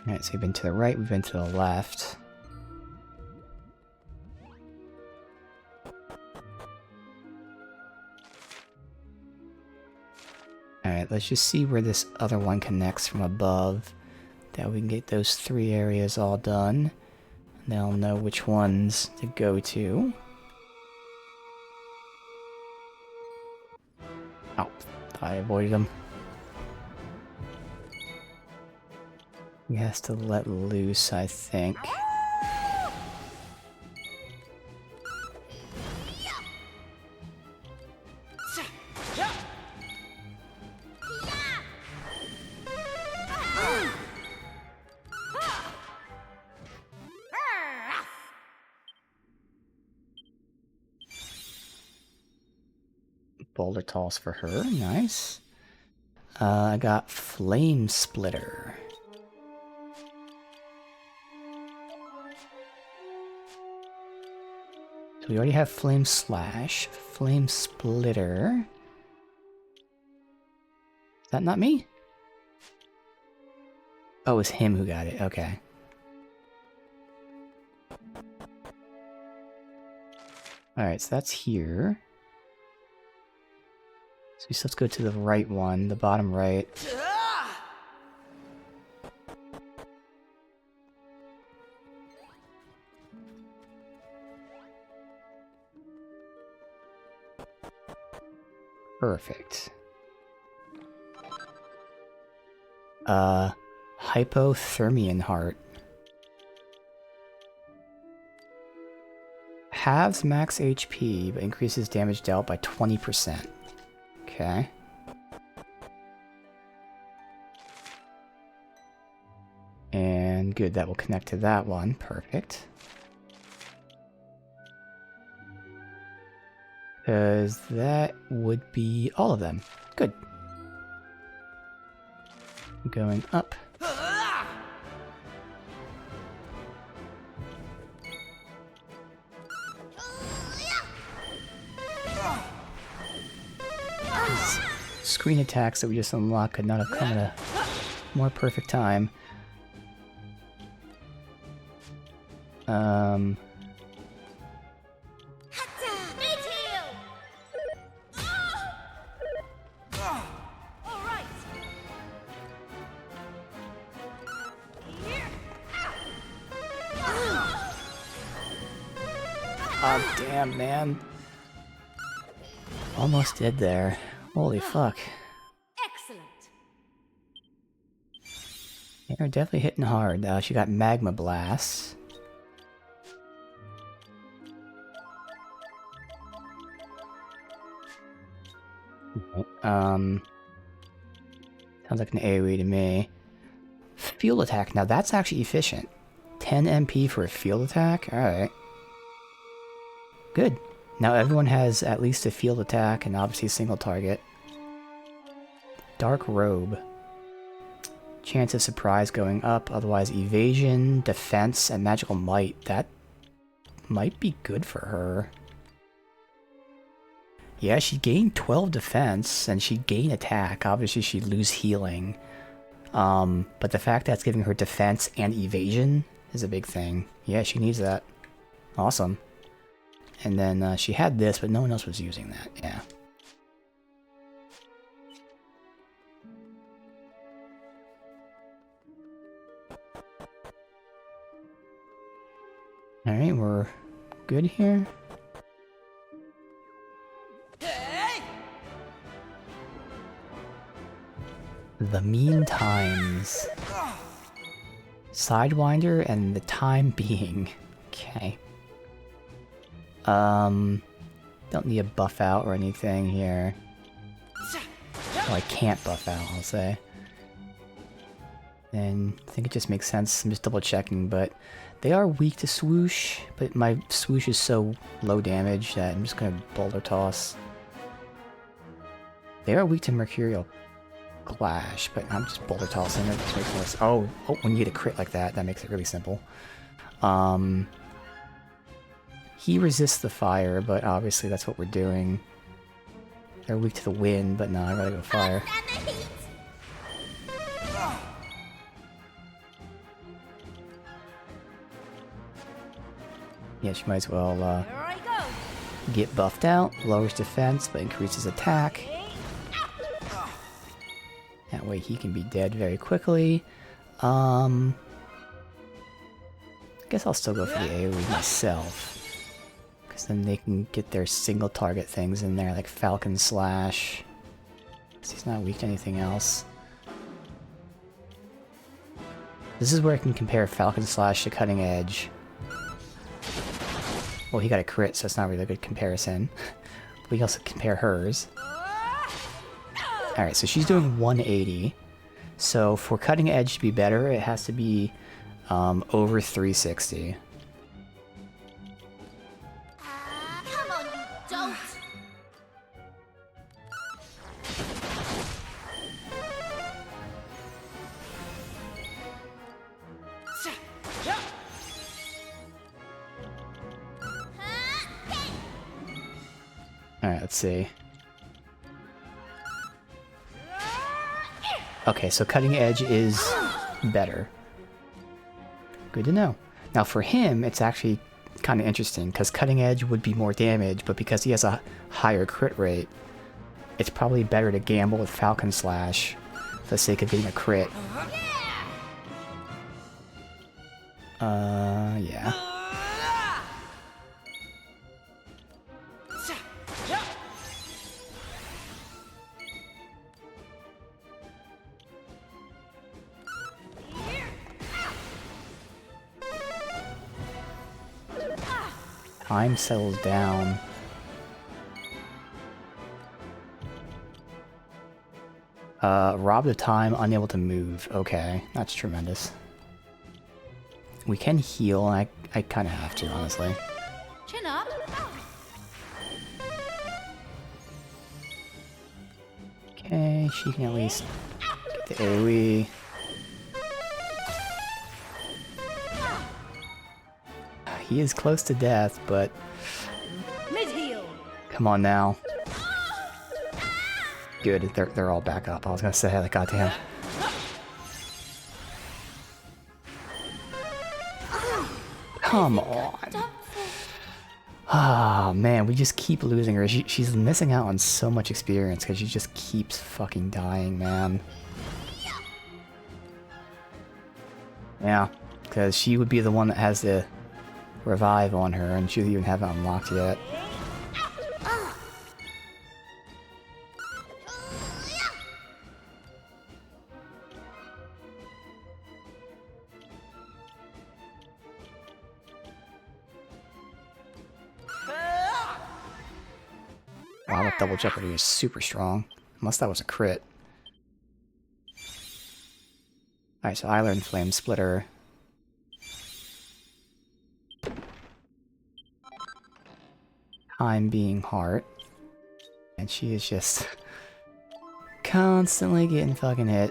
Alright, so we've been to the right, we've been to the left. Alright, let's just see where this other one connects from above. That we can get those 3 areas all done. And then I'll know which ones to go to. Oh, I avoided them. He has to let loose, I think. Boulder toss for her, nice. I got Flame Splitter. So we already have Flame Slash, Flame Splitter. Is that not me? Oh, it's him who got it, okay. Alright, so that's here. So let's go to the right one, the bottom right. Perfect. Hypothermian heart. Halves max HP, but increases damage dealt by 20%. Okay. And good, that will connect to that one. Perfect. Because that would be all of them. Good. Going up. These screen attacks that we just unlocked could not have come at a more perfect time. Oh, damn, man. Almost dead there. Holy fuck. Excellent. They're definitely hitting hard. She got Magma Blasts. Sounds like an AoE to me. Field attack. Now that's actually efficient. 10 MP for a field attack? Alright. Good. Now everyone has at least a field attack and obviously a single target. Dark Robe. Chance of surprise going up, otherwise evasion, defense, and magical might. That might be good for her. Yeah, she'd gain 12 defense, and she'd gain attack. Obviously she'd lose healing. But the fact that it's giving her defense and evasion is a big thing. Yeah, she needs that. Awesome. And then she had this, but no one else was using that. Yeah. Alright, we're good here. The Mean Times. Sidewinder and the Time Being. Okay. Don't need a buff out or anything here. Oh, I can't buff out, I'll say. And I think it just makes sense. I'm just double checking, but they are weak to swoosh, but my swoosh is so low damage that I'm just gonna boulder toss. They are weak to Mercurial Clash, but I'm just boulder tossing it. Just makes more sense. Oh, when you get a crit like that, that makes it really simple. He resists the fire, but obviously that's what we're doing. They're weak to the wind, but no, I'd rather go fire. Yeah, she might as well get buffed out. Lowers defense, but increases attack. That way he can be dead very quickly. I guess I'll still go for the AoE myself. Because then they can get their single target things in there, like Falcon Slash. He's not weak to anything else. This is where I can compare Falcon Slash to Cutting Edge. Well, he got a crit, so it's not really a good comparison. We can also compare hers. Alright, so she's doing 180. So for Cutting Edge to be better, it has to be over 360. Come on, you dolt! Alright, let's see. Okay, so Cutting Edge is better. Good to know. Now for him, it's actually kind of interesting, because Cutting Edge would be more damage, but because he has a higher crit rate, it's probably better to gamble with Falcon Slash for the sake of getting a crit. Yeah. time settles down. Robbed of time, unable to move. Okay, that's tremendous. We can heal, and I kind of have to, honestly. Chin up. Okay, she can at least get the AoE. He is close to death, but... Mid-heal. Come on now. Good, they're all back up. I was gonna say, like, goddamn. Come on. Ah, man, we just keep losing her. She's missing out on so much experience because she just keeps fucking dying, man. Yeah, because she would be the one that has the revive on her, and she doesn't even have it unlocked yet. Wow, that double jeopardy is super strong. Unless that was a crit. Alright, so I learned Flame Splitter. Time being Heart. And she is just constantly getting fucking hit.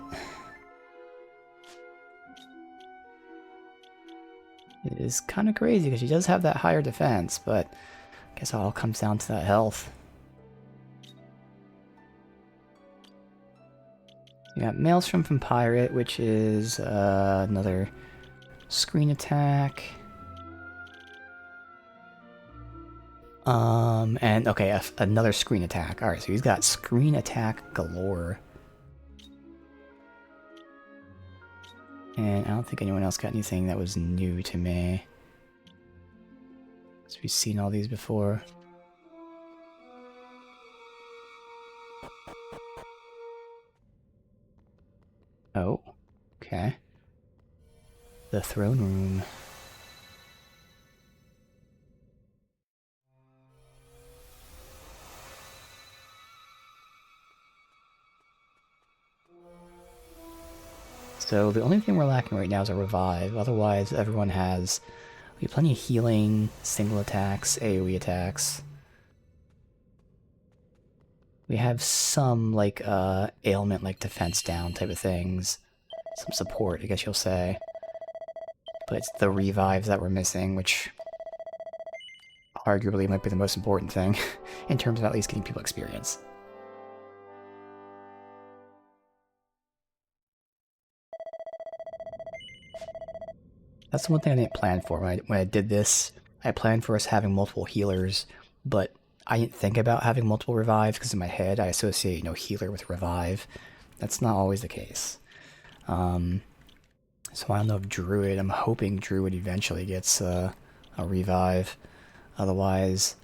It is kind of crazy because she does have that higher defense, but I guess it all comes down to that health. You got Maelstrom from Pirate, which is another screen attack. And okay, another screen attack. Alright, so he's got screen attack galore. And I don't think anyone else got anything that was new to me. So we've seen all these before. Oh, okay. The throne room. So the only thing we're lacking right now is a revive. Otherwise, everyone has plenty of healing, single attacks, AoE attacks. We have some, like, ailment, like defense down type of things. Some support, I guess you'll say. But it's the revives that we're missing, which arguably might be the most important thing in terms of at least getting people experience. That's the one thing I didn't plan for. When I did this, I planned for us having multiple healers, but I didn't think about having multiple revives because in my head I associate, you know, healer with revive. That's not always the case. So I don't know if Druid, I'm hoping Druid eventually gets a revive. Otherwise,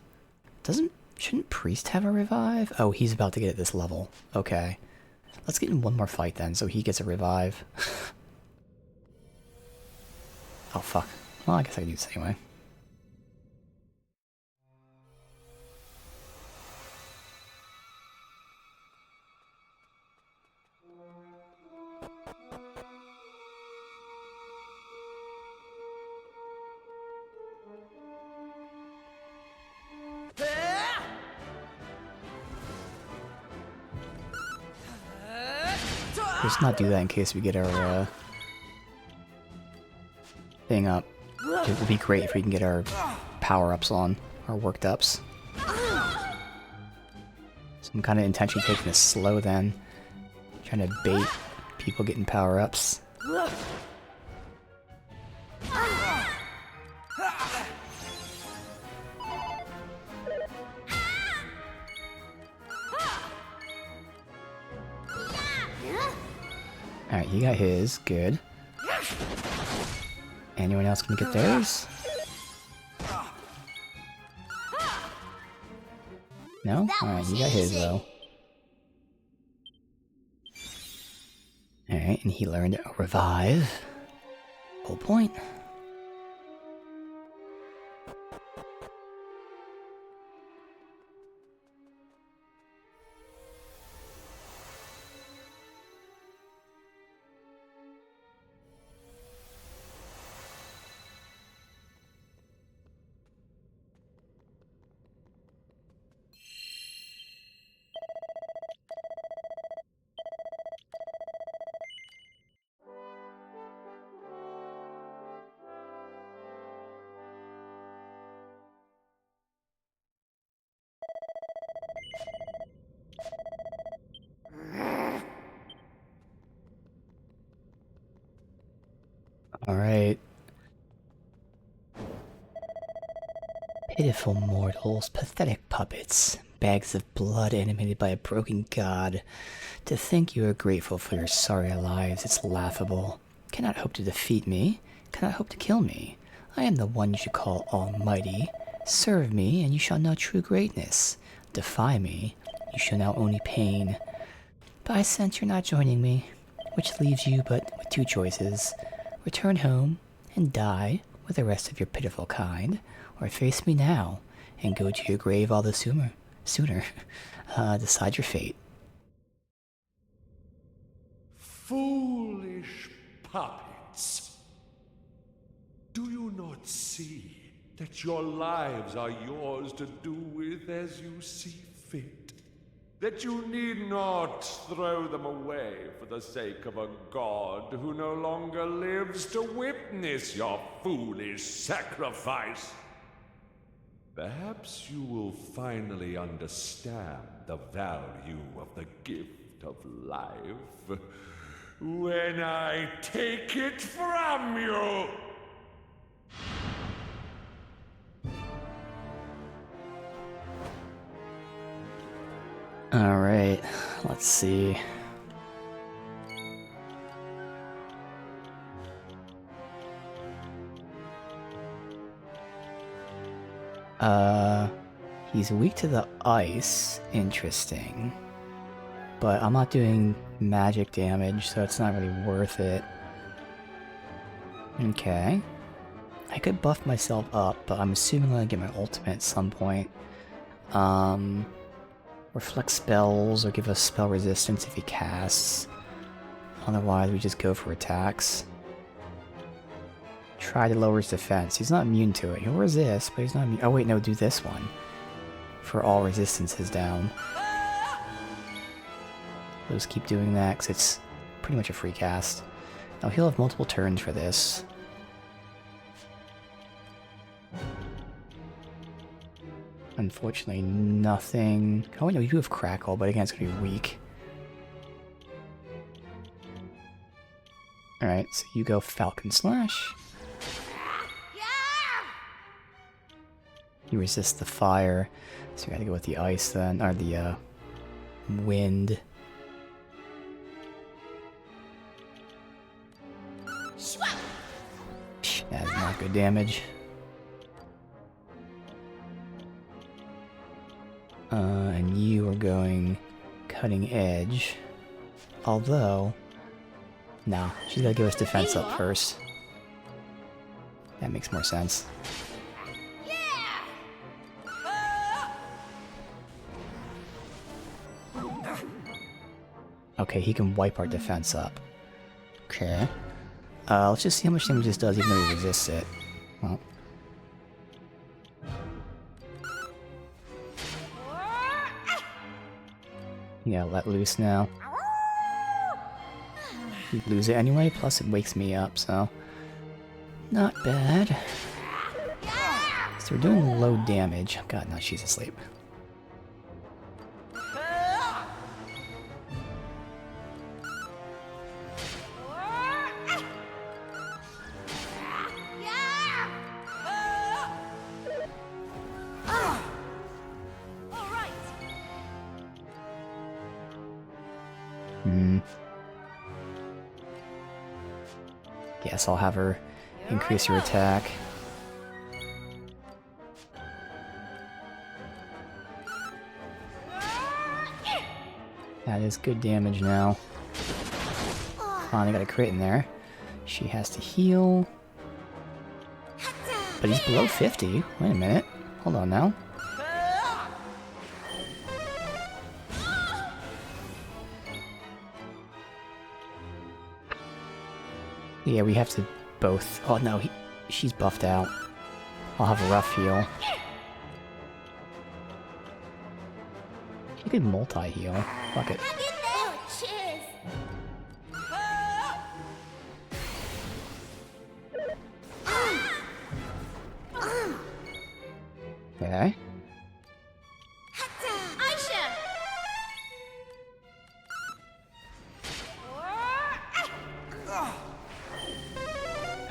shouldn't Priest have a revive? Oh, he's about to get at this level. Okay. Let's get in one more fight then, so he gets a revive. Oh fuck. Well, I guess I can do this anyway. Let's not do that in case we get our thing up. It would be great if we can get our power-ups on, our worked-ups. So I'm kind of intentionally taking this slow then. Trying to bait people getting power-ups. Alright, he got his. Good. Anyone else gonna get theirs? No? Alright, he got his though. Alright, and he learned a revive. Whole point. Pitiful mortals, pathetic puppets, bags of blood animated by a broken god. To think you are grateful for your sorry lives, it's laughable. Cannot hope to defeat me, cannot hope to kill me. I am the one you should call almighty. Serve me, and you shall know true greatness. Defy me, you shall know only pain. But I sense you're not joining me, which leaves you but with two choices. Return home and die with the rest of your pitiful kind, or face me now and go to your grave all the sooner. Decide your fate. Foolish puppets. Do you not see that your lives are yours to do with as you see fit? That you need not throw them away for the sake of a god who no longer lives to witness your foolish sacrifice? Perhaps you will finally understand the value of the gift of life when I take it from you! Alright, let's see. He's weak to the ice. Interesting. But I'm not doing magic damage, so it's not really worth it. Okay. I could buff myself up, but I'm assuming I'm gonna get my ultimate at some point. Reflect spells, or give us spell resistance if he casts. Otherwise, we just go for attacks. Try to lower his defense. He's not immune to it. He'll resist, but he's not immune. Oh wait, no, do this one. For all resistances down. We'll just keep doing that, because it's pretty much a free cast. Now he'll have multiple turns for this. Unfortunately, nothing... Oh no, you do have Crackle, but again, it's going to be weak. Alright, so you go Falcon Slash. You resist the fire, so you gotta go with the ice then, or the wind. That is not good damage. And you are going Cutting Edge. Although, no, she's gotta give us defense up first. That makes more sense. Okay, he can wipe our defense up. Okay. Let's just see how much damage this does, even though he resists it. Well. Yeah, let loose now. You lose it anyway, plus it wakes me up, so... Not bad. So we're doing low damage. God, no, she's asleep. Guess I'll have her increase your attack. That is good damage now. Finally got a crit in there. She has to heal. But he's below 50. Wait a minute. Hold on now. Yeah, we have to both... Oh no, she's buffed out. I'll have a rough heal. You could multi-heal. Fuck it. Okay.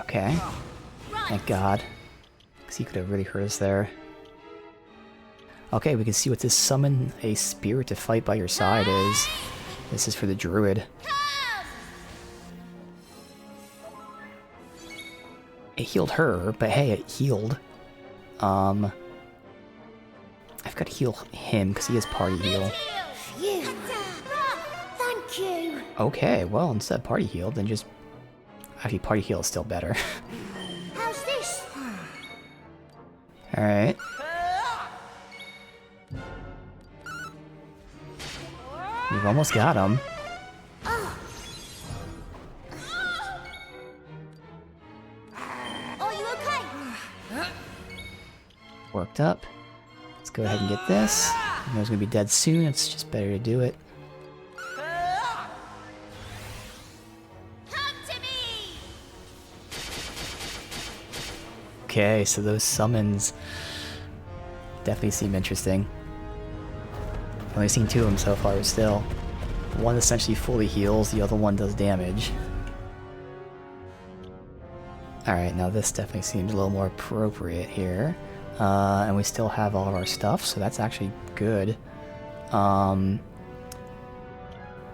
Okay. Thank God. Because he could have really hurt us there. Okay, we can see what this summon a spirit to fight by your side is. This is for the druid. It healed her, but hey, it healed. I've got to heal him because he has party heal. Thank you. Okay, well, instead of party heal, then just... Actually, party heal is still better. How's this? Alright. You've almost got him. Are you okay? Worked up. Let's go ahead and get this. I know he's gonna be dead soon, it's just better to do it. Come to me. Okay, so those summons definitely seem interesting. I've only seen 2 of them so far, but still. One essentially fully heals, the other one does damage. Alright, now this definitely seems a little more appropriate here. And we still have all of our stuff, so that's actually good.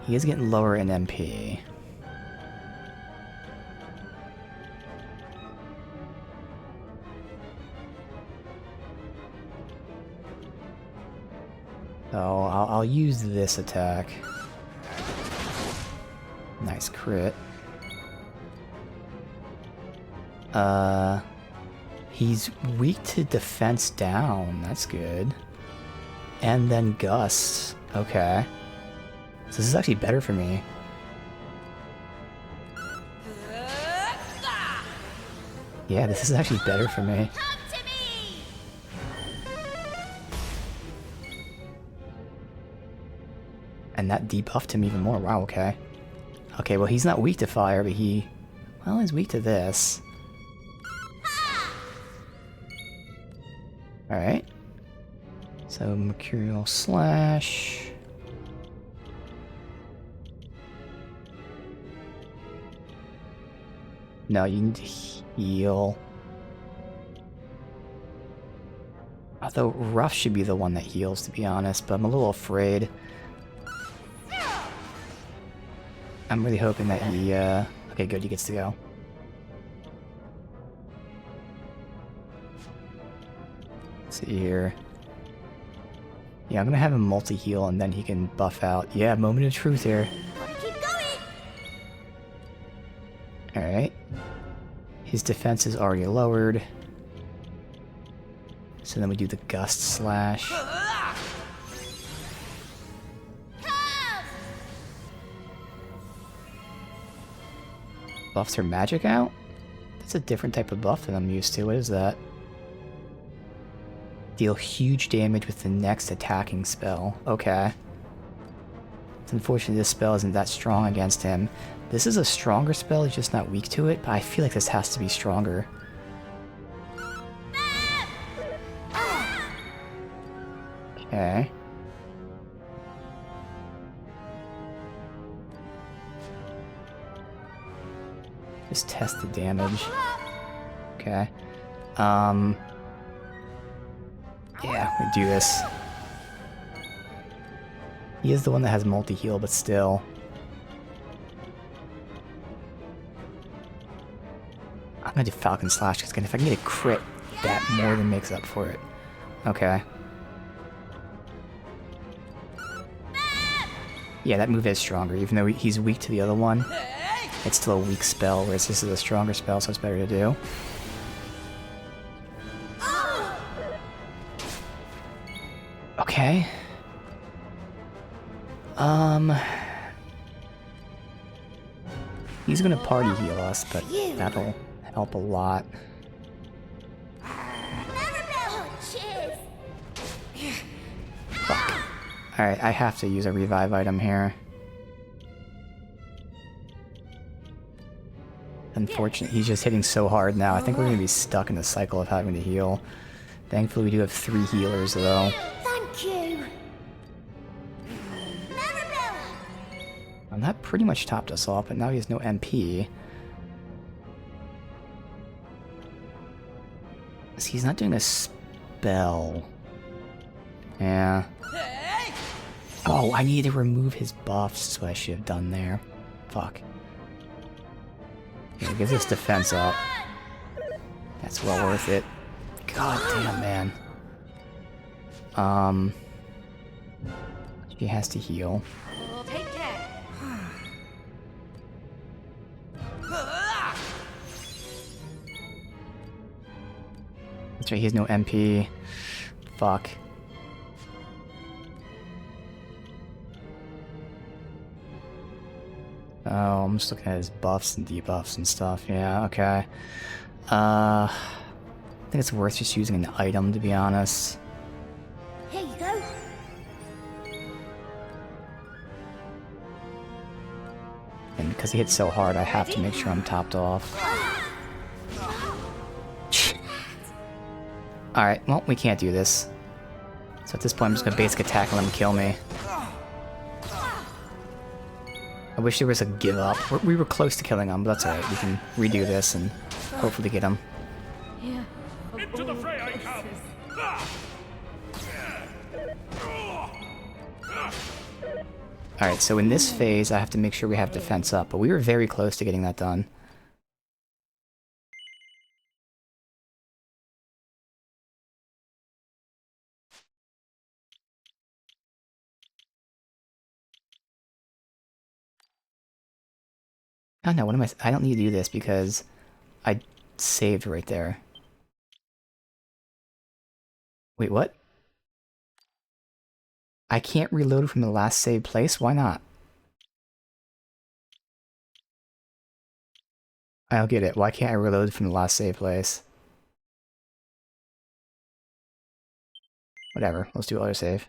He is getting lower in MP. So I'll use this attack. Nice crit. He's weak to defense down. That's good. And then gusts. Okay. So this is actually better for me. Yeah, this is actually better for me. And that debuffed him even more. Wow, okay. Okay, well, he's not weak to fire, but he... Well, he's weak to this. Alright. So, Mercurial Slash... No, you need to heal. Although, Rough should be the one that heals, to be honest, but I'm a little afraid. I'm really hoping that he, Okay, good, he gets to go. Let's see here. Yeah, I'm gonna have him multi-heal and then he can buff out. Yeah, moment of truth here. Alright. His defense is already lowered. So then we do the Gust Slash. Buffs her magic out? That's a different type of buff than I'm used to. What is that? Deal huge damage with the next attacking spell. Okay. It's unfortunate this spell isn't that strong against him. This is a stronger spell, he's just not weak to it, but I feel like this has to be stronger. Okay. Just test the damage. Okay. Yeah, we do this. He is the one that has multi-heal, but still. I'm gonna do Falcon Slash, because if I can get a crit, that more than makes up for it. Okay. Yeah, that move is stronger, even though he's weak to the other one. It's still a weak spell, whereas this is a stronger spell, so it's better to do. Okay. He's gonna party heal us, but that'll help a lot. Fuck. Alright, I have to use a revive item here. Unfortunately, he's just hitting so hard now. I think we're gonna be stuck in the cycle of having to heal. Thankfully, we do have 3 healers, though. Thank you. And that pretty much topped us off, but now he has no MP. So he's not doing a spell. Yeah. Oh, I need to remove his buffs. That's what I should have done there. Fuck. Yeah, get this defense up. That's well worth it. God damn, man. She has to heal. Take care. That's right, he has no MP. Fuck. Oh, I'm just looking at his buffs and debuffs and stuff. Yeah, okay. I think it's worth just using an item, to be honest. Here you go. And because he hits so hard, I have to make sure I'm topped off. Alright, well, we can't do this. So at this point, I'm just gonna basic attack and let him kill me. I wish there was a give up. We were close to killing him, but that's alright. We can redo this and hopefully get him. Yeah. Into the fray I come! Alright, so in this phase, I have to make sure we have defense up, but we were very close to getting that done. Oh no, what am I don't need to do this because I saved right there. Wait, what? I can't reload from the last saved place? Why not? I don't get it. Why can't I reload from the last saved place? Whatever, let's do autosave.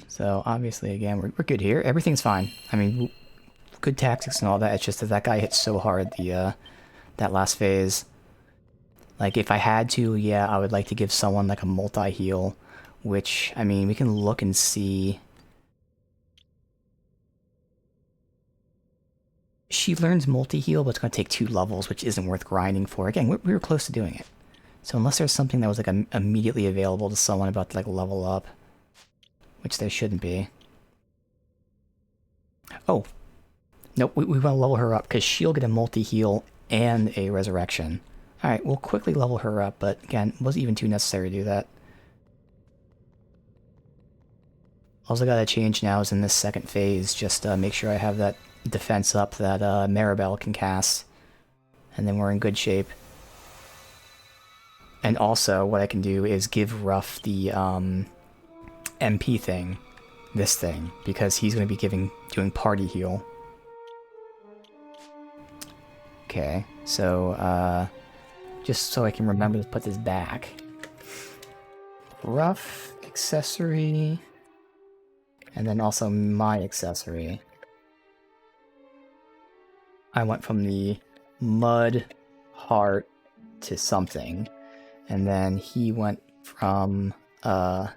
So obviously again, we're good here. Everything's fine. I mean, good tactics and all that. It's just that that guy hit so hard that last phase. Like, if I had to, yeah, I would like to give someone like a multi-heal, which, I mean, we can look and see. She learns multi-heal, but it's going to take 2 levels, which isn't worth grinding for. Again, we were close to doing it. So unless there's something that was like immediately available to someone about to like level up, which there shouldn't be. Oh. Nope, we want to level her up, because she'll get a multi-heal and a resurrection. Alright, we'll quickly level her up, but again, it wasn't even too necessary to do that. Also gotta change now is in this second phase, just make sure I have that defense up that Maribel can cast. And then we're in good shape. And also, what I can do is give Ruff the MP thing, this thing, because he's going to be doing party heal. Okay, so just so I can remember to put this back. Ruff, accessory, and then also my accessory. I went from the mud heart to something, and then he went from Hammerwood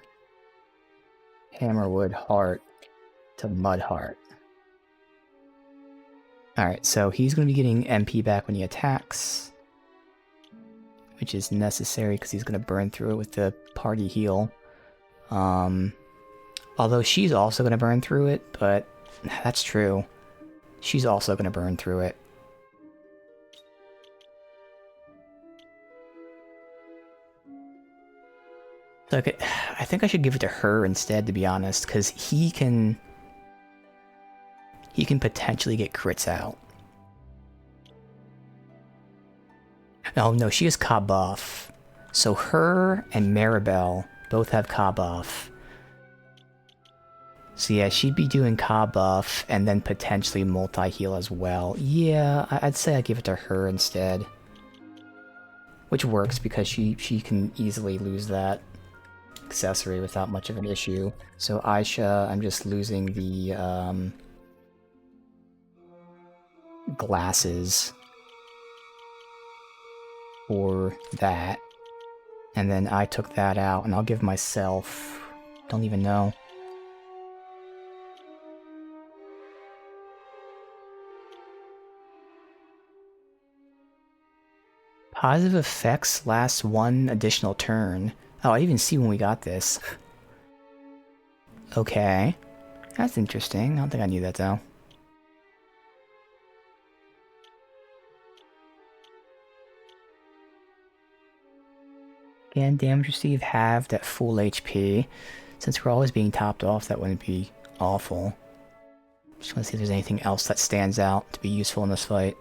heart to mud heart. Alright, so he's going to be getting MP back when he attacks, which is necessary because he's going to burn through it with the party heal. Although she's also going to burn through it, but that's true. She's also going to burn through it. So I think I should give it to her instead, to be honest, because he can potentially get crits out. Oh no, she has Ka buff. So her and Maribel both have Ka buff. So yeah, she'd be doing Ka buff and then potentially multi-heal as well. Yeah, I'd say I'd give it to her instead. Which works because she can easily lose that accessory without much of an issue. So Aisha, I'm just losing the glasses for that. And then I took that out, and I'll give myself... don't even know. Positive effects last 1 additional turn. Oh, I didn't even see when we got this. Okay. That's interesting. I don't think I knew that though. Again, damage received halved at full HP. Since we're always being topped off, that wouldn't be awful. Just want to see if there's anything else that stands out to be useful in this fight.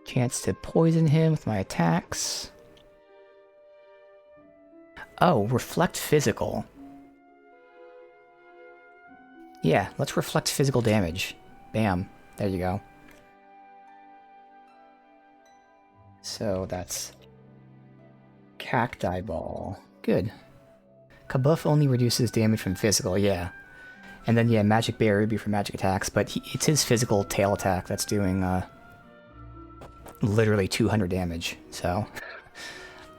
Chance to poison him with my attacks. Oh, reflect physical. Yeah, let's reflect physical damage. Bam. There you go. So that's Cacti Ball. Good. Kabuff only reduces damage from physical, yeah. And then, yeah, Magic Barrier would be for magic attacks, but it's his physical tail attack that's doing, literally 200 damage, so...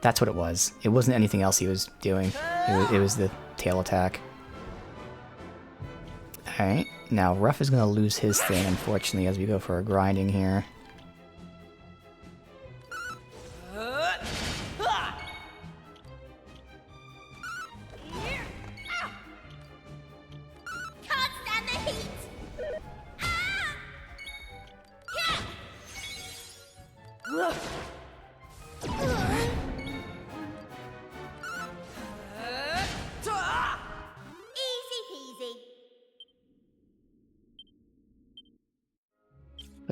That's what it was. It wasn't anything else he was doing. It was the tail attack. Alright, now Ruff is gonna lose his thing, unfortunately, as we go for a grinding here.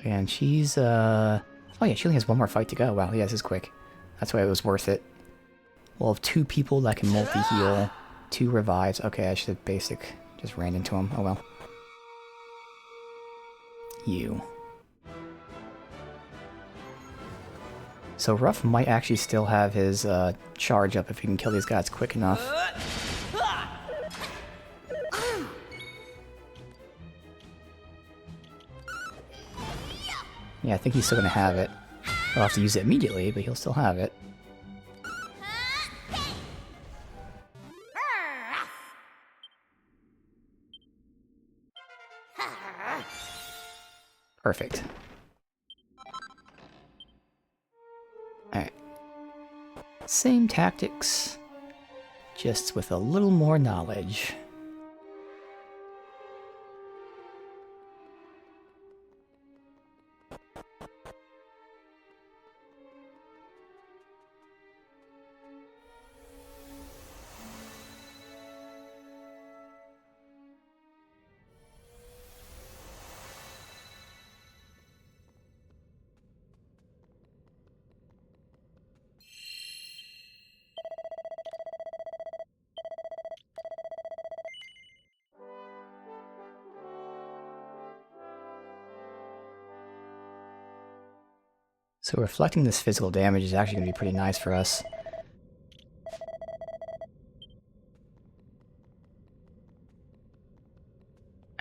And she's, oh yeah, she only has 1 more fight to go. Wow, yeah, this is quick. That's why it was worth it. We'll have 2 people that can multi-heal, 2 revives. Okay, I should have basic. Just ran into him. Oh well. You. So Ruff might actually still have his, charge up if he can kill these guys quick enough. Yeah, I think he's still gonna have it. I'll have to use it immediately, but he'll still have it. Perfect. Alright. Same tactics, just with a little more knowledge. So reflecting this physical damage is actually going to be pretty nice for us.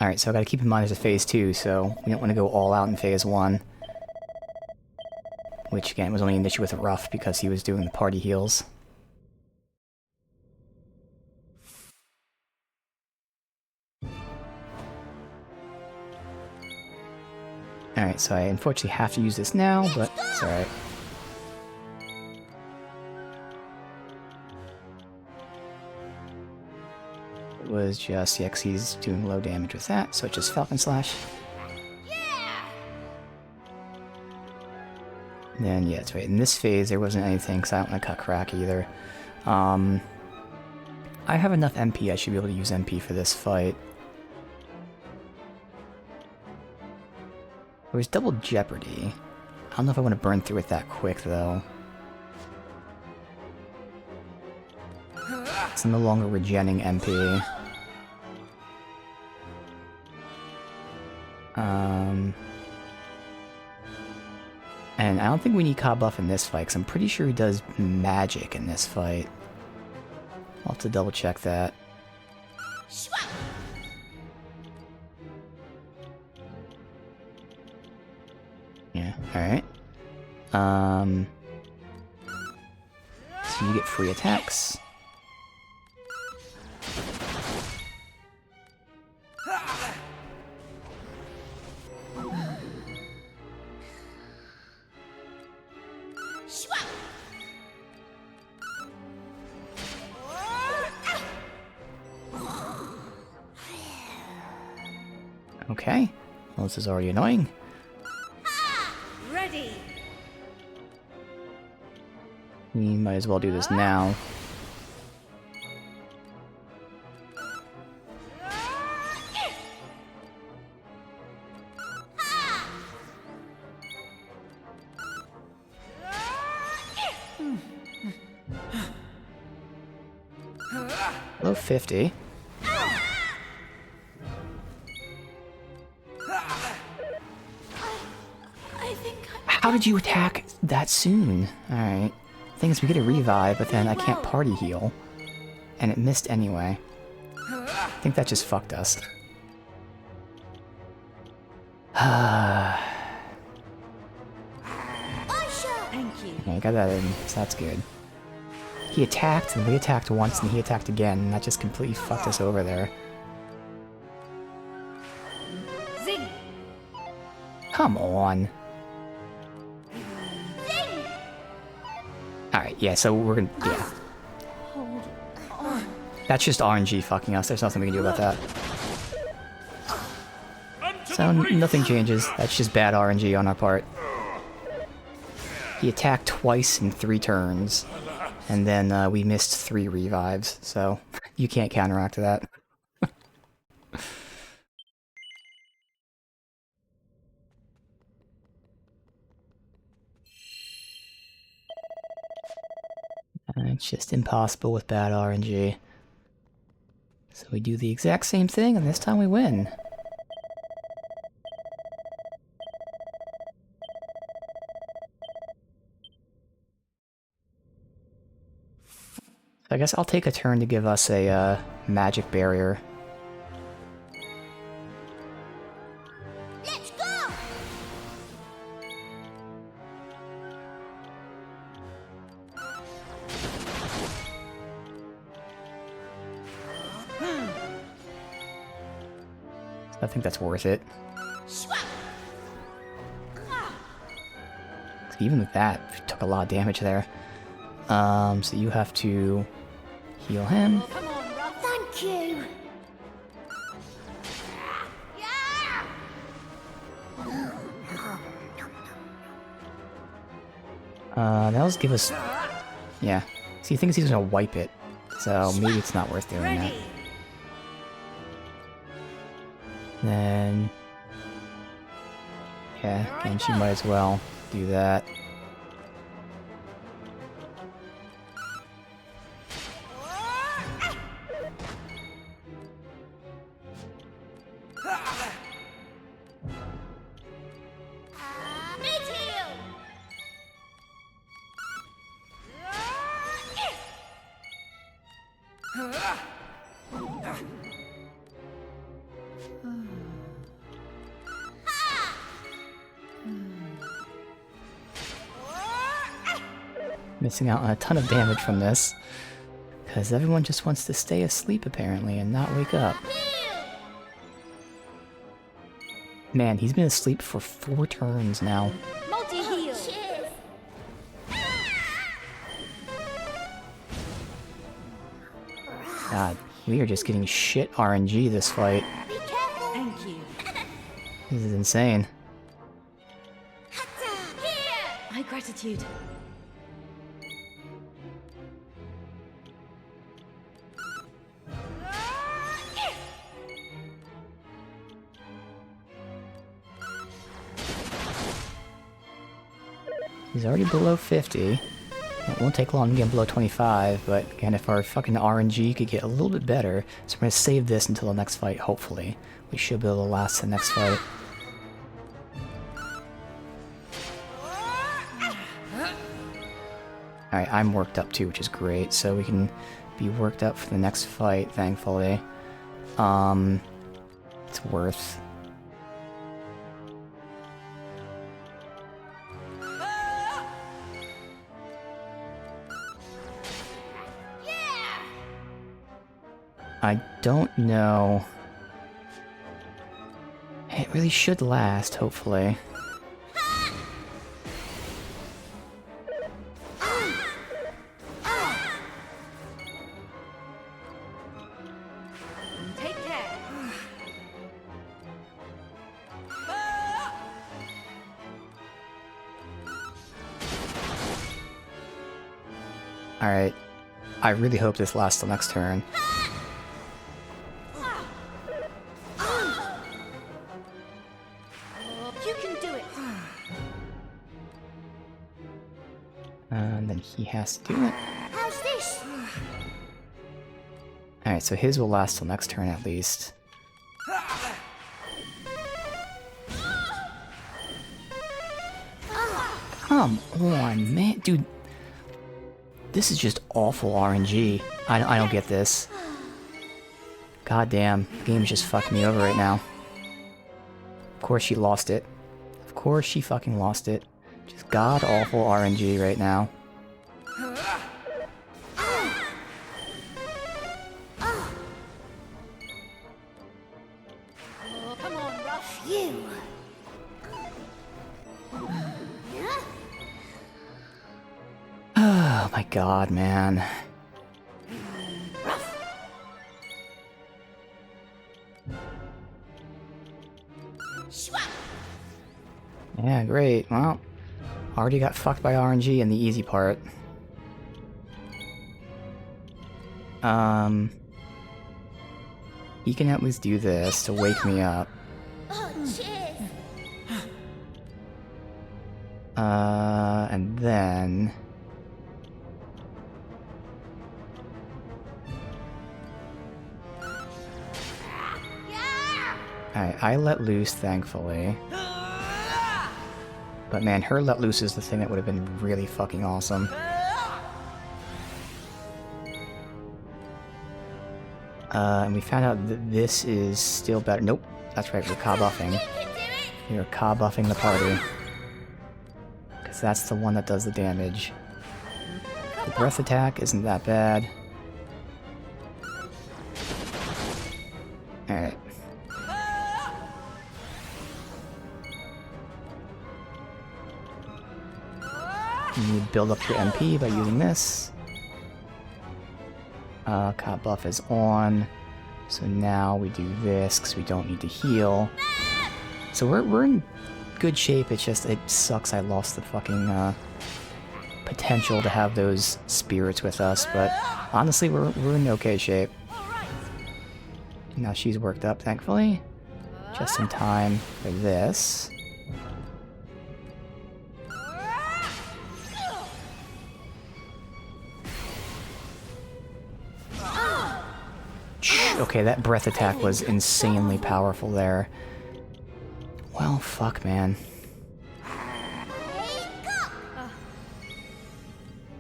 Alright, so I gotta keep in mind there's a phase 2, so we don't want to go all out in phase 1. Which, again, was only an issue with Ruff because he was doing the party heals. Alright, so I unfortunately have to use this now, but it's alright. It was just, yeah, 'cause he's doing low damage with that, so it's just Falcon Slash. And then, yeah, that's right. In this phase, there wasn't anything, because I don't want to cut Crack either. I have enough MP, I should be able to use MP for this fight. There's double jeopardy. I don't know if I want to burn through it that quick, though. It's no longer regenning MP. And I don't think we need Kabuff in this fight, because I'm pretty sure he does magic in this fight. I'll have to double check that. Yeah, alright. So you get free attacks. Okay. Well, this is already annoying. Ready. We might as well do this now. Low 50. How did you attack that soon? Alright. Thing is, we get a revive, but then I can't party heal. And it missed anyway. I think that just fucked us. Thank you. Okay, got that in, so that's good. He attacked, and we attacked once, and he attacked again, and that just completely fucked us over there. Zing. Come on. Alright, yeah, so we're gonna... yeah. That's just RNG fucking us, there's nothing we can do about that. So, nothing changes, that's just bad RNG on our part. He attacked twice in 3 turns, and then we missed 3 revives, so you can't counteract that. It's just impossible with bad RNG. So we do the exact same thing, and this time we win. I guess I'll take a turn to give us a magic barrier. Let's go! I think that's worth it. Even with that, we took a lot of damage there. So you have to heal him. Thank you! That'll just give us... yeah. So he thinks he's gonna wipe it. So maybe it's not worth doing that. Then... yeah, again, she might as well do that. Missing out on a ton of damage from this. Because everyone just wants to stay asleep apparently and not wake up. Man, he's been asleep for 4 turns now. Multi-heal. God, we are just getting shit RNG this fight. Thank you. This is insane. My gratitude. He's already below 50. It won't take long to get below 25, but again, if our fucking RNG could get a little bit better, so we're gonna save this until the next fight, hopefully. We should be able to last the next fight. Alright, I'm worked up too, which is great, so we can be worked up for the next fight, thankfully. It's worth... I don't know. It really should last, hopefully. Take care. Alright. I really hope this lasts till next turn. You can do it. And then he has to do it. How's this? Alright, so his will last till next turn at least. Come on, man. Dude, this is just awful RNG. I don't get this. God damn, the game's just fucking me over right now. Of course she lost it. Of course she fucking lost it. Just god awful RNG right now. Oh, come on, Ruff. You. Oh my god, man. Yeah, great. Well, already got fucked by RNG in the easy part. He can at least do this to wake me up. Oh, cheers. And then... Alright, I let loose, thankfully. But man, her let loose is the thing that would have been really fucking awesome. And we found out that this is still better. Nope, that's right, we're ka-buffing. We're ka-buffing the party. Because that's the one that does the damage. The breath attack isn't that bad. Alright. You build up your MP by using this. Cop buff is on. So now we do this because we don't need to heal. So we're in good shape, it's just it sucks I lost the fucking potential to have those spirits with us, but honestly we're in okay shape. Now she's worked up, thankfully. Just in time for this. Okay, that breath attack was insanely powerful there. Well, fuck, man.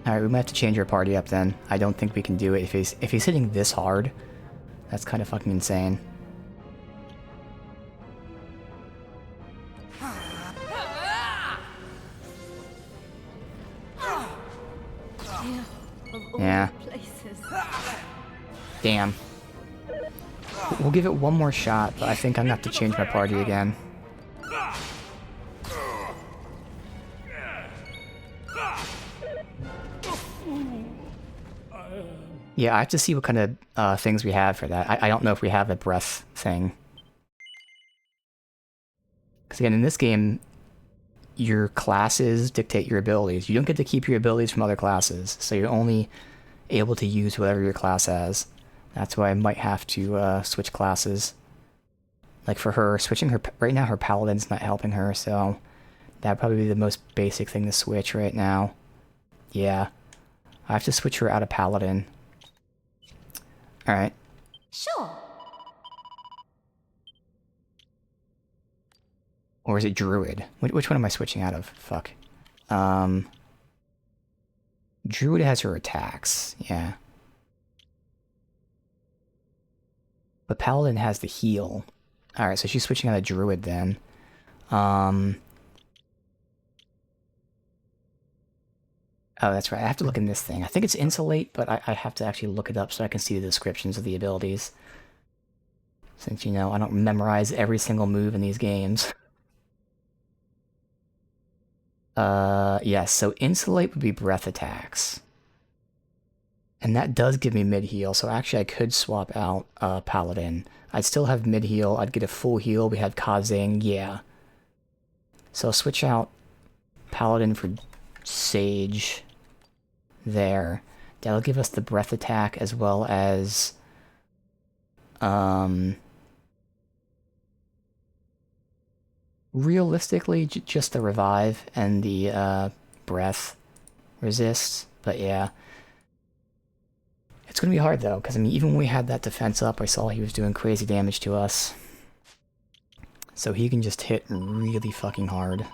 Alright, we might have to change our party up then. I don't think we can do it. If he's hitting this hard, that's kind of fucking insane. Yeah. Damn. We'll give it one more shot, but I think I'm gonna have to change my party again. Yeah, I have to see what kind of things we have for that. I don't know if we have a breath thing. Because again, in this game, your classes dictate your abilities. You don't get to keep your abilities from other classes, so you're only able to use whatever your class has. That's why I might have to switch classes. Like for her, switching her... Right now her paladin's not helping her, so... That'd probably be the most basic thing to switch right now. Yeah. I have to switch her out of paladin. Alright. Sure. Or is it druid? Which one am I switching out of? Fuck. Druid has her attacks, yeah. But paladin has the heal. Alright, so she's switching out of druid then. Oh, that's right. I have to look in this thing. I think it's insulate, but I have to actually look it up so I can see the descriptions of the abilities. Since, you know, I don't memorize every single move in these games. Yes, so insulate would be breath attacks. And that does give me mid-heal, so actually I could swap out paladin. I'd still have mid-heal, I'd get a full heal, we had Kazing, yeah. So I'll switch out paladin for sage there. That'll give us the breath attack as well as realistically just the revive and the breath resist. But yeah, it's gonna be hard though, because I mean, even when we had that defense up, I saw he was doing crazy damage to us. So he can just hit really fucking hard.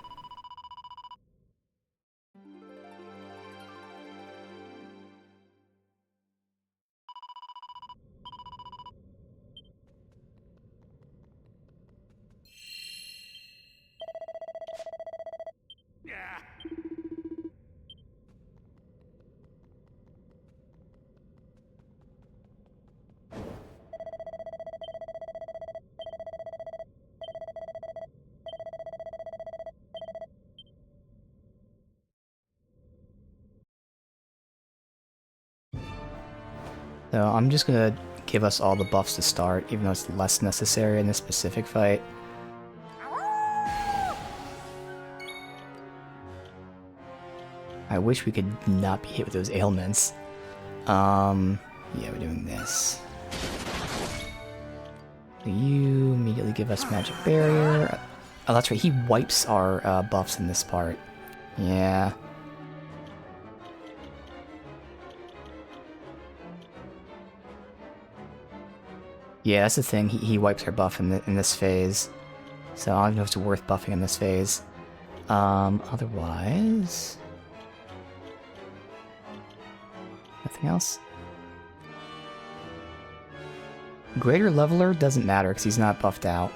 So I'm just gonna give us all the buffs to start, even though it's less necessary in this specific fight. I wish we could not be hit with those ailments. Yeah, we're doing this. You immediately give us magic barrier. Oh, that's right, he wipes our buffs in this part. Yeah. Yeah, that's the thing. He wipes her buff in this phase, so I don't know if it's worth buffing in this phase. Otherwise, nothing else. Greater Leveler doesn't matter because he's not buffed out.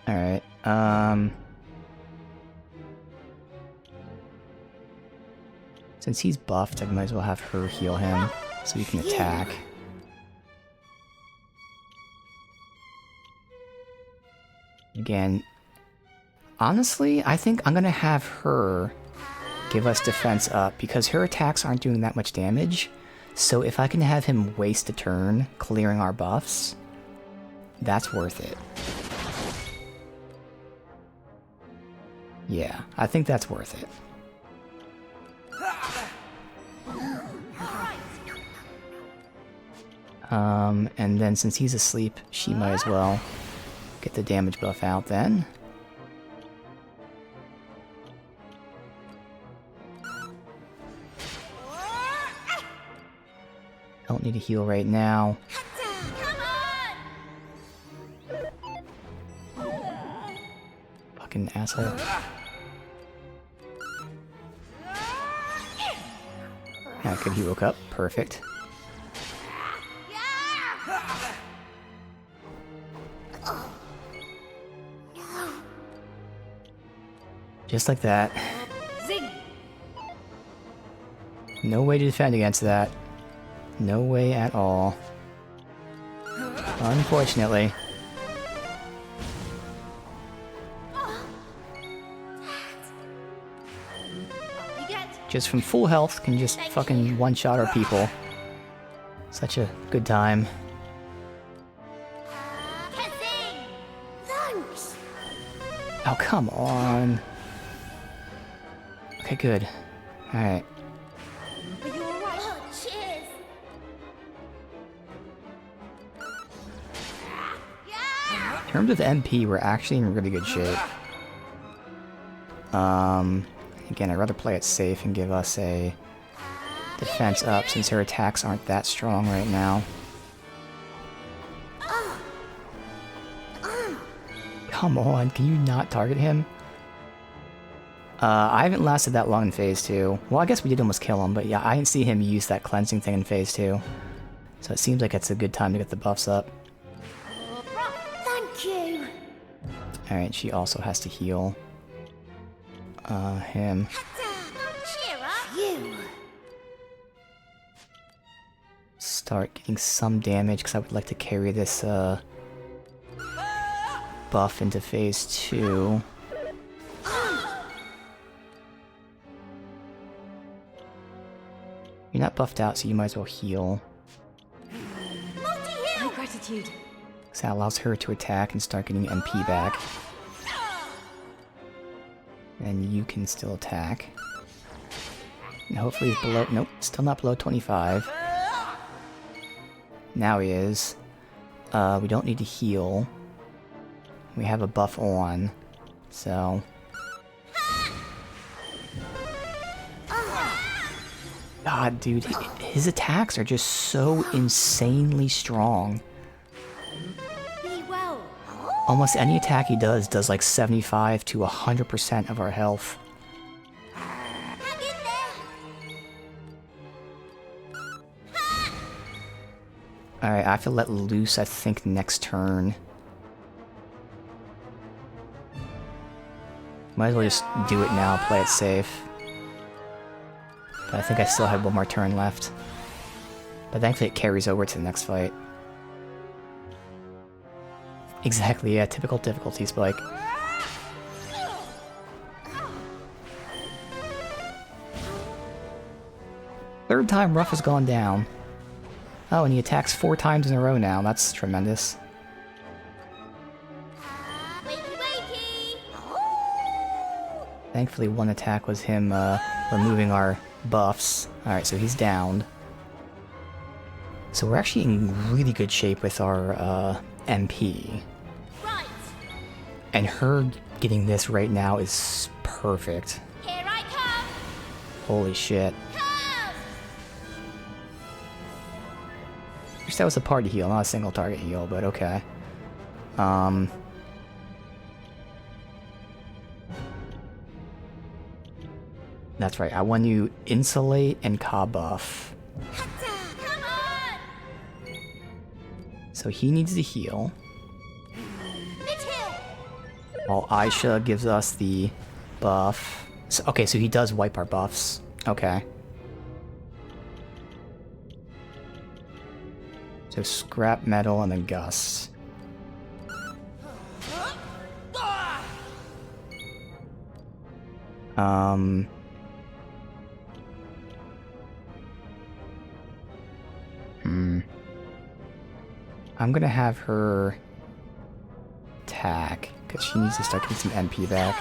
All right. Since he's buffed, I might as well have her heal him so he can attack. Again, honestly, I think I'm gonna have her give us defense up because her attacks aren't doing that much damage. So if I can have him waste a turn clearing our buffs, that's worth it. Yeah, I think that's worth it. And then since he's asleep, she might as well get the damage buff out then. Don't need to heal right now. Fucking asshole. Yeah, good, he woke up. Perfect. Just like that. No way to defend against that. No way at all. Unfortunately. Just from full health can just fucking one-shot our people. Such a good time. Oh, come on. Okay, good. Alright. Are you alright? Oh, cheers! In terms of MP, we're actually in really good shape. Again, I'd rather play it safe and give us a defense up since her attacks aren't that strong right now. Come on, can you not target him? I haven't lasted that long in phase 2. Well, I guess we did almost kill him, but yeah, I didn't see him use that cleansing thing in phase 2. So it seems like it's a good time to get the buffs up. Thank you! Alright, she also has to heal. Him. Cheer up! You! Start getting some damage, because I would like to carry this, buff into phase 2. You're not buffed out, so you might as well heal. My gratitude. So that allows her to attack and start getting MP back. And you can still attack. And hopefully he's below... Nope, still not below 25. Now he is. We don't need to heal. We have a buff on. So... God, dude, his attacks are just so insanely strong. Be well. Almost any attack he does like 75 to 100% of our health. Hang in there. Alright, I have to let loose, I think, next turn. Might as well just do it now, play it safe. But I think I still have one more turn left. But thankfully it carries over to the next fight. Exactly, yeah, typical difficulty spike. Third time Ruff has gone down. Oh, and he attacks 4 times in a row now. That's tremendous. Wakey, wakey. Thankfully, one attack was him removing our buffs. Alright, so he's downed. So we're actually in really good shape with our MP. Right. And her getting this right now is perfect. Here I come. Holy shit. Come. Wish that was a party heal, not a single target heal, but okay. That's right, I want you insulate and Ka buff. Come on. So he needs to heal. Mid-hill. While Aisha gives us the buff. So, okay, so he does wipe our buffs. Okay. So scrap metal and then gust. I'm gonna have her attack, because she needs to start getting some MP back.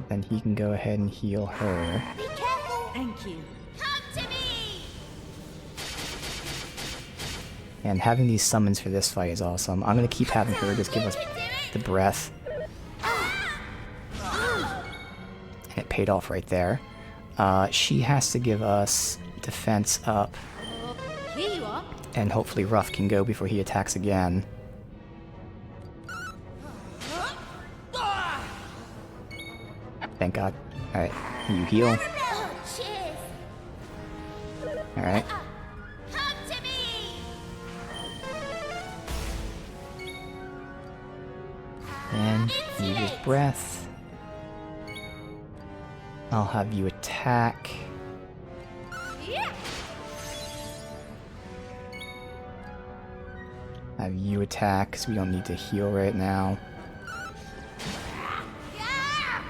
Then he can go ahead and heal her. Be careful. Thank you. Come to me. And having these summons for this fight is awesome. I'm gonna keep having her just give us the breath. And it paid off right there. She has to give us defense up. Here you are. And hopefully Ruff can go before he attacks again. Thank God. Alright, you heal. Oh, cheers. Alright. Come to me. And you use breath. I'll have you attack. Yeah. Have you attack, because we don't need to heal right now. Yeah.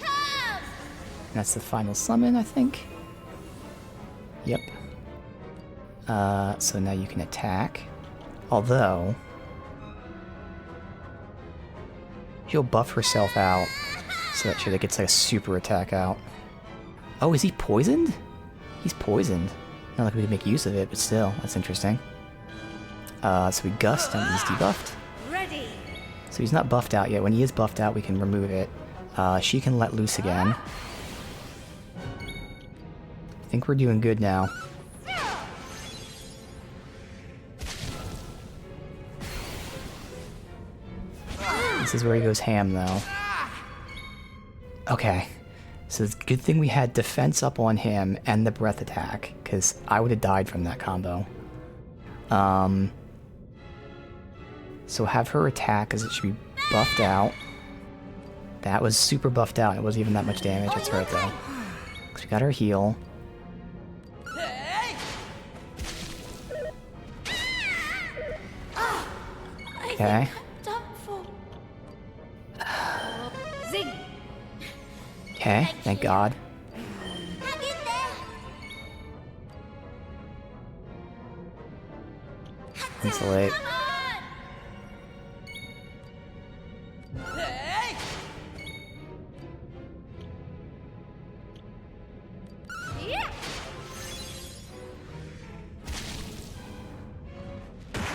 Come. That's the final summon, I think. Yep. So now you can attack. Although... she'll buff herself out, so that she gets like a super attack out. Oh, is he poisoned? He's poisoned. Not like we could make use of it, but still, that's interesting. So we gust and he's debuffed. Ready. So he's not buffed out yet. When he is buffed out, we can remove it. She can let loose again. I think we're doing good now. This is where he goes ham, though. Okay. So it's a good thing we had defense up on him and the breath attack, because I would have died from that combo. So have her attack, because it should be buffed out. That was super buffed out. It wasn't even that much damage. That's right, though. Because we got our heal. Okay. Done for. Zing. Okay, thank God. Hang in there. Insulate. Come on.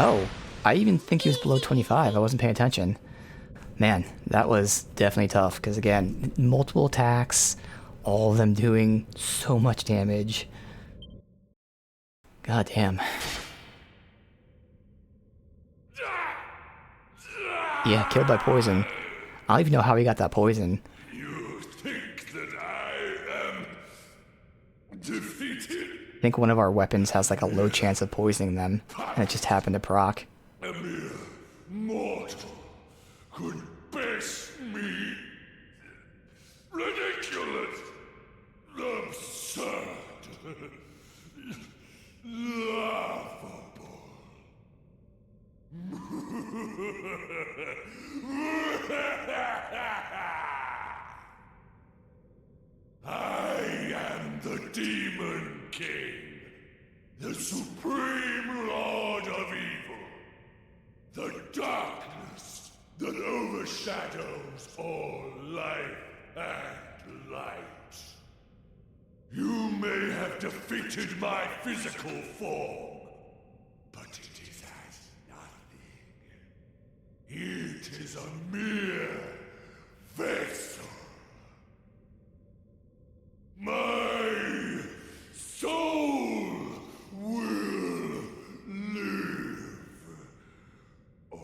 Oh, I even think he was below 25. I wasn't paying attention. Man, that was definitely tough, because again, multiple attacks, all of them doing so much damage. God damn. Yeah, killed by poison. I don't even know how he got that poison. You think that I am defeated? I think one of our weapons has like a low chance of poisoning them, and it just happened to proc. A mere mortal could best me. Ridiculous. Absurd. Laughable. I am the Demon King, the Supreme Lord of Evil, the darkness that overshadows all life and light. You may have defeated my physical form, but it is as nothing. It is a mere vessel. My soul will live on.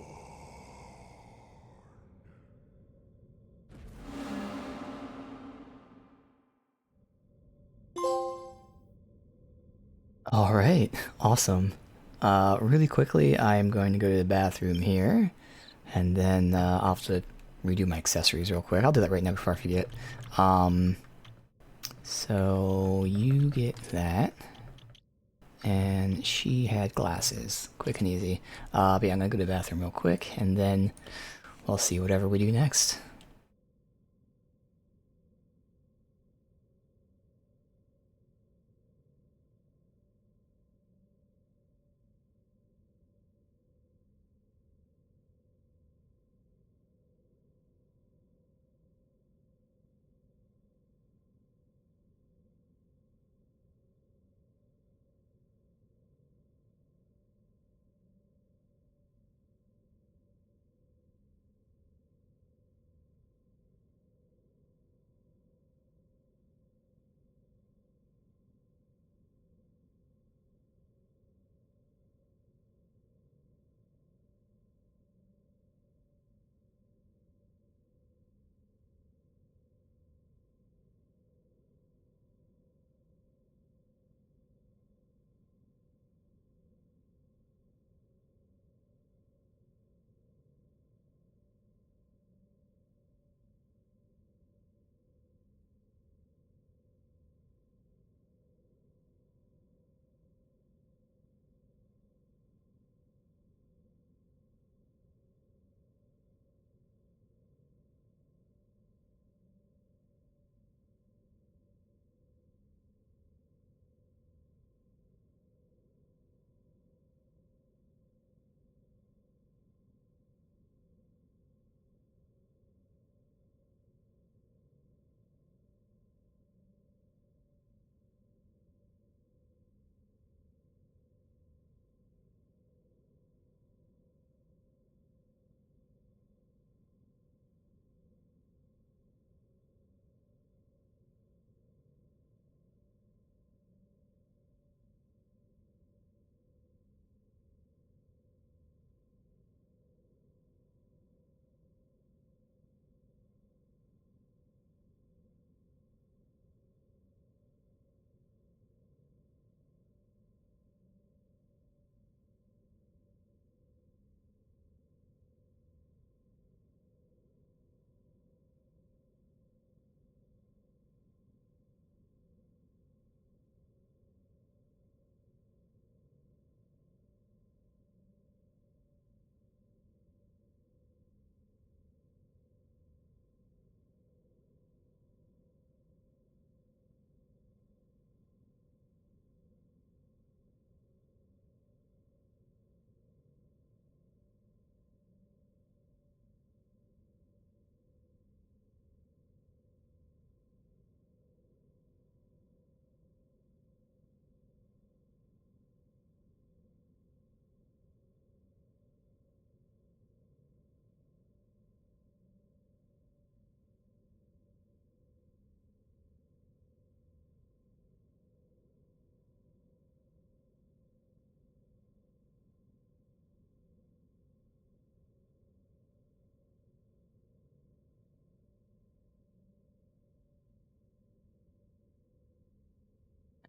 Alright, awesome. Really quickly, I'm going to go to the bathroom here, and then I'll have to redo my accessories real quick. I'll do that right now before I forget. So you get that. And she had glasses. Quick and easy. But yeah, I'm gonna go to the bathroom real quick, and then we'll see whatever we do next.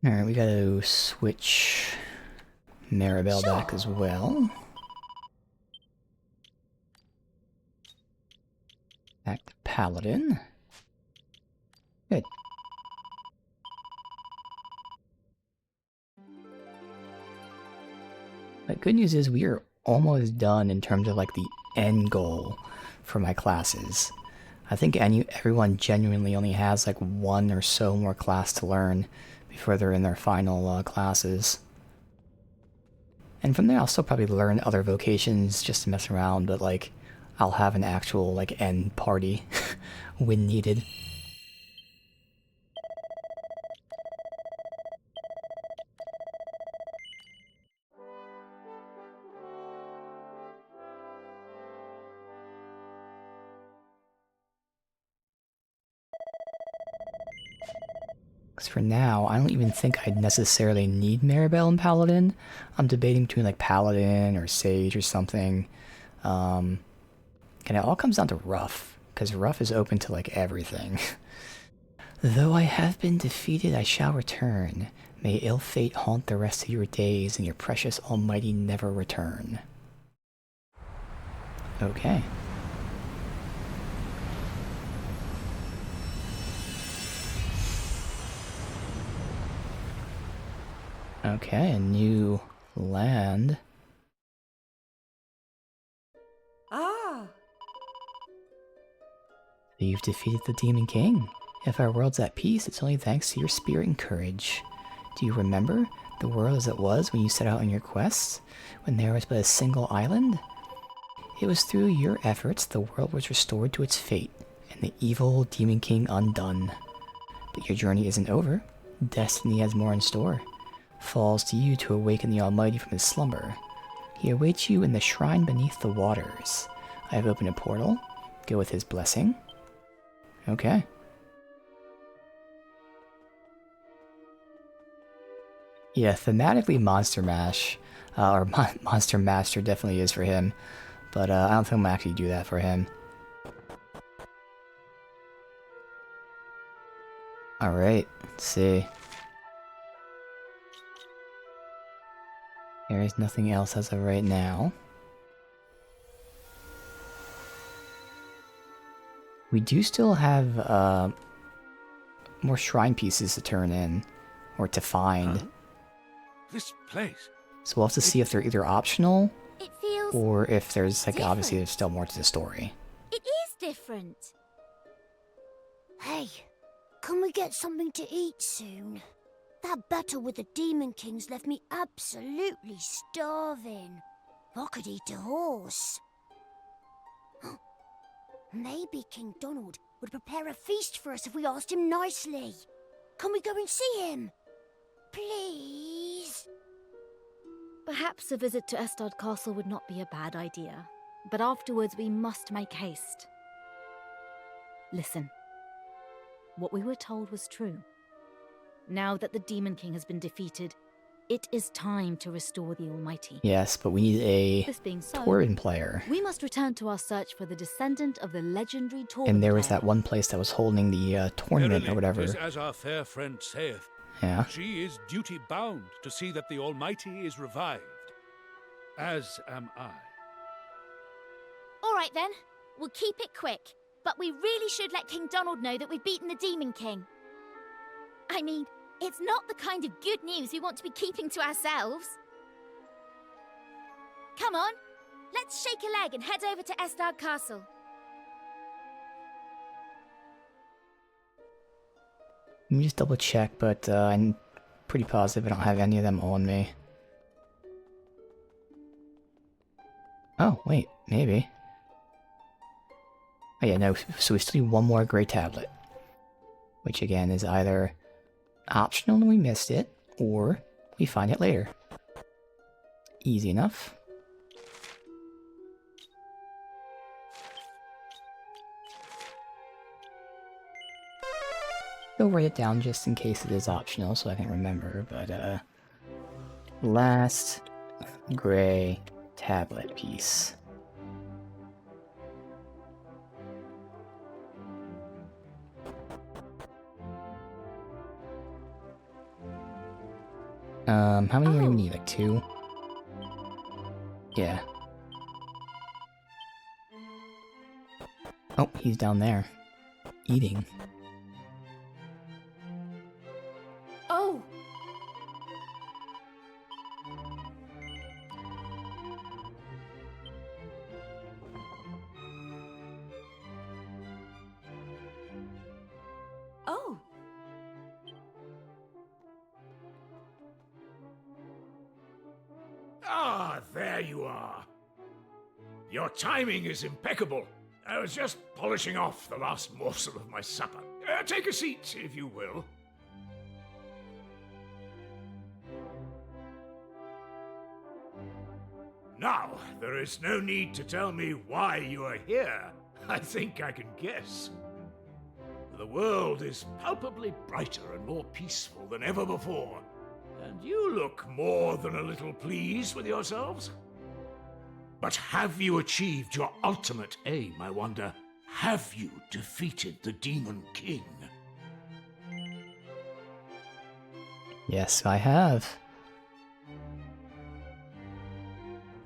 Alright, we gotta switch Maribel back as well. Back to Paladin. Good. But good news is we are almost done in terms of like the end goal for my classes. I think everyone genuinely only has like one or so more class to learn before they're in their final classes. And from there I'll still probably learn other vocations just to mess around, but like I'll have an actual like end party when needed. Because for now, I don't even think I'd necessarily need Maribel and Paladin. I'm debating between like Paladin or Sage or something. And it all comes down to Rough, because Rough is open to like everything. Though I have been defeated, I shall return. May ill fate haunt the rest of your days, and your precious almighty never return. Okay. Okay, a new land. Ah! You've defeated the Demon King. If our world's at peace, it's only thanks to your spirit and courage. Do you remember the world as it was when you set out on your quests, when there was but a single island? It was through your efforts the world was restored to its fate, and the evil Demon King undone. But your journey isn't over. Destiny has more in store. Falls to you to awaken the Almighty from his slumber. He awaits you in the shrine beneath the waters. I have opened a portal. Go with his blessing. Okay. Yeah, thematically Monster Mash, or Monster Master definitely is for him, but I don't think I'm gonna actually do that for him. Alright, let's see. There is nothing else as of right now. We do still have more shrine pieces to turn in, or to find. Huh? This place. So we'll have to see if they're either optional, It feels or if there's, like, different. obviously there's still more to the story. It is different. Hey, can we get something to eat soon? That battle with the Demon Kings left me absolutely starving. I could eat a horse. Maybe King Donald would prepare a feast for us if we asked him nicely. Can we go and see him? Please? Perhaps a visit to Estard Castle would not be a bad idea, but afterwards we must make haste. Listen. What we were told was true. Now that the Demon King has been defeated, it is time to restore the Almighty. Yes, but we need a This being so, Torben player. we must return to our search for the descendant of the legendary Torben And there was player. that one place that was holding the tournament Verily, or whatever. 'tis as our fair friend saith, Yeah. she is duty-bound to see that the Almighty is revived. As am I. All right then, we'll keep it quick. But we really should let King Donald know that we've beaten the Demon King. I mean, it's not the kind of good news we want to be keeping to ourselves. Come on, let's shake a leg and head over to Estard Castle. Let me just double check, but I'm pretty positive I don't have any of them on me. Oh, wait, maybe. Oh yeah, no, so we still need one more Grey Tablet. Which again is either optional and we missed it, or we find it later. Easy enough. Go write it down just in case it is optional so I can remember, but last Grey Tablet piece. How many more do Oh. we need? Like 2? Yeah. Oh, he's down there. Eating. Oh! Oh! Ah, there you are. Your timing is impeccable. I was just polishing off the last morsel of my supper. Take a seat, if you will. Now, there is no need to tell me why you are here. I think I can guess. The world is palpably brighter and more peaceful than ever before. And you look more than a little pleased with yourselves. But have you achieved your ultimate aim, I wonder? Have you defeated the Demon King? Yes, I have.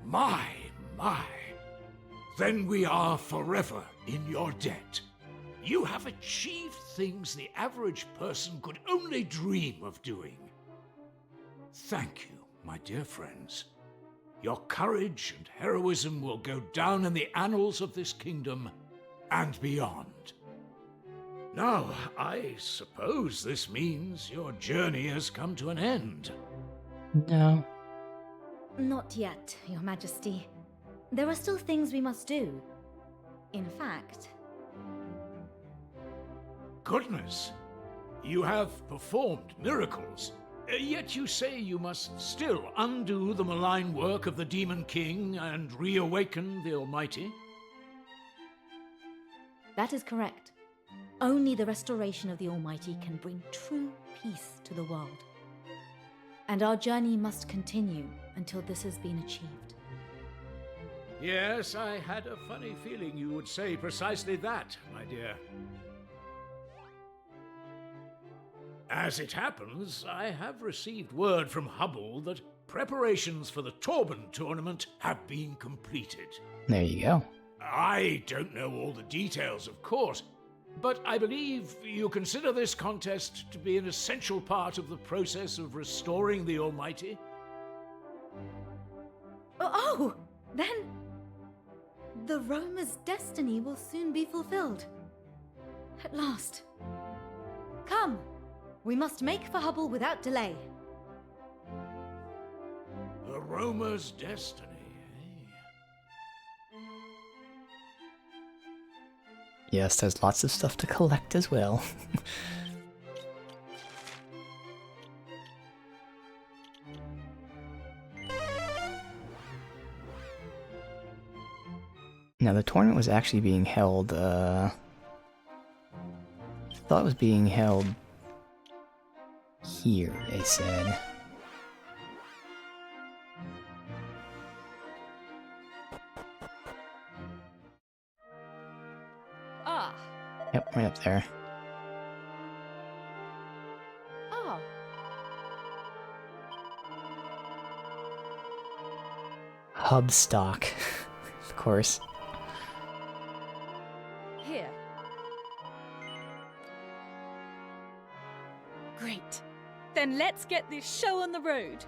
My. Then we are forever in your debt. You have achieved things the average person could only dream of doing. Thank you, my dear friends. Your courage and heroism will go down in the annals of this kingdom and beyond. Now, I suppose this means your journey has come to an end. No. Not yet, Your Majesty. There are still things we must do. In fact... Goodness! You have performed miracles. Yet you say you must still undo the malign work of the Demon King and reawaken the Almighty? That is correct. Only the restoration of the Almighty can bring true peace to the world. And our journey must continue until this has been achieved. Yes, I had a funny feeling you would say precisely that, my dear. As it happens, I have received word from Hubble that preparations for the Torben tournament have been completed. There you go. I don't know all the details, of course, but I believe you consider this contest to be an essential part of the process of restoring the Almighty? Oh! Then... the Roma's destiny will soon be fulfilled. At last. Come! We must make for Hubble without delay. The Roma's destiny, eh? Yes, there's lots of stuff to collect as well. Now, the tournament was actually being held, I thought it was being held here, they said. Ah. Yep, right up there. Ah. Hub stock, of course. Here. Great. Then let's get this show on the road.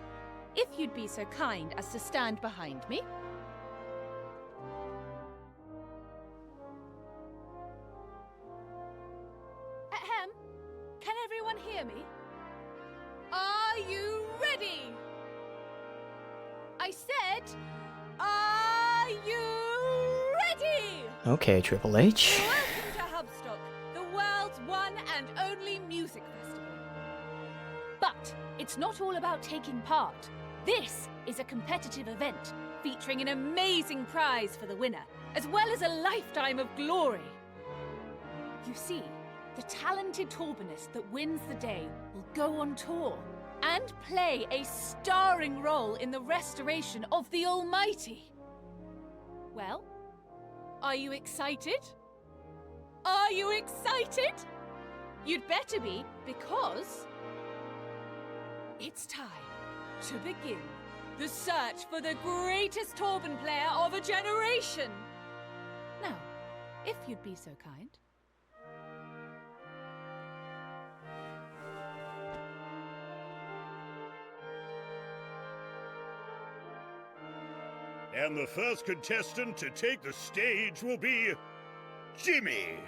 If you'd be so kind as to stand behind me. Ahem. Can everyone hear me? Are you ready? I said, are you ready? Okay, Triple H. Welcome to Hubstock, the world's one and only music festival. But it's not all about taking part. This is a competitive event featuring an amazing prize for the winner, as well as a lifetime of glory. You see, the talented Torbenist that wins the day will go on tour and play a starring role in the restoration of the Almighty. Well, are you excited? Are you excited? You'd better be, because it's time. To begin, the search for the greatest Torben player of a generation. Now, if you'd be so kind. And the first contestant to take the stage will be Jimmy.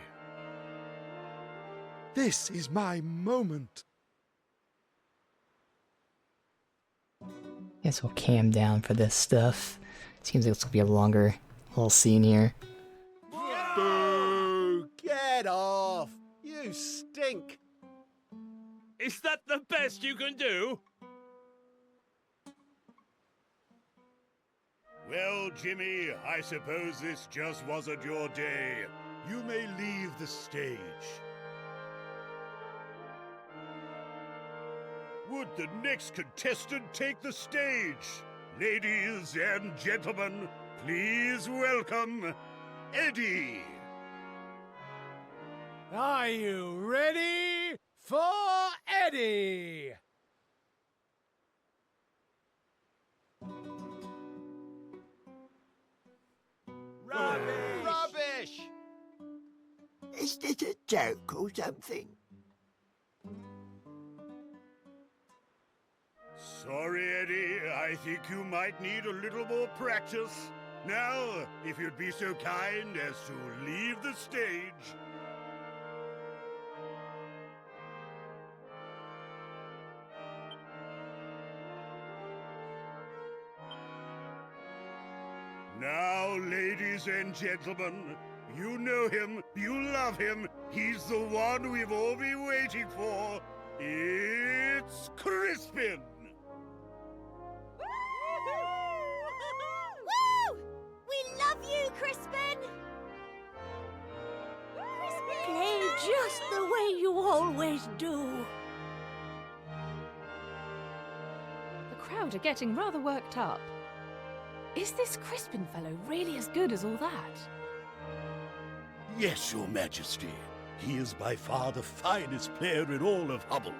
This is my moment. Guess we'll cam down for this stuff. Seems like it's gonna be a longer little scene here. Boo! Get off! You stink! Is that the best you can do? Well, Jimmy, I suppose this just wasn't your day. You may leave the stage. Would the next contestant take the stage? Ladies and gentlemen, please welcome Eddie. Are you ready for Eddie? Rubbish! Is this a joke or something? Sorry, Eddie. I think you might need a little more practice. Now, if you'd be so kind as to leave the stage. Now, ladies and gentlemen, you know him, you love him, he's the one we've all been waiting for. It's Crispin! Woo! We love you, Crispin! Play just the way you always do. The crowd are getting rather worked up. Is this Crispin fellow really as good as all that? Yes, Your Majesty. He is by far the finest player in all of Hubble.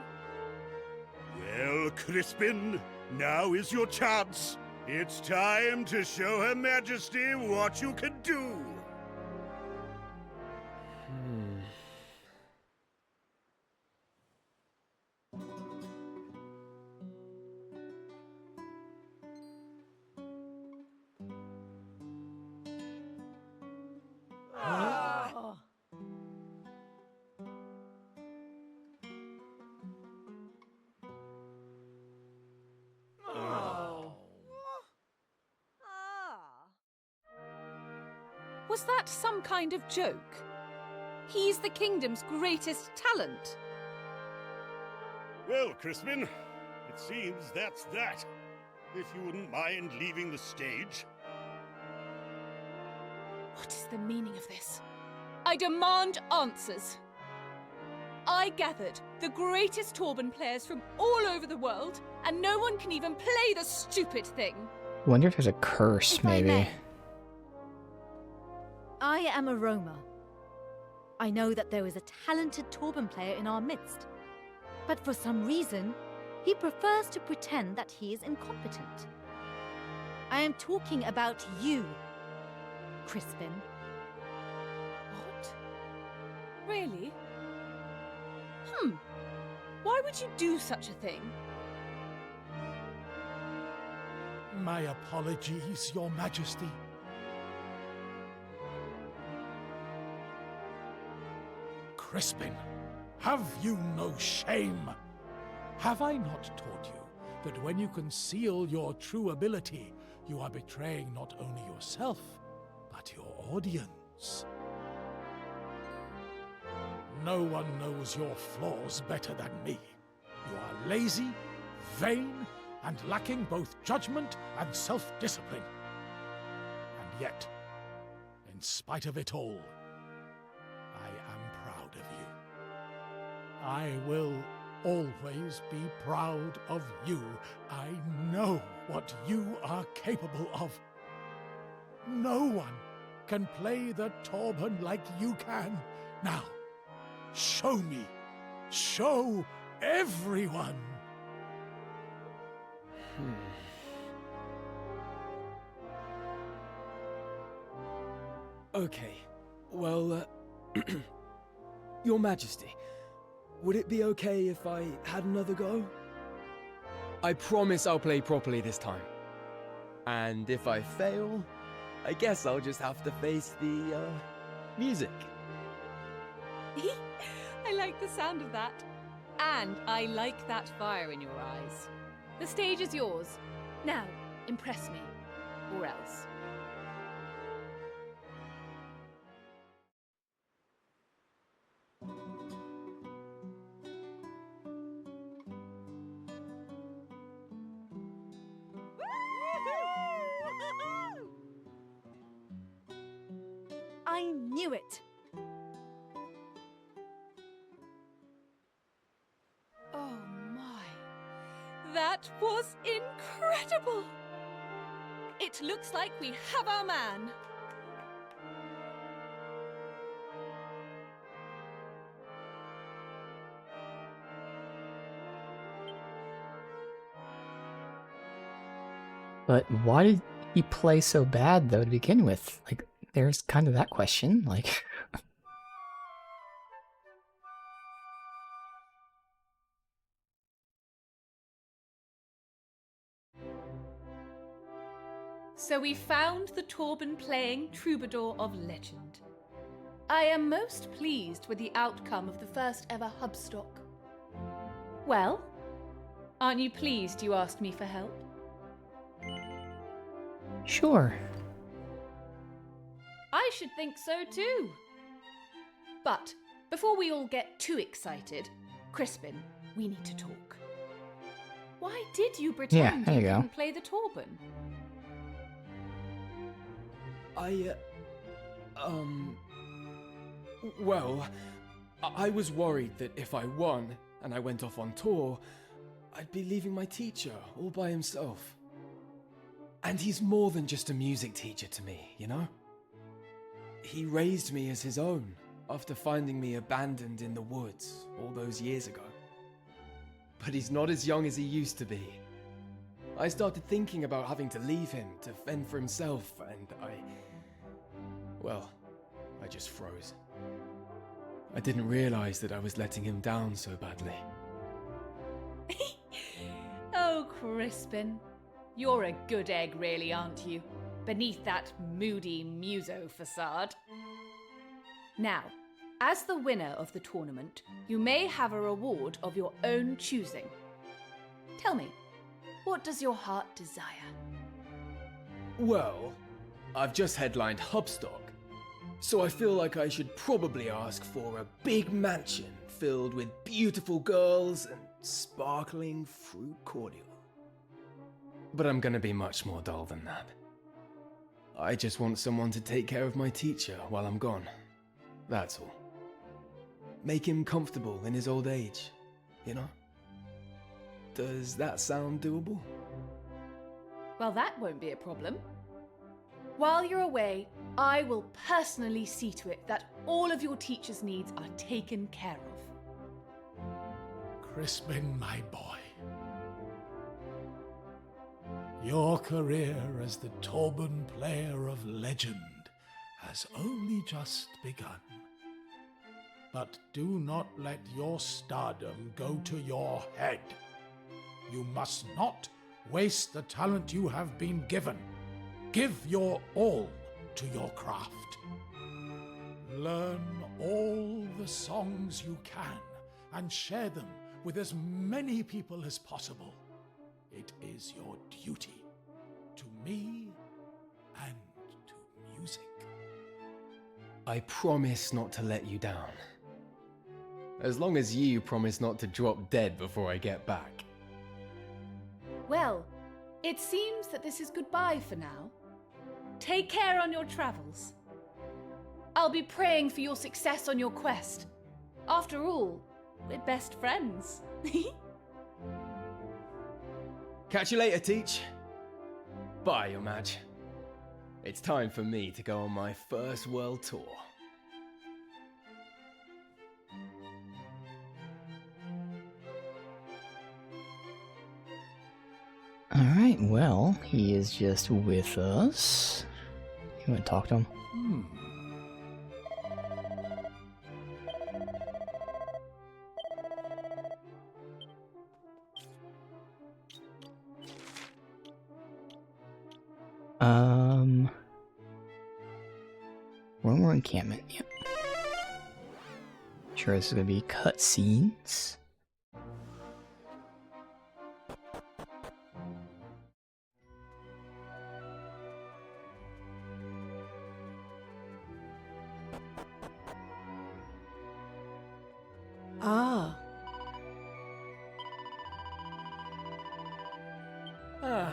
Well, Crispin, now is your chance. It's time to show Her Majesty what you can do. Was that some kind of joke? He's the kingdom's greatest talent. Well, Crispin, it seems that's that. If you wouldn't mind leaving the stage. What is the meaning of this? I demand answers. I gathered the greatest Torben players from all over the world, and no one can even play the stupid thing. Wonder if there's a curse, maybe. I am a Roma. I know that there is a talented Torben player in our midst, but for some reason, he prefers to pretend that he is incompetent. I am talking about you, Crispin. What? Really? Why would you do such a thing? My apologies, Your Majesty. Crispin, have you no shame? Have I not taught you that when you conceal your true ability, you are betraying not only yourself, but your audience? No one knows your flaws better than me. You are lazy, vain, and lacking both judgment and self-discipline. And yet, in spite of it all, I am proud of you. I will always be proud of you. I know what you are capable of. No one can play the Torben like you can. Now, show me. Show everyone. Okay, well, Your Majesty, would it be okay if I had another go? I promise I'll play properly this time. And if I fail, I guess I'll just have to face the, music. I like the sound of that. And I like that fire in your eyes. The stage is yours. Now, impress me. Or else. I knew it! Oh my. That was incredible! It looks like we have our man. But why did he play so bad, though, to begin with? Like, there's kind of that question. Like, So we found the Torban-playing troubadour of legend. I am most pleased with the outcome of the first ever Hubstock. Well, aren't you pleased you asked me for help? sure. I should think so too. But before we all get too excited, Crispin, we need to talk. Why did you pretend there you go. couldn't play the Torban? Well, I was worried that if I won and I went off on tour, I'd be leaving my teacher all by himself. And he's more than just a music teacher to me, you know? He raised me as his own after finding me abandoned in the woods all those years ago. But he's not as young as he used to be. I started thinking about having to leave him to fend for himself, and I just froze. I didn't realize that I was letting him down so badly. Oh, Crispin. You're a good egg, really, aren't you? Beneath that moody muso facade. Now, as the winner of the tournament, you may have a reward of your own choosing. Tell me, what does your heart desire? Well, I've just headlined Hubstock, so I feel like I should probably ask for a big mansion filled with beautiful girls and sparkling fruit cordial. But I'm gonna be much more dull than that. I just want someone to take care of my teacher while I'm gone. That's all. Make him comfortable in his old age, you know? Does that sound doable? Well, that won't be a problem. While you're away, I will personally see to it that all of your teacher's needs are taken care of. Crispin, my boy. Your career as the Torban player of legend has only just begun. But do not let your stardom go to your head. You must not waste the talent you have been given. Give your all to your craft. Learn all the songs you can and share them with as many people as possible. It is your duty to me and to music. I promise not to let you down. As long as you promise not to drop dead before I get back. Well, it seems that this is goodbye for now. Take care on your travels. I'll be praying for your success on your quest. After all, we're best friends. Catch you later, Teach. Bye, Your Maj. It's time for me to go on my first world tour. All Alright, well, he is just with us. You want to talk to him? One more encampment, yep. Sure, this is gonna be cutscenes. Ah. Ah.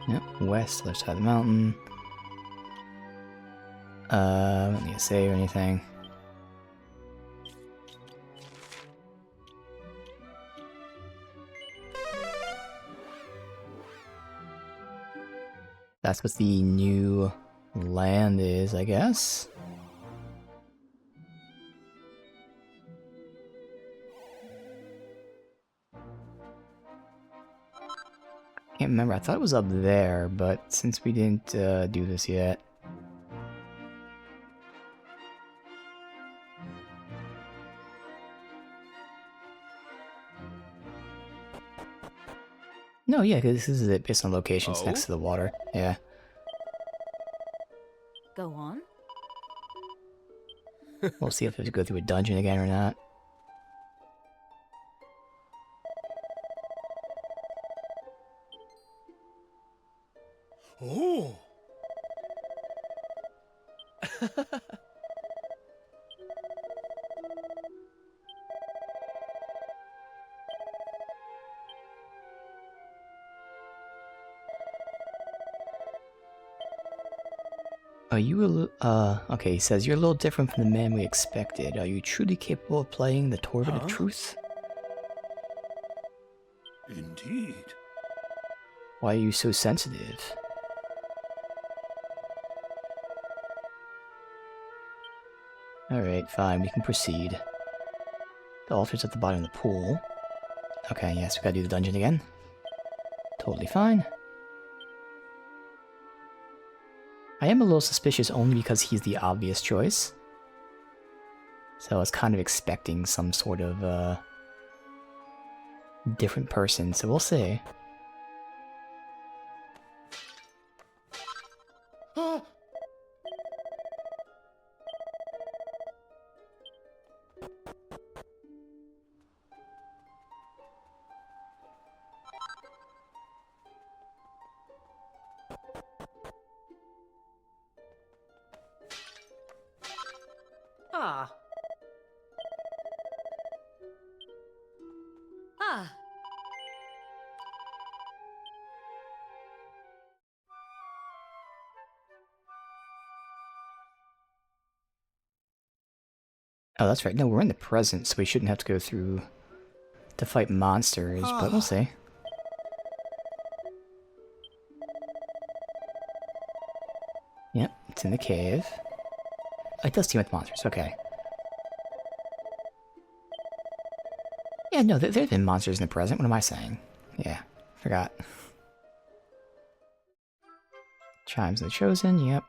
Yep, west, left side of the mountain. I don't need to save anything. That's what the new land is, I guess. Can't remember, I thought it was up there, but since we didn't do this yet. No, yeah, because this is it based on locations next to the water. Yeah. Go on. We'll see if we have to go through a dungeon again or not. Oh! Are you okay, he says, you're a little different from the man we expected. Are you truly capable of playing the Torvin of Truth? Indeed. Why are you so sensitive? Alright, fine, we can proceed. The altar's at the bottom of the pool. Okay, yes, we gotta do the dungeon again. Totally fine. I am a little suspicious only because he's the obvious choice. So I was kind of expecting some sort of, different person, so we'll see. Ah. Ah. Oh, that's right. No, we're in the present, so we shouldn't have to go through to fight monsters, but we'll see. Yep, it's in the cave. Oh, it does team with monsters, okay. Yeah, no, there have been monsters in the present. What am I saying? Yeah, forgot. Chimes of the Chosen, yep.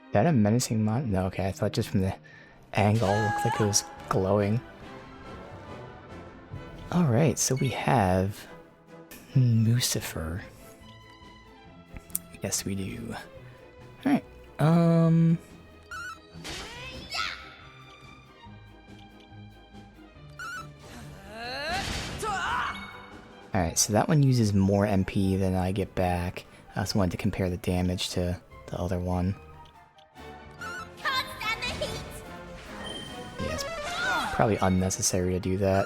Is that a menacing mon? No, okay, I thought just from the angle it looked like it was glowing. Alright, so we have Lucifer. Yes, we do. Alright, Alright, so that one uses more MP than I get back. I also wanted to compare the damage to the other one. Can't stand the heat! Yeah, it's probably unnecessary to do that.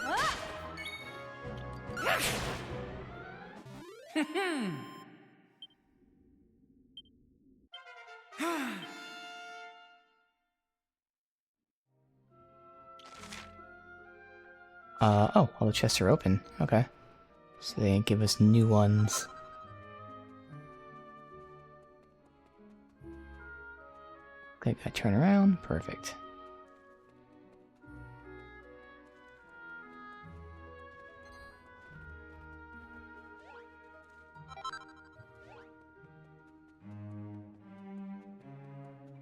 Oh, all the chests are open. Okay. So they give us new ones. Okay, got turn around. Perfect.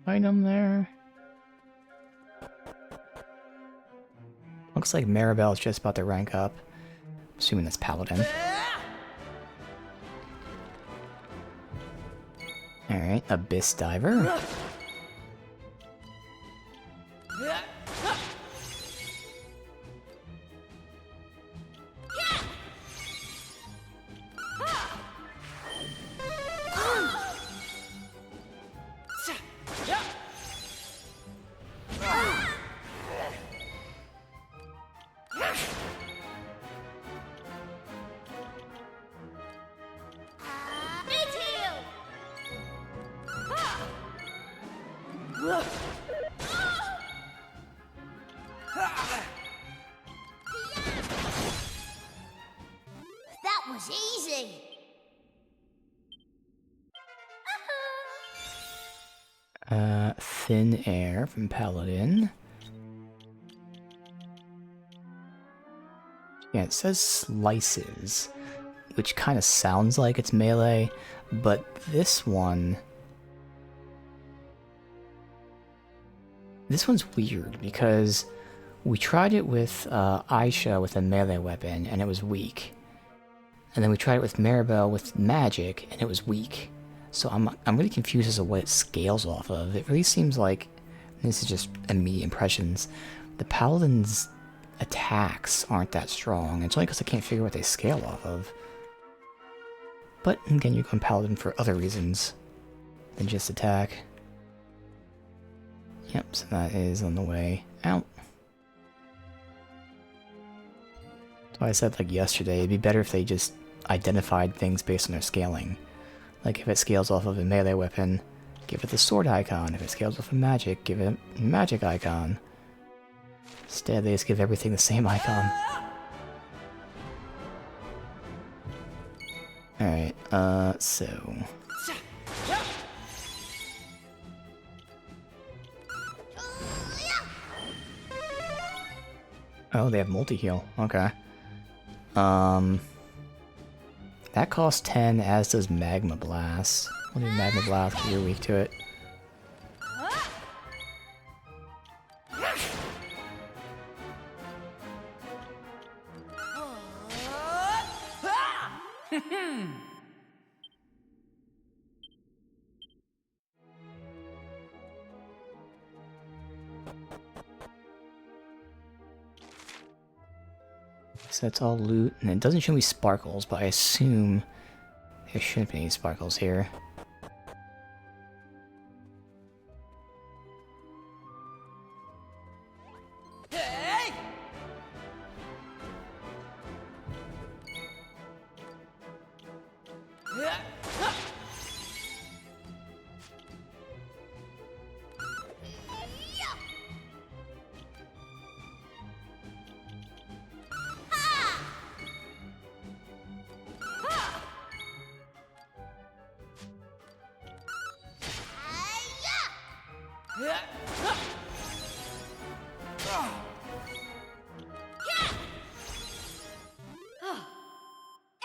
Item there. Looks like Maribel is just about to rank up. Assuming that's Paladin. Alright, Abyss Diver. That was easy! Thin Air from Paladin. Yeah, it says slices, which kind of sounds like it's melee, but this one's weird because we tried it with Aisha with a melee weapon and it was weak. And then we tried it with Maribel with magic and it was weak. So I'm really confused as to what it scales off of. It really seems like, this is just immediate impressions, the Paladin's attacks aren't that strong. It's only because I can't figure what they scale off of. But again, you're going Paladin for other reasons than just attack. Yep, so that is on the way out. So I said like yesterday, it'd be better if they just identified things based on their scaling. Like if it scales off of a melee weapon, give it the sword icon. If it scales off of magic, give it a magic icon. Instead, they just give everything the same icon. Alright, so... Oh, they have multi-heal. Okay. That costs 10, as does Magma Blast. We'll do Magma Blast because you're weak to it. So that's all loot, and it doesn't show me sparkles, but I assume there shouldn't be any sparkles here.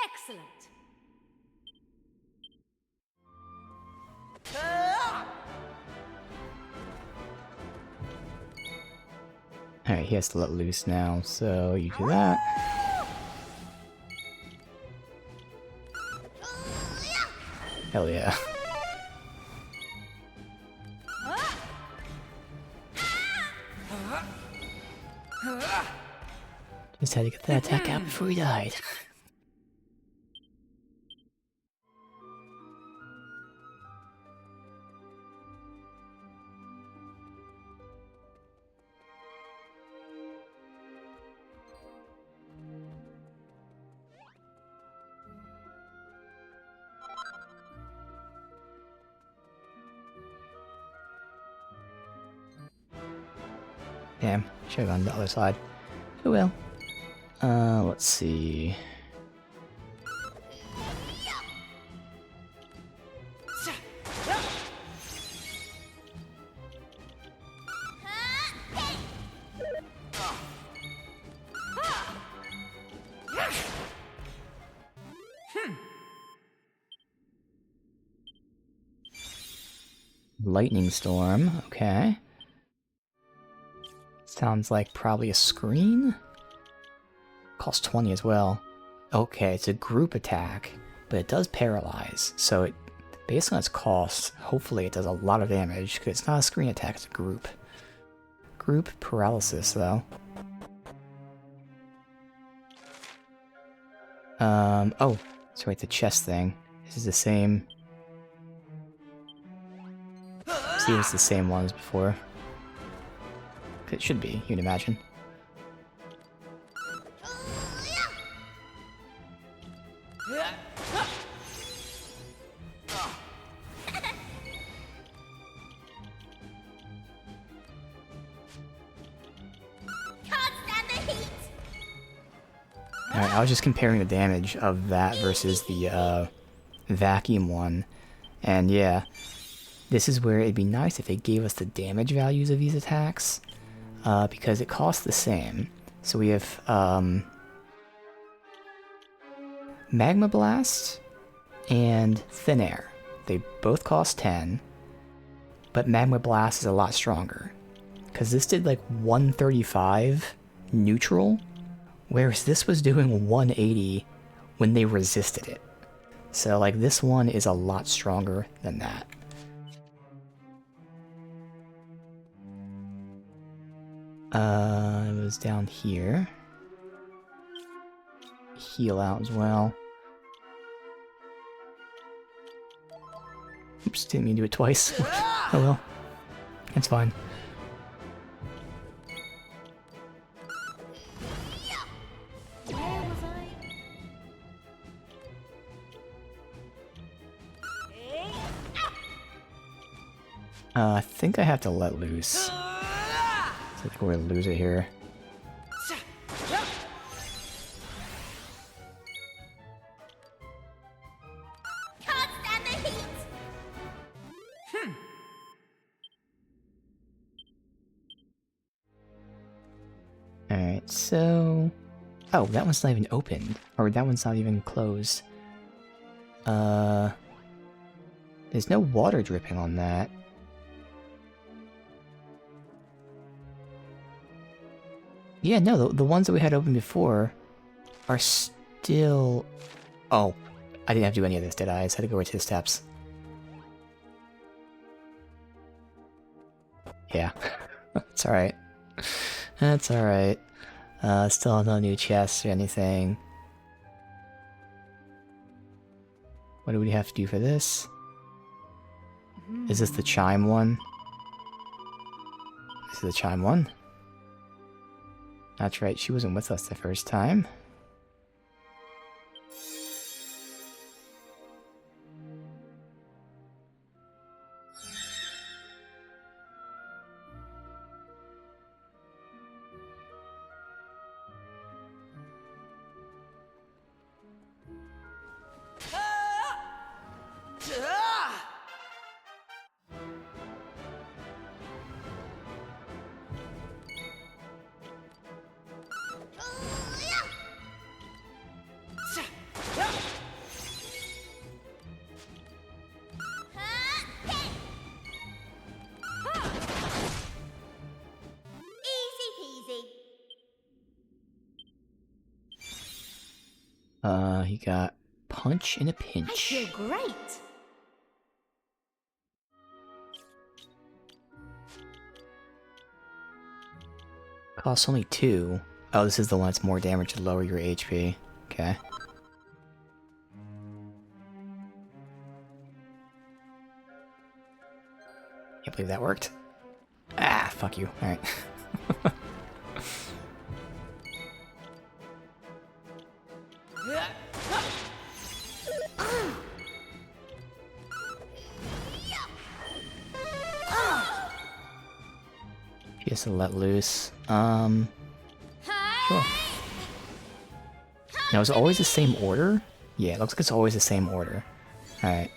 Excellent. Alright, he has to let loose now, so you do that. Hell yeah. Just had to get that attack out before he died. Damn, should have gone the other side. Oh well. Let's see. Lightning storm, okay. Sounds like probably a screen? Costs 20 as well. Okay, it's a group attack, but it does paralyze, so it, based on its cost, hopefully it does a lot of damage, because it's not a screen attack, it's a group. Group paralysis, though. Oh, so wait, the chest thing. This is the same... See if it's the same one as before. It should be, you'd imagine. Alright, I was just comparing the damage of that versus the vacuum one. And yeah, this is where it'd be nice if they gave us the damage values of these attacks. Because it costs the same. So we have Magma Blast and Thin Air. They both cost 10, but Magma Blast is a lot stronger. Because this did like 135 neutral, whereas this was doing 180 when they resisted it. So like this one is a lot stronger than that. It was down here. Heal out as well. Oops, didn't mean to do it twice. Oh well. It's fine. I think I have to let loose. I think we're gonna lose it here. Alright, so... Oh, that one's not even opened. Or that one's not even closed. There's no water dripping on that. Yeah, no, the ones that we had open before are still... Oh, I didn't have to do any of this, did I? I just had to go right to the steps. Yeah, that's alright. That's alright. Still no new chests or anything. What do we have to do for this? Is this the chime one? This is the chime one? That's right, she wasn't with us the first time. He got punch in a pinch. I feel great. Costs only 2. Oh, this is the one that's more damage to lower your HP. Okay. Can't believe that worked. Ah, fuck you. Alright. Just to let loose. Sure. Now, is it always the same order? Yeah, it looks like it's always the same order. Alright.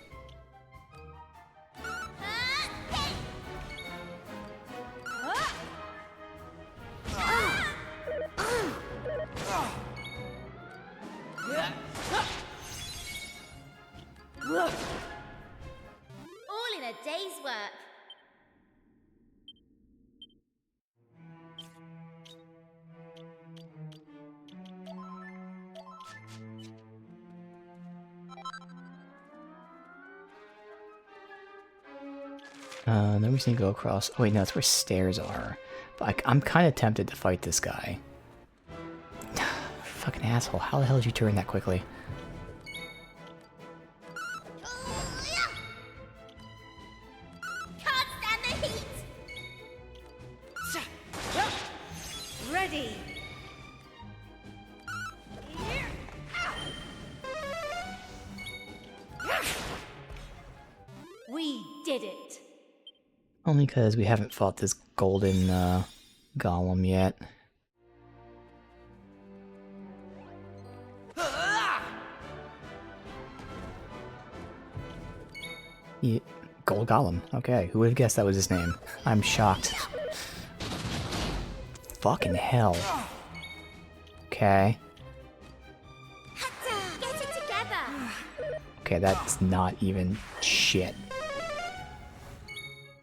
All in a day's work. Then we just need to go across. Oh wait, no, that's where stairs are. But I'm kind of tempted to fight this guy. Fucking asshole, how the hell did you turn that quickly? Can't stand the heat. Ready! We did it! Only because we haven't fought this golden golem yet. Yeah, Gold Golem. Okay, who would have guessed that was his name? I'm shocked. Fucking hell. Okay. Get it together. Okay, that's not even shit.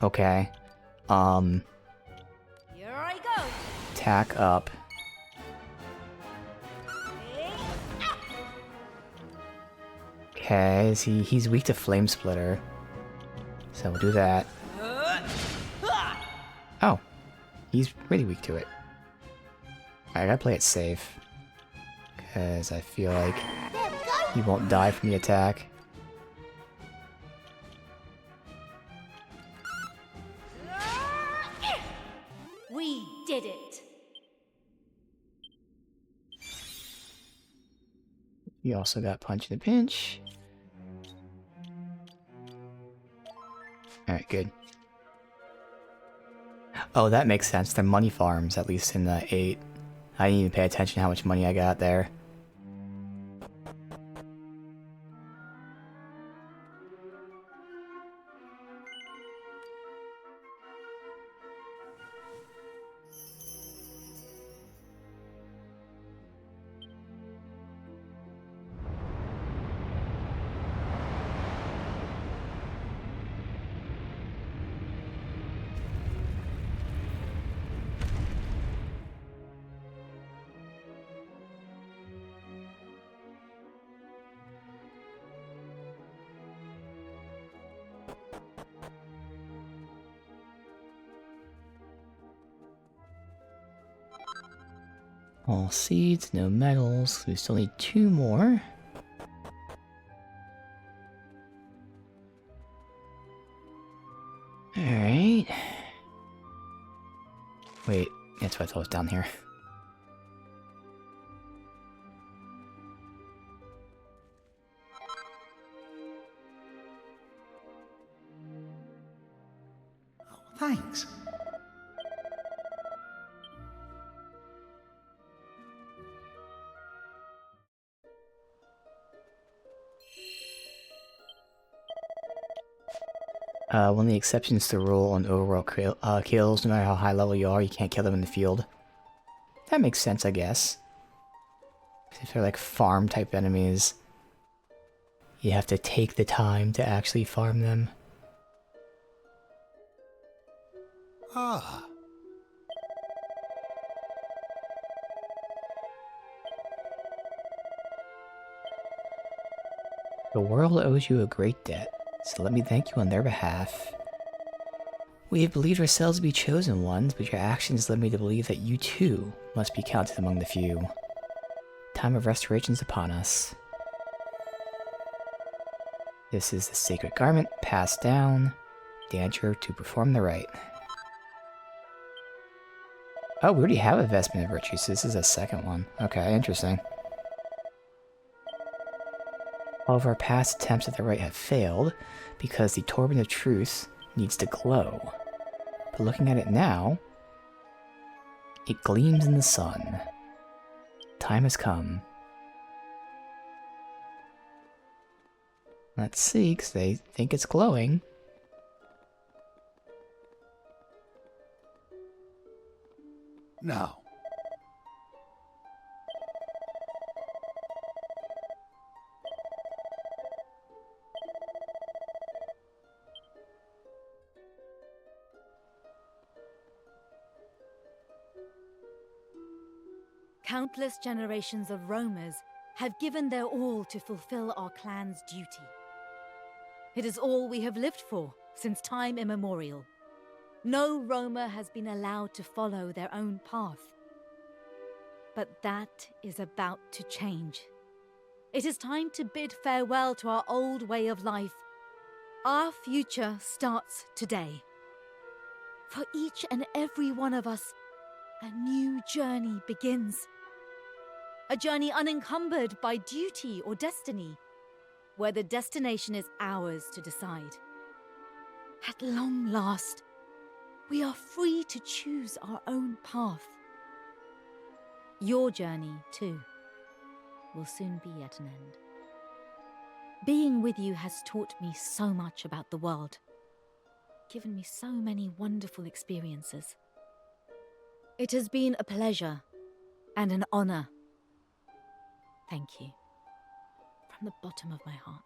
Okay. Here I go! Attack up. Okay, he's weak to Flame Splitter. So we'll do that. Oh. He's really weak to it. I gotta play it safe. Because I feel like he won't die from the attack. We did it! You also got Punch in the Pinch. Alright, good. Oh, that makes sense. They're money farms, at least in the 8. I didn't even pay attention to how much money I got there. All seeds, no metals. We still need 2 more. Alright. Wait, that's what I thought was down here. Thanks. One of the exceptions to the rule on overall kills, no matter how high level you are, you can't kill them in the field. That makes sense, I guess. If they're like farm type enemies, you have to take the time to actually farm them. Ah. The world owes you a great debt, so let me thank you on their behalf. We have believed ourselves to be chosen ones, but your actions led me to believe that you too must be counted among the few. Time of restoration is upon us. This is the sacred garment passed down. Danger to perform the rite. Oh, we already have a vestment of virtue, so this is a second one. Okay, interesting. All of our past attempts at the rite have failed because the Torment of Truth needs to glow. But looking at it now, It gleams in the sun. Time has come. Let's see, because they think it's glowing. Now. Countless generations of roamers have given their all to fulfill our clan's duty. It is all we have lived for since time immemorial. No roamer has been allowed to follow their own path. But that is about to change. It is time to bid farewell to our old way of life. Our future starts today. For each and every one of us, a new journey begins. A journey unencumbered by duty or destiny, where the destination is ours to decide. At long last, we are free to choose our own path. Your journey, too, will soon be at an end. Being with you has taught me so much about the world, given me so many wonderful experiences. It has been a pleasure and an honor. Thank you, from the bottom of my heart.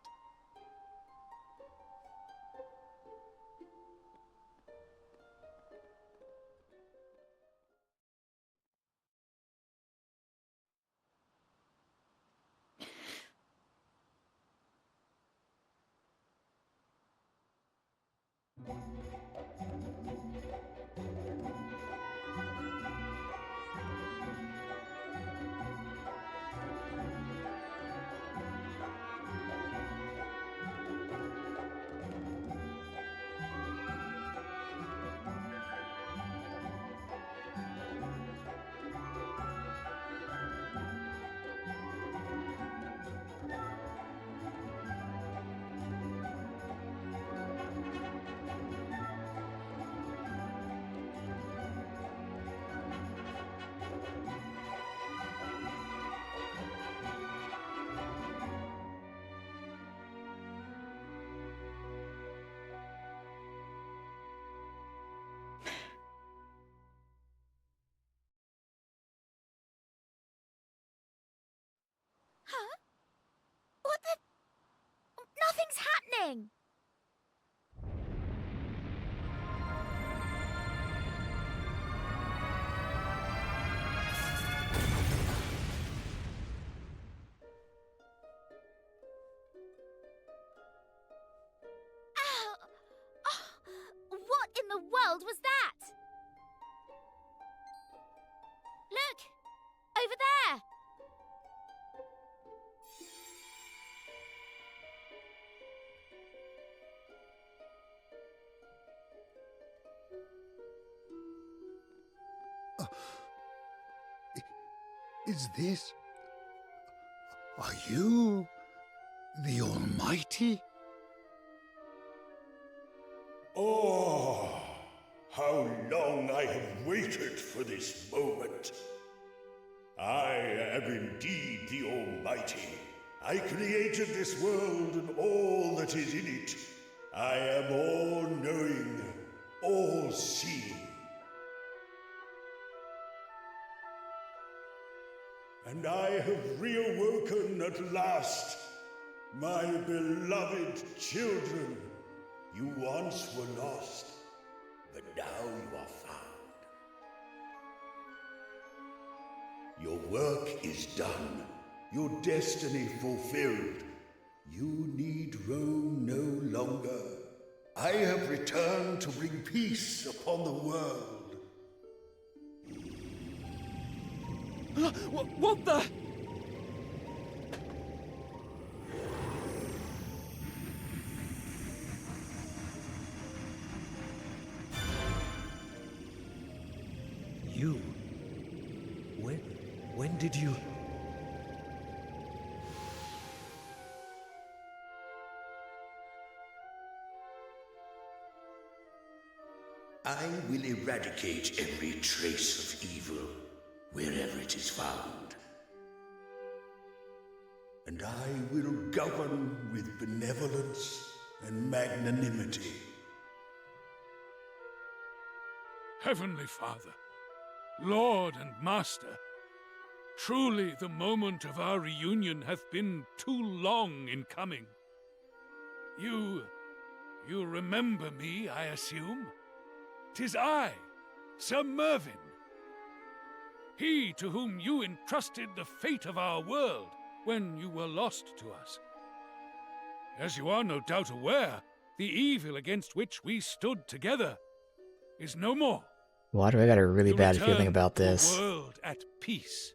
Huh? What the? Nothing's happening! Ow! Oh, what in the world was that? Look! Over there! Is this... Are you... the Almighty? Oh, how long I have waited for this moment. I am indeed the Almighty. I created this world and all that is in it. I am all-knowing, all-seeing. And I have reawoken at last, my beloved children. You once were lost, but now you are found. Your work is done, your destiny fulfilled. You need roam no longer. I have returned to bring peace upon the world. What the? You? When did you... I will eradicate every trace of evil wherever it is found. And I will govern with benevolence and magnanimity. Heavenly Father, Lord and Master, truly the moment of our reunion hath been too long in coming. You remember me, I assume? 'Tis I, Sir Mervyn. He to whom you entrusted the fate of our world when you were lost to us. As you are no doubt aware, the evil against which we stood together is no more. Why do I got a really You bad feeling return about to a this? world at peace.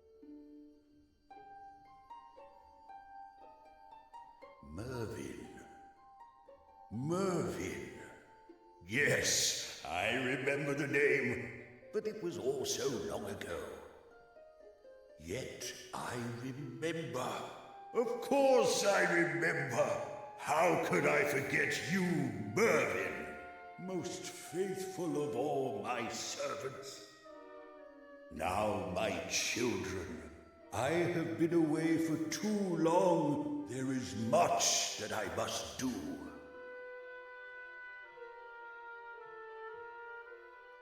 Mervyn. Yes, I remember the name, but it was all so long ago. Yet I remember. Of course I remember. How could I forget you, Mervyn? Most faithful of all my servants. Now, my children, I have been away for too long. There is much that I must do.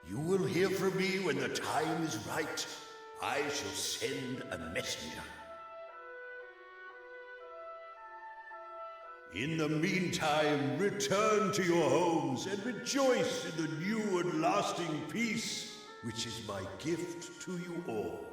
You will hear from me when the time is right. I shall send a messenger. In the meantime, return to your homes and rejoice in the new and lasting peace, which is my gift to you all.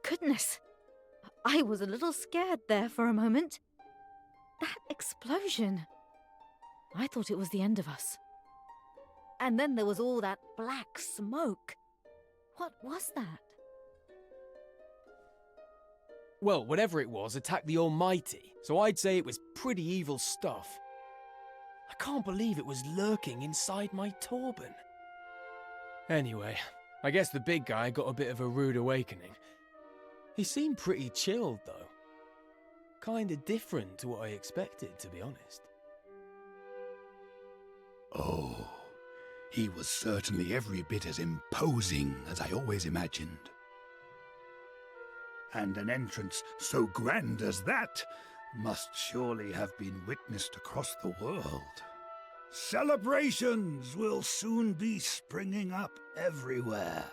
Goodness, I was a little scared there for a moment. That explosion. I thought it was the end of us. And then there was all that black smoke. What was that? Well, whatever it was attacked the Almighty, so I'd say it was pretty evil stuff. I can't believe it was lurking inside my turban. Anyway, I guess the big guy got a bit of a rude awakening. He seemed pretty chilled, though. Kinda different to what I expected, to be honest. Oh, he was certainly every bit as imposing as I always imagined. And an entrance so grand as that must surely have been witnessed across the world. Celebrations will soon be springing up everywhere.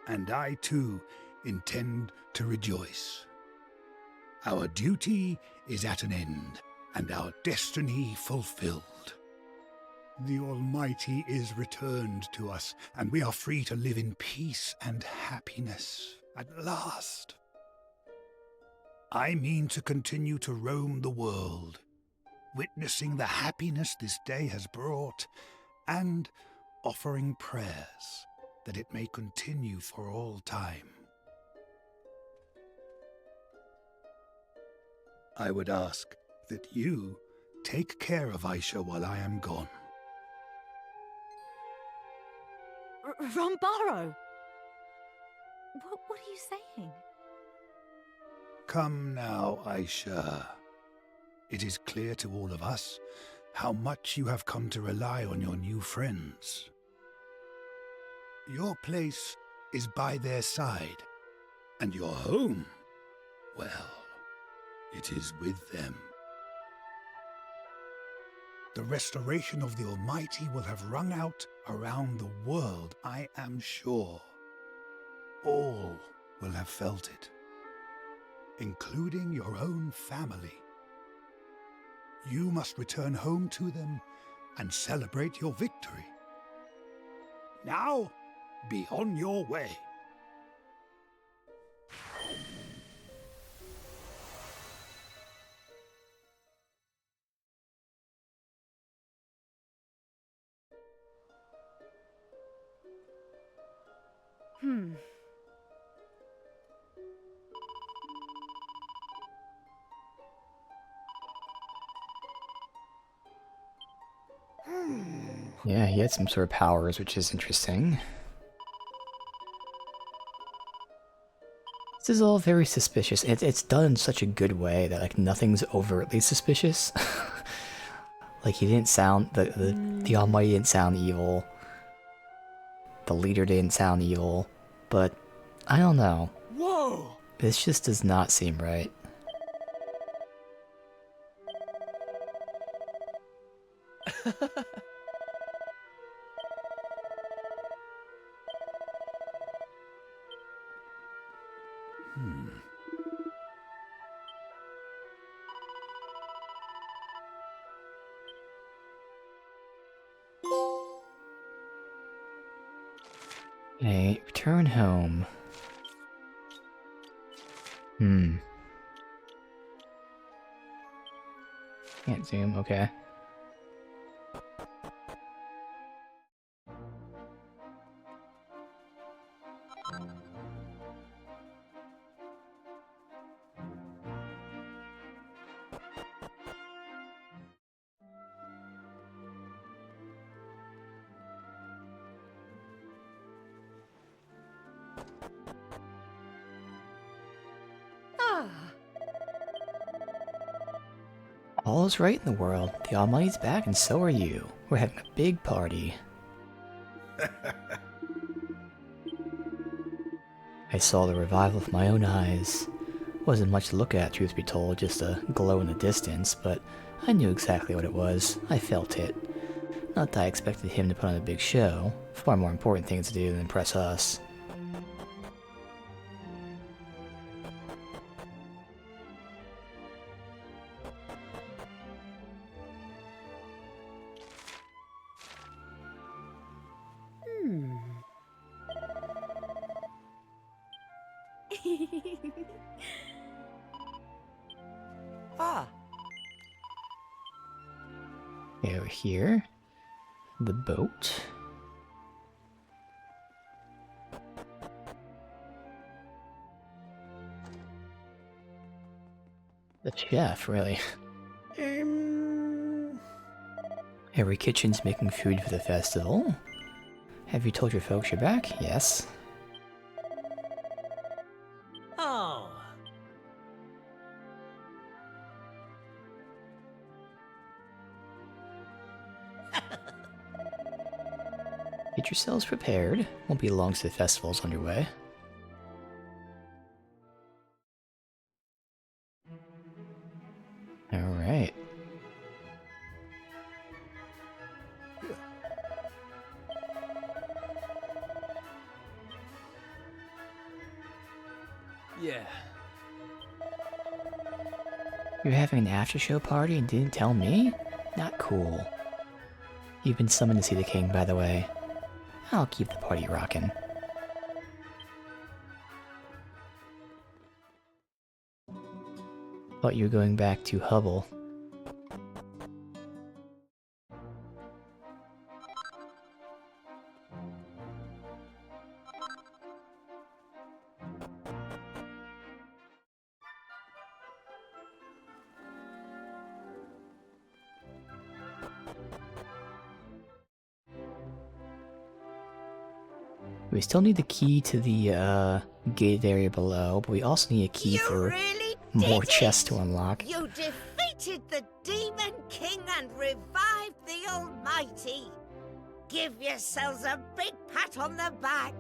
And I too intend to rejoice. Our duty is at an end, and our destiny fulfilled. The Almighty is returned to us, and we are free to live in peace and happiness at last. I mean to continue to roam the world, witnessing the happiness this day has brought, and offering prayers that it may continue for all time. I would ask that you take care of Aisha while I am gone. Rombaro! What are you saying? Come now, Aisha. It is clear to all of us how much you have come to rely on your new friends. Your place is by their side, and your home, well, it is with them. The restoration of the Almighty will have rung out around the world, I am sure. All will have felt it, including your own family. You must return home to them and celebrate your victory. Now, be on your way. Yeah, he had some sort of powers, which is interesting. This is all very suspicious. It's done in such a good way that like nothing's overtly suspicious. Like he didn't sound the Almighty didn't sound evil. The leader didn't sound evil, but I don't know. Whoa! This just does not seem right. Okay, return home. Can't zoom, okay. All is right in the world. The Almighty's back and so are you. We're having a big party. I saw the revival with my own eyes. Wasn't much to look at, truth be told, just a glow in the distance, but I knew exactly what it was. I felt it. Not that I expected him to put on a big show. Far more important things to do than impress us. Over here, the boat. The chef, really. Every kitchen's making food for the festival. Have you told your folks you're back? Yes. Oh. Get yourselves prepared. Won't be long till the festival's underway. Alright. Yeah. You're having an after-show party and didn't tell me? Not cool. You've been summoned to see the king, by the way. I'll keep the party rockin'. Thought you were going back to Hubble. We still need the key to the gated area below, but we also need a key for more chests to unlock. You defeated the Demon King and revived the Almighty. Give yourselves a big pat on the back.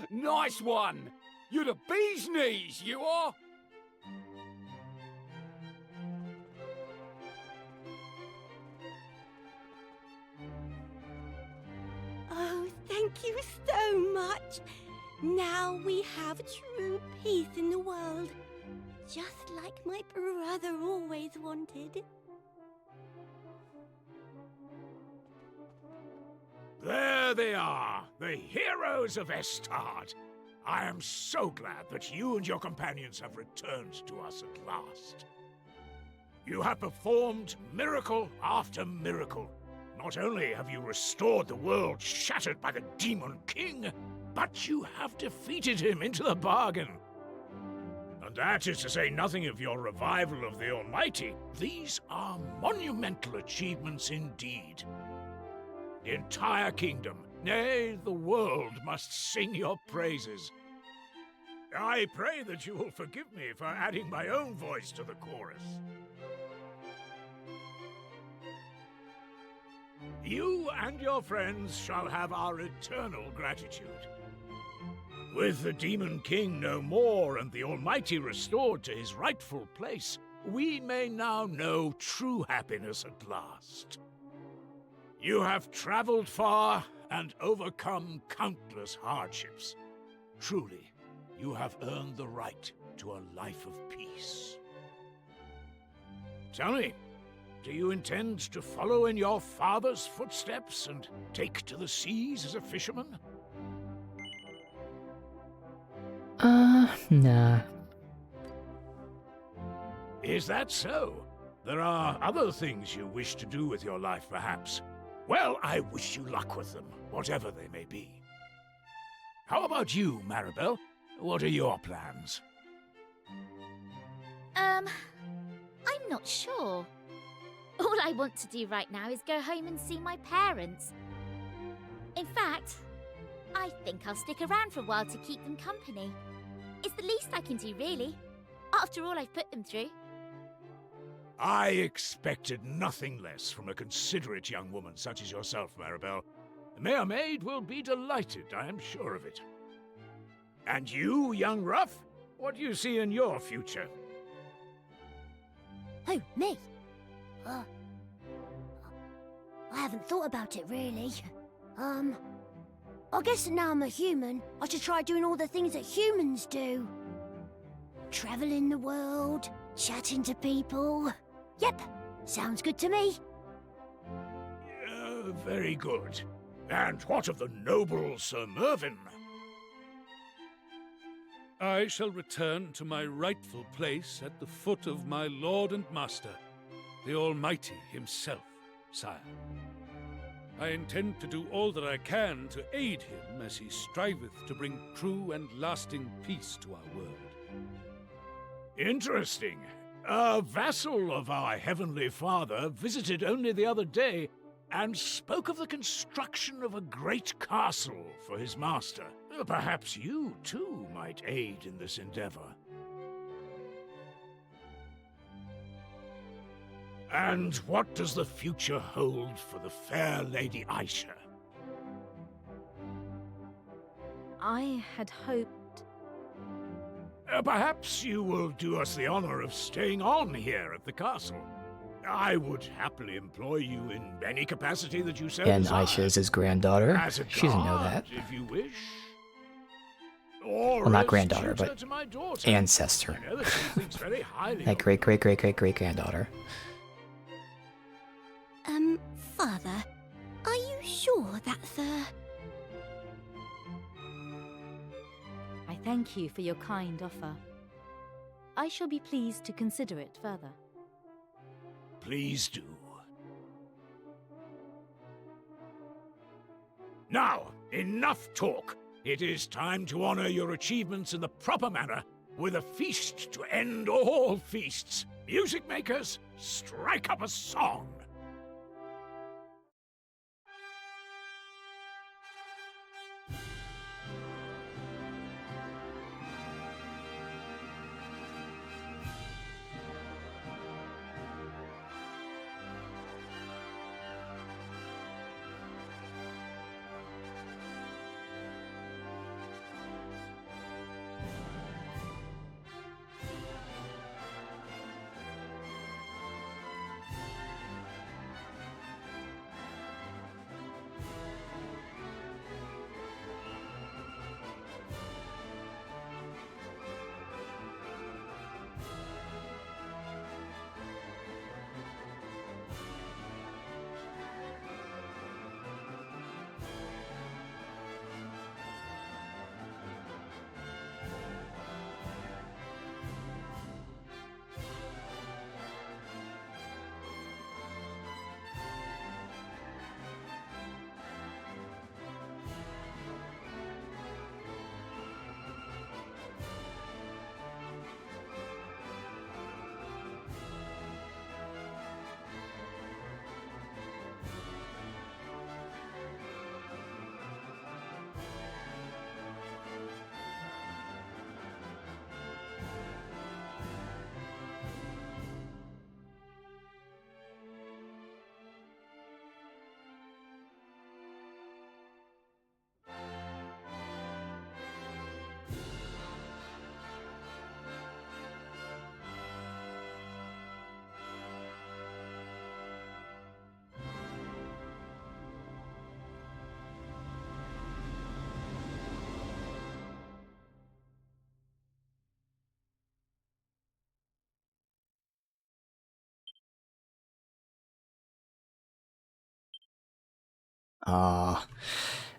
Nice one! You're the bee's knees, you are! Oh, thank you so much. Now we have true peace in the world. Just like my brother always wanted. There they are, the heroes of Estard. I am so glad that you and your companions have returned to us at last. You have performed miracle after miracle. Not only have you restored the world shattered by the Demon King, but you have defeated him into the bargain. And that is to say nothing of your revival of the Almighty. These are monumental achievements indeed. The entire kingdom, nay, the world must sing your praises. I pray that you will forgive me for adding my own voice to the chorus. You and your friends shall have our eternal gratitude. With the Demon King no more and the Almighty restored to his rightful place, we may now know true happiness at last. You have traveled far and overcome countless hardships. Truly, you have earned the right to a life of peace. Tell me, do you intend to follow in your father's footsteps and take to the seas as a fisherman? Nah. Is that so? There are other things you wish to do with your life, perhaps. Well, I wish you luck with them, whatever they may be. How about you, Maribel? What are your plans? I'm not sure. All I want to do right now is go home and see my parents. In fact, I think I'll stick around for a while to keep them company. It's the least I can do, really. After all I've put them through. I expected nothing less from a considerate young woman such as yourself, Maribel. Mayor Maid will be delighted, I am sure of it. And you, young Ruff? What do you see in your future? Oh, me? I haven't thought about it, really. I guess now I'm a human, I should try doing all the things that humans do. Traveling the world, chatting to people. Yep, sounds good to me. Very good. And what of the noble Sir Mervyn? I shall return to my rightful place at the foot of my lord and master, the Almighty himself, sire. I intend to do all that I can to aid him as he striveth to bring true and lasting peace to our world. Interesting. A vassal of our Heavenly Father visited only the other day and spoke of the construction of a great castle for his master. Perhaps you, too, might aid in this endeavor. And what does the future hold for the fair Lady Aisha? I had hoped... Perhaps you will do us the honor of staying on here at the castle. I would happily employ you in any capacity that you so And desire. Aisha is his granddaughter. As a She doesn't know guard, that. if you wish. Or Well, not as granddaughter, tutor but to my daughter. ancestor. I know that she thinks very highly Like of great-great-great-great-great-granddaughter. Father, are you sure that's I thank you for your kind offer. I shall be pleased to consider it further. Please do. Now, enough talk. It is time to honor your achievements in the proper manner with a feast to end all feasts. Music makers, strike up a song.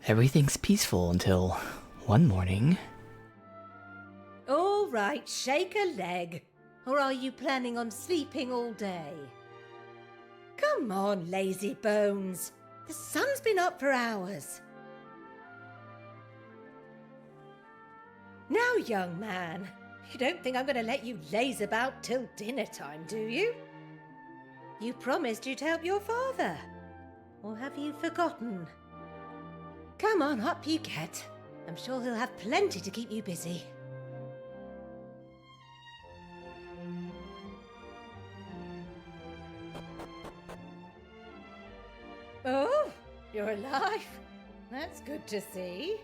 Everything's peaceful until one morning. All right, shake a leg. Or are you planning on sleeping all day? Come on, lazy bones. The sun's been up for hours. Now, young man, you don't think I'm going to let you laze about till dinner time, do you? You promised you'd help your father. Or have you forgotten? Come on, up you get. I'm sure he'll have plenty to keep you busy. Oh, you're alive. That's good to see.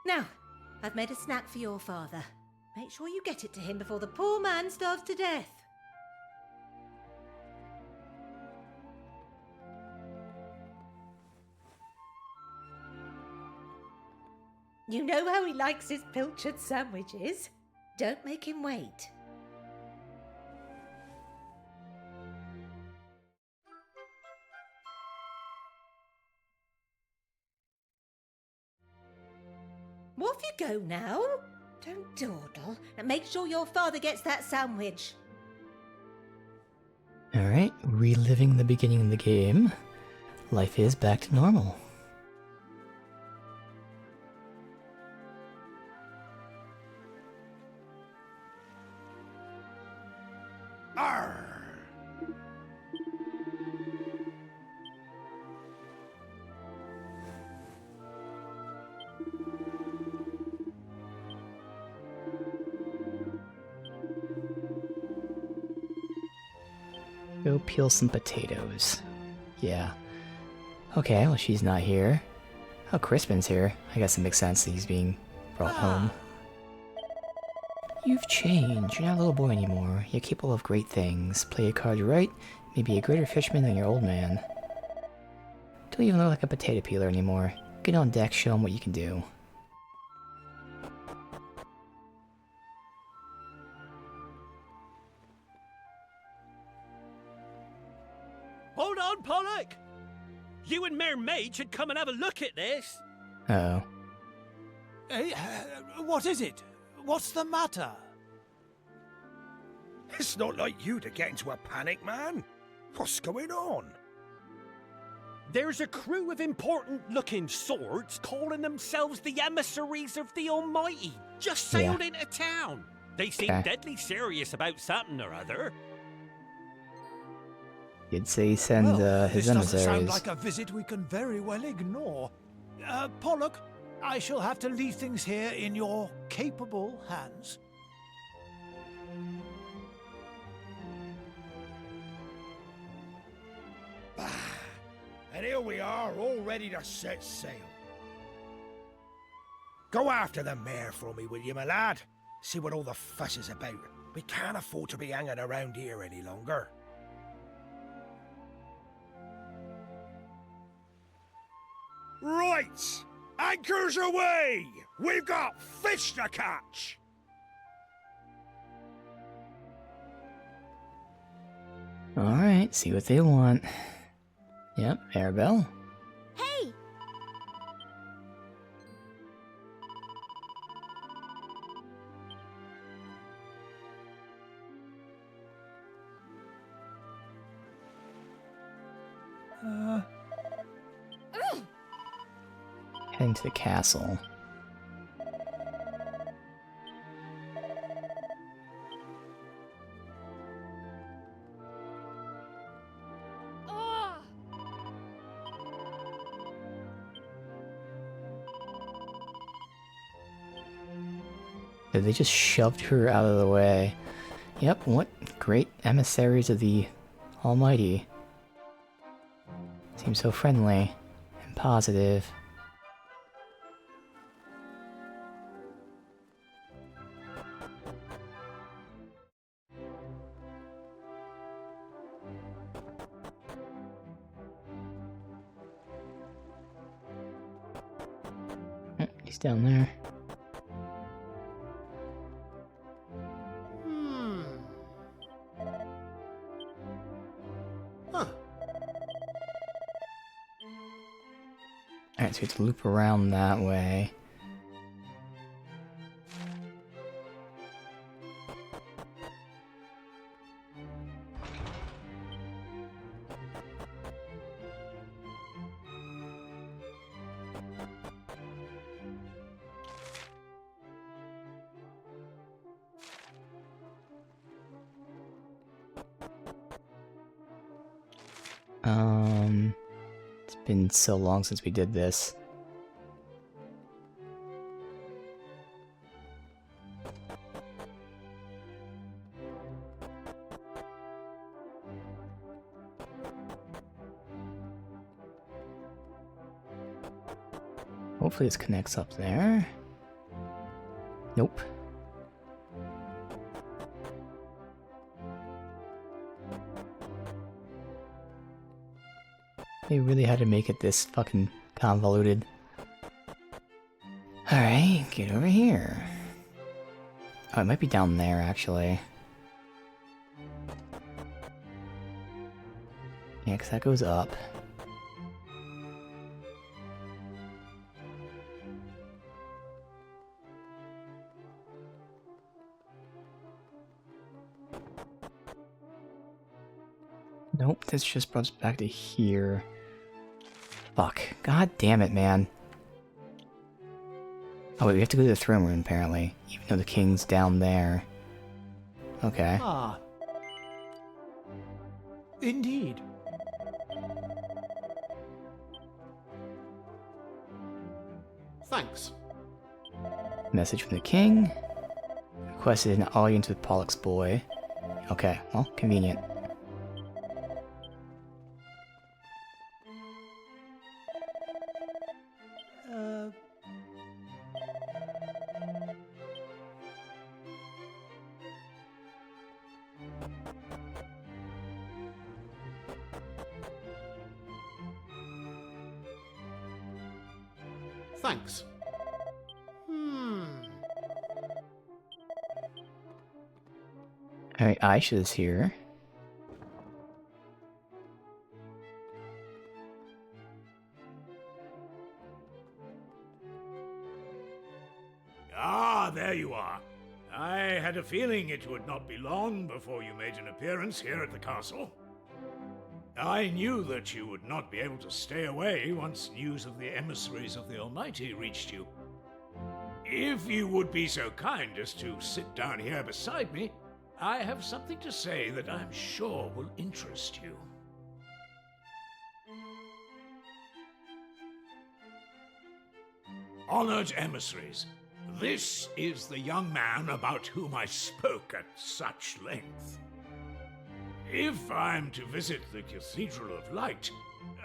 Now, I've made a snack for your father. Make sure you get it to him before the poor man starves to death. You know how he likes his pilchard sandwiches. Don't make him wait. Off you go now. Don't dawdle, and make sure your father gets that sandwich. Alright, reliving the beginning of the game. Life is back to normal. Arr! Go peel some potatoes. Yeah. Okay, well she's not here. Oh, Crispin's here. I guess it makes sense that he's being brought home. You've changed. You're not a little boy anymore. You're capable of great things. Play your cards right, maybe a greater fisherman than your old man. Don't even look like a potato peeler anymore. Get on deck, show him what you can do. Hold on, Pollock! You and Mayor Mage should come and have a look at this. Uh-oh. Hey, what is it? What's the matter? It's not like you to get into a panic, man. What's going on? There's a crew of important-looking swords calling themselves the emissaries of the Almighty. Just sailed into town. They seem deadly serious about something or other. You'd say send his this doesn't emissaries. sound like a visit we can very well ignore. Pollock, I shall have to leave things here in your capable hands. And here we are, all ready to set sail. Go after the mare for me, will you, my lad? See what all the fuss is about. We can't afford to be hanging around here any longer. Right! Anchors away! We've got fish to catch! Alright, see what they want. Yep, Arabelle. Hey! Heading to the castle. They just shoved her out of the way. Yep, what great emissaries of the Almighty. Seems so friendly and positive. He's down there. Alright, so we have to loop around that way. It's been so long since we did this. Hopefully this connects up there. Nope. They really had to make it this fucking convoluted. Alright, get over here. Oh, it might be down there, actually. Yeah, because that goes up. Nope, this just brought us back to here. Fuck. God damn it, man. Oh wait, we have to go to the throne room, apparently. Even though the king's down there. Okay. Ah. Indeed. Thanks. Message from the king. Requested an audience with Pollock's boy. Okay, well, convenient. Thanks. Alright, Aisha's here. Ah, there you are. I had a feeling it would not be long before you made an appearance here at the castle. I knew that you would not be able to stay away once news of the emissaries of the Almighty reached you. If you would be so kind as to sit down here beside me, I have something to say that I'm sure will interest you. Honored emissaries, this is the young man about whom I spoke at such length. If I'm to visit the Cathedral of Light,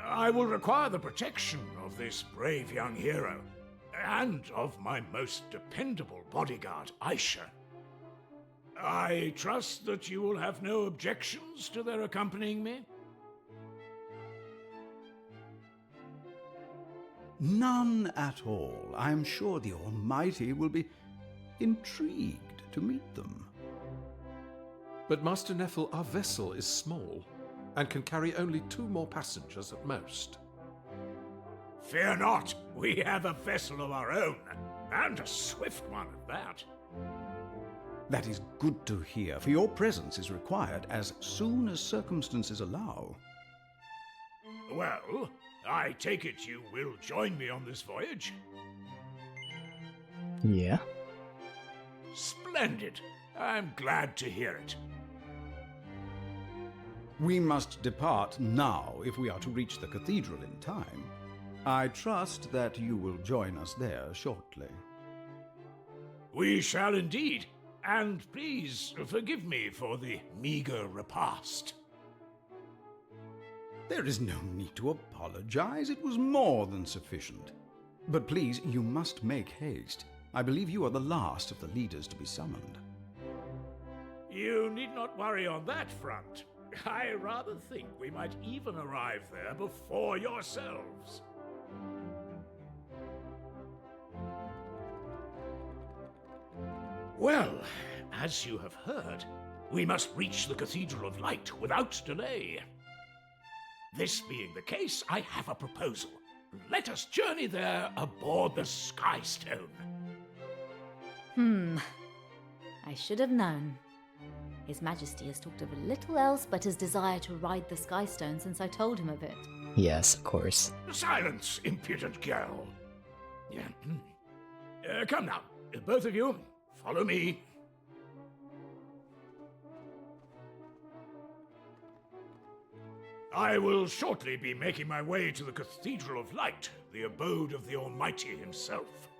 I will require the protection of this brave young hero, and of my most dependable bodyguard, Aisha. I trust that you will have no objections to their accompanying me? None at all. I am sure the Almighty will be intrigued to meet them. But Master Neffel, our vessel is small, and can carry only 2 more passengers at most. Fear not, we have a vessel of our own, and a swift one at that. That is good to hear, for your presence is required as soon as circumstances allow. Well, I take it you will join me on this voyage? Yeah. Splendid. I'm glad to hear it. We must depart now if we are to reach the cathedral in time. I trust that you will join us there shortly. We shall indeed. And please forgive me for the meager repast. There is no need to apologize. It was more than sufficient. But please, you must make haste. I believe you are the last of the leaders to be summoned. You need not worry on that front. I rather think we might even arrive there before yourselves. Well, as you have heard, we must reach the Cathedral of Light without delay. This being the case, I have a proposal. Let us journey there aboard the Skystone. I should have known. His Majesty has talked of little else but his desire to ride the Skystone since I told him of it. Yes, of course. Silence, impudent girl. Yeah. Come now, both of you, follow me. I will shortly be making my way to the Cathedral of Light, the abode of the Almighty himself.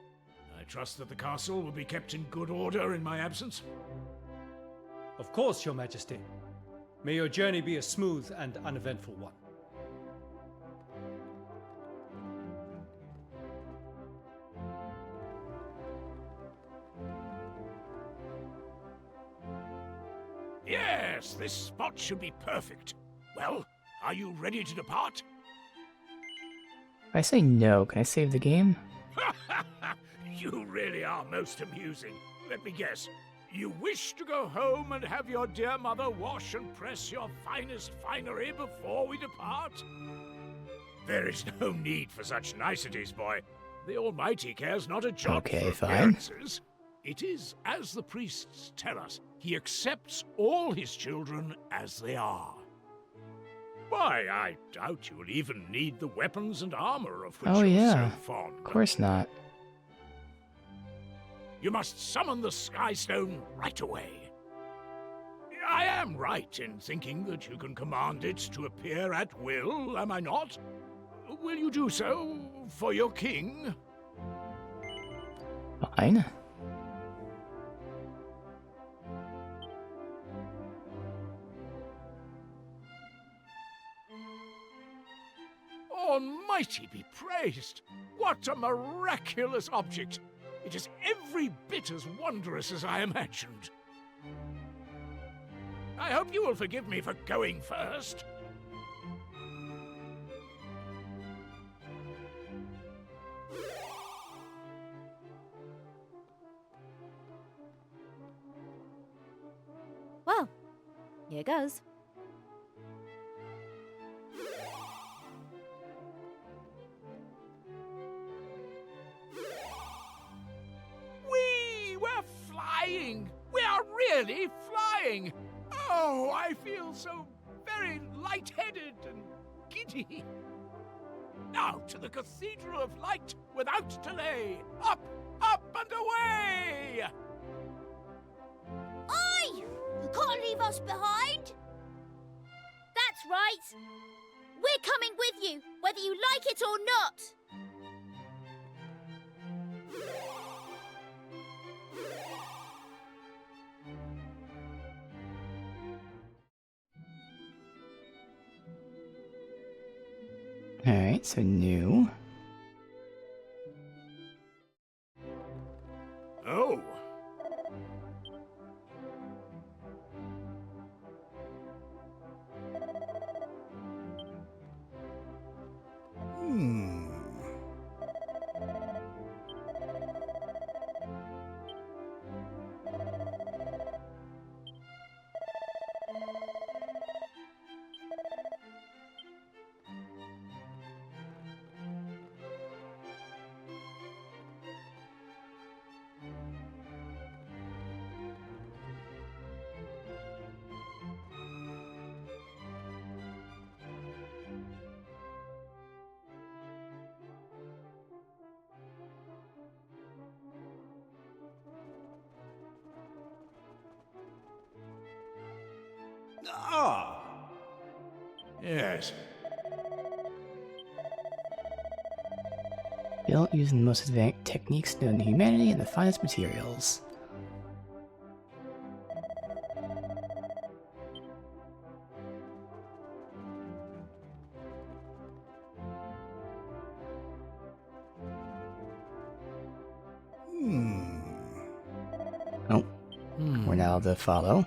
I trust that the castle will be kept in good order in my absence. Of course, Your Majesty. May your journey be a smooth and uneventful one. Yes, this spot should be perfect. Well, are you ready to depart? If I say no, can I save the game? You really are most amusing. Let me guess. You wish to go home and have your dear mother wash and press your finest finery before we depart? There is no need for such niceties, boy. The Almighty cares not a jot for appearances. It is as the priests tell us. He accepts all his children as they are. Why, I doubt you will even need the weapons and armor of which you're so fond. Of course not. You must summon the Skystone right away. I am right in thinking that you can command it to appear at will, am I not? Will you do so for your king? Fine. Almighty be praised! What a miraculous object! It is every bit as wondrous as I imagined. I hope you will forgive me for going first. Well, here goes. We are really flying! Oh, I feel so very light-headed and giddy. Now to the Cathedral of Light without delay! Up, up and away! Oi! You can't leave us behind! That's right! We're coming with you, whether you like it or not! Alright, so new. Oh. Ah! Yes. Built using the most advanced techniques known to humanity and the finest materials. Oh, we're now the follow.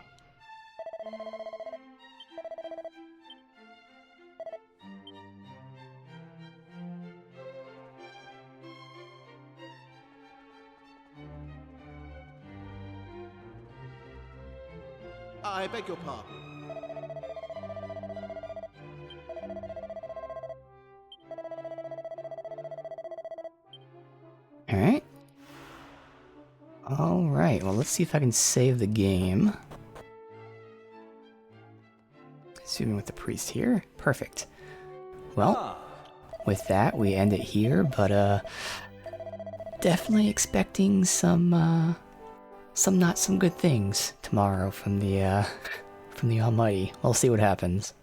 I beg your pardon. well, let's see if I can save the game. Assuming with the priest here. Perfect. Well, with that, we end it here, but definitely expecting some not some good things tomorrow from the Almighty. We'll see what happens.